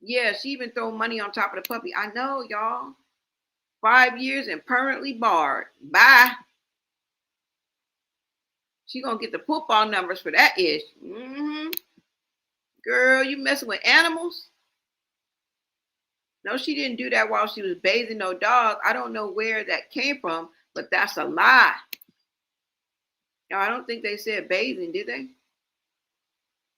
Yeah, she even throw money on top of the puppy. I know, y'all. 5 years and permanently barred. Bye. She gonna get the football numbers for that ish. Girl, you messing with animals? No, she didn't do that while she was bathing no dog. I don't know where that came from, but that's a lie. I don't think they said bathing, did they?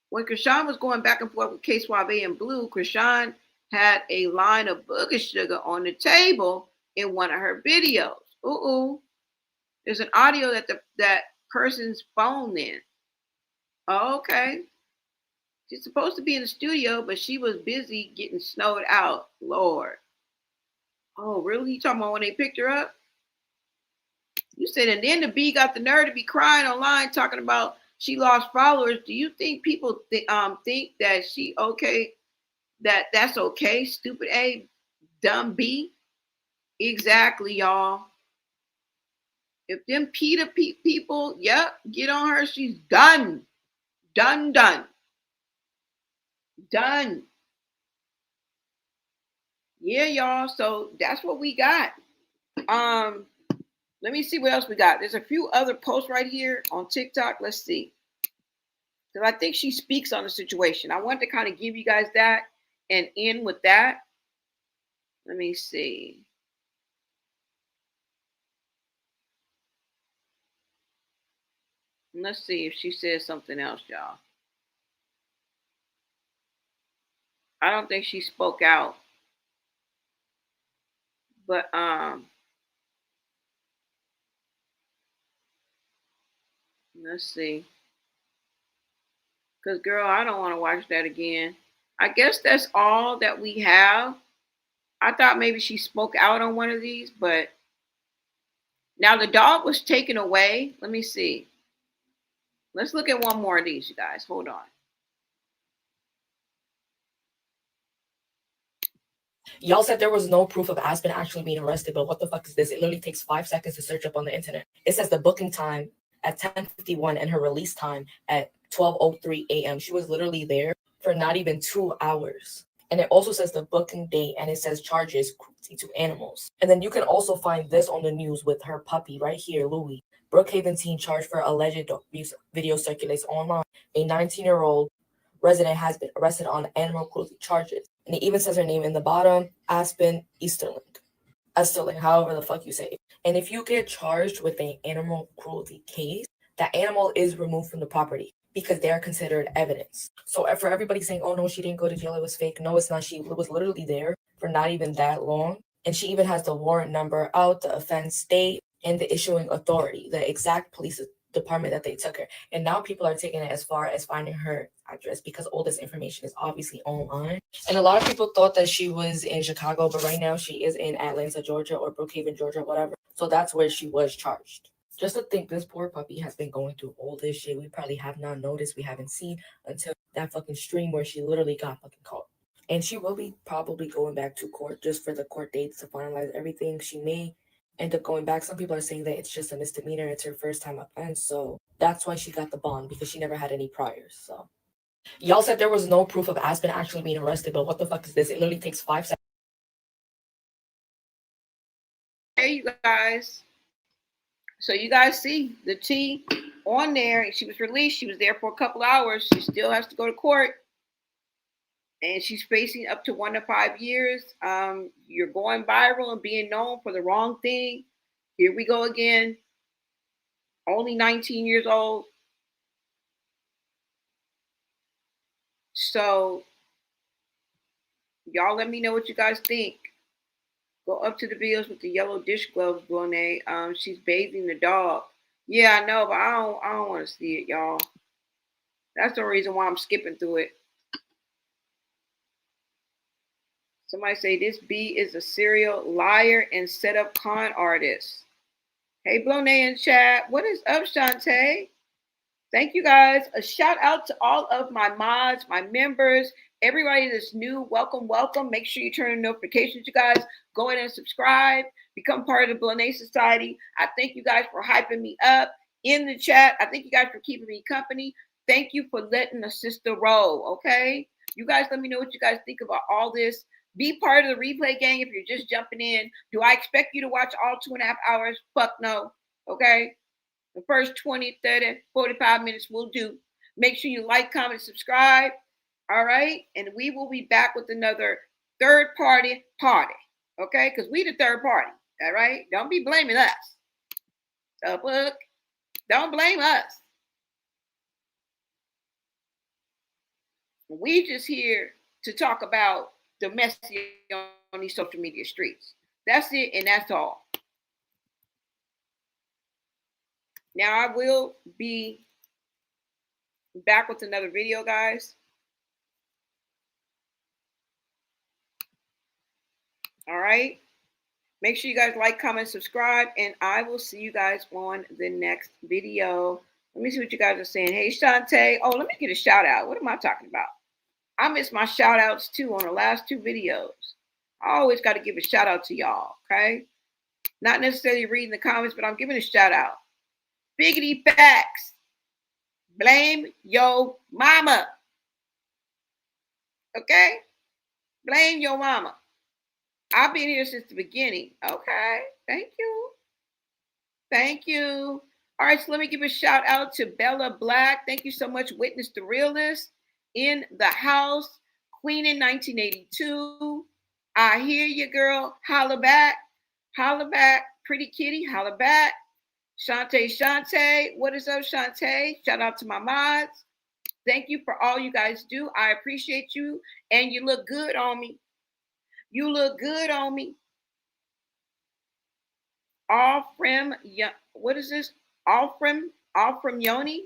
When Chrisean was going back and forth with K Suave and Blue, Chrisean had a line of booger sugar on the table in one of her videos. There's an audio that that person's phone in. Oh, okay. She's supposed to be in the studio, but she was busy getting snowed out. Lord. Oh, really? You talking about when they picked her up? You said, and then the B got the nerve to be crying online talking about she lost followers. Do you think people think that she okay? That's okay? Stupid A, dumb B. Exactly, y'all. If them PETA people, yep, get on her. She's done, done, done, done. Yeah, y'all. So that's what we got. Let me see what else we got. There's a few other posts right here on TikTok. Let's see. Because I think she speaks on the situation. I want to kind of give you guys that and end with that. Let me see. Let's see if she says something else, y'all. I don't think she spoke out. But let's see. Because girl, I don't want to watch that again. I guess that's all that we have. I thought maybe she spoke out on one of these, but now the dog was taken away. Let me see. Let's look at one more of these, you guys. Hold on. Y'all said there was no proof of Aspen actually being arrested, but what the fuck is this? It literally takes 5 seconds to search up on the internet. It says the booking time at 10:51 and her release time at 12:03 a.m. She was literally there for not even 2 hours. And it also says the booking date and it says charges cruelty to animals. And then you can also find this on the news with her puppy right here, Louie. Brookhaven teen charged for alleged dog abuse. Video circulates online. A 19-year-old resident has been arrested on animal cruelty charges. And it even says her name in the bottom, Aspen Easterling, however the fuck you say it. And if you get charged with an animal cruelty case, that animal is removed from the property because they are considered evidence. So for everybody saying, oh no, she didn't go to jail, it was fake. No, it's not. She was literally there for not even that long. And she even has the warrant number out, the offense date, and the issuing authority, the exact police department that they took her. And now people are taking it as far as finding her address because all this information is obviously online. And a lot of people thought that she was in Chicago, but right now she is in Atlanta, Georgia, or Brookhaven, Georgia, whatever. So that's where she was charged. Just to think this poor puppy has been going through all this shit we probably have not noticed, we haven't seen until that fucking stream where she literally got fucking caught. And she will be probably going back to court just for the court dates to finalize everything. She may end up going back. Some people are saying that it's just a misdemeanor. It's her first time offense. So that's why she got the bond, because she never had any priors. So y'all said there was no proof of Aspen actually being arrested, but what the fuck is this? It literally takes 5 seconds. Hey, you guys. So you guys see the T on there. She was released. She was there for a couple hours. She still has to go to court. And she's facing up to 1 to 5 years. You're going viral and being known for the wrong thing. Here we go again. Only 19 years old. So y'all let me know what you guys think. Go up to the videos with the yellow dish gloves, Bonet. She's bathing the dog. Yeah, I know, but I don't want to see it, y'all. That's the reason why I'm skipping through it. Somebody say this B is a serial liar and set up con artist. Hey, Bonet in chat. What is up, Shantae? Thank you guys. A shout out to all of my mods, my members, everybody that's new. Welcome, welcome. Make sure you turn on notifications, you guys. Go ahead and subscribe. Become part of the Blatant Society. I thank you guys for hyping me up in the chat. I thank you guys for keeping me company. Thank you for letting a sister roll, okay? You guys let me know what you guys think about all this. Be part of the replay gang if you're just jumping in. Do I expect you to watch all 2.5 hours? Fuck no, okay? The first 20, 30, 45 minutes will do. Make sure you like, comment, subscribe. All right. And we will be back with another third party. Okay. Because we the third party. All right. Don't be blaming us. Look, don't blame us. We just here to talk about the messy on these social media streets. That's it. And that's all. Now I will be Back with another video, guys. All right. Make sure you guys like, comment, subscribe, and I will see you guys on the next video. Let me see what you guys are saying. Hey, Shantae. Oh, let me get a shout out. What am I talking about? I missed my shout outs too on the last 2 videos. I always got to give a shout out to y'all, okay? Not necessarily reading the comments, but I'm giving a shout out. Biggity facts. Blame your mama. Okay? Blame your mama. I've been here since the beginning. Okay. Thank you. Thank you. All right, so let me give a shout out to Bella Black. Thank you so much. Witness the Realist in the house. Queen in 1982. I hear you, girl. Holla back. Holla back. Pretty kitty. Holla back. Shantae. What is up, Shantae? Shout out to my mods. Thank you for all you guys do. I appreciate you. And you look good on me. You look good on me. All from, what is this? All from Yoni.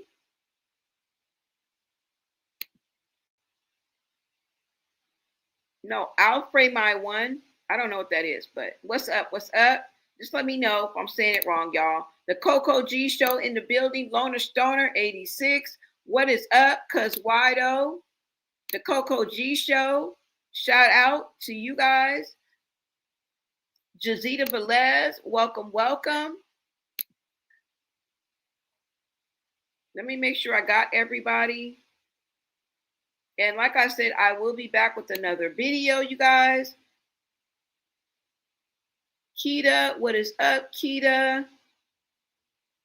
No, Alfred my one. I don't know what that is, but what's up? What's up? Just let me know if I'm saying it wrong, y'all. The Coco G show in the building. Lona Stoner 86. What is up? Cuz Wido. The Coco G show. Shout out to you guys. Jazita Velez, welcome, welcome. Let me make sure I got everybody. And like I said, I will be back with another video, you guys. Keita, what is up, Keita?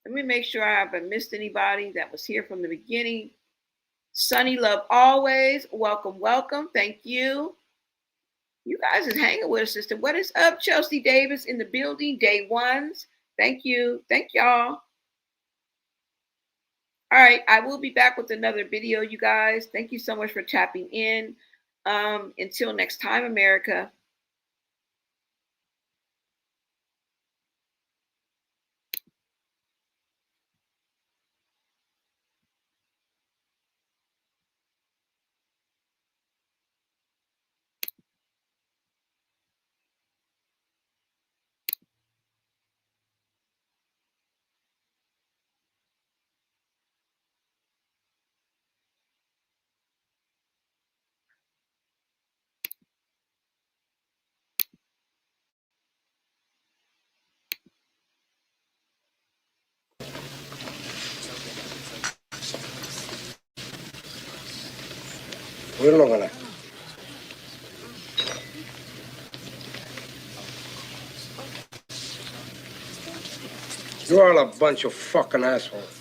Let me make sure I haven't missed anybody that was here from the beginning. Sunny Love Always, welcome, welcome. Thank you. You guys is hanging with us, sister. What is up, Chelsea Davis in the building? Day ones. Thank you. Thank y'all. All right. I will be back with another video, you guys. Thank you so much for tapping in. Until next time, America. We're not gonna. You're all a bunch of fucking assholes.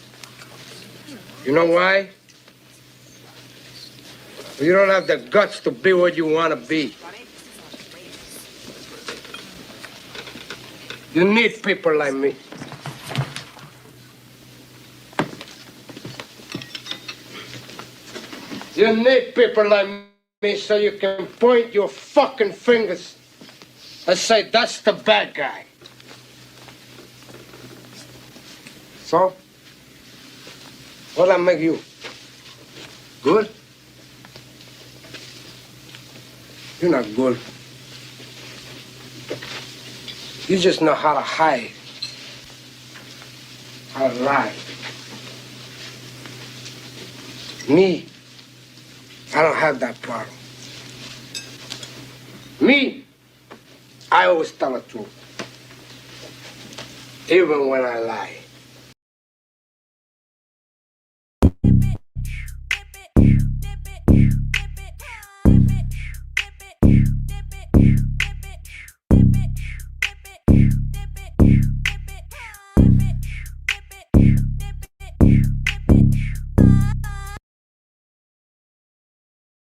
You know why? You don't have the guts to be what you want to be. You need people like me. You need people like me so you can point your fucking fingers and say, that's the bad guy. So, what'll that make you? Good? You're not good. You just know how to hide, how to lie. Me, I don't have that problem. Me, I always tell the truth, even when I lie.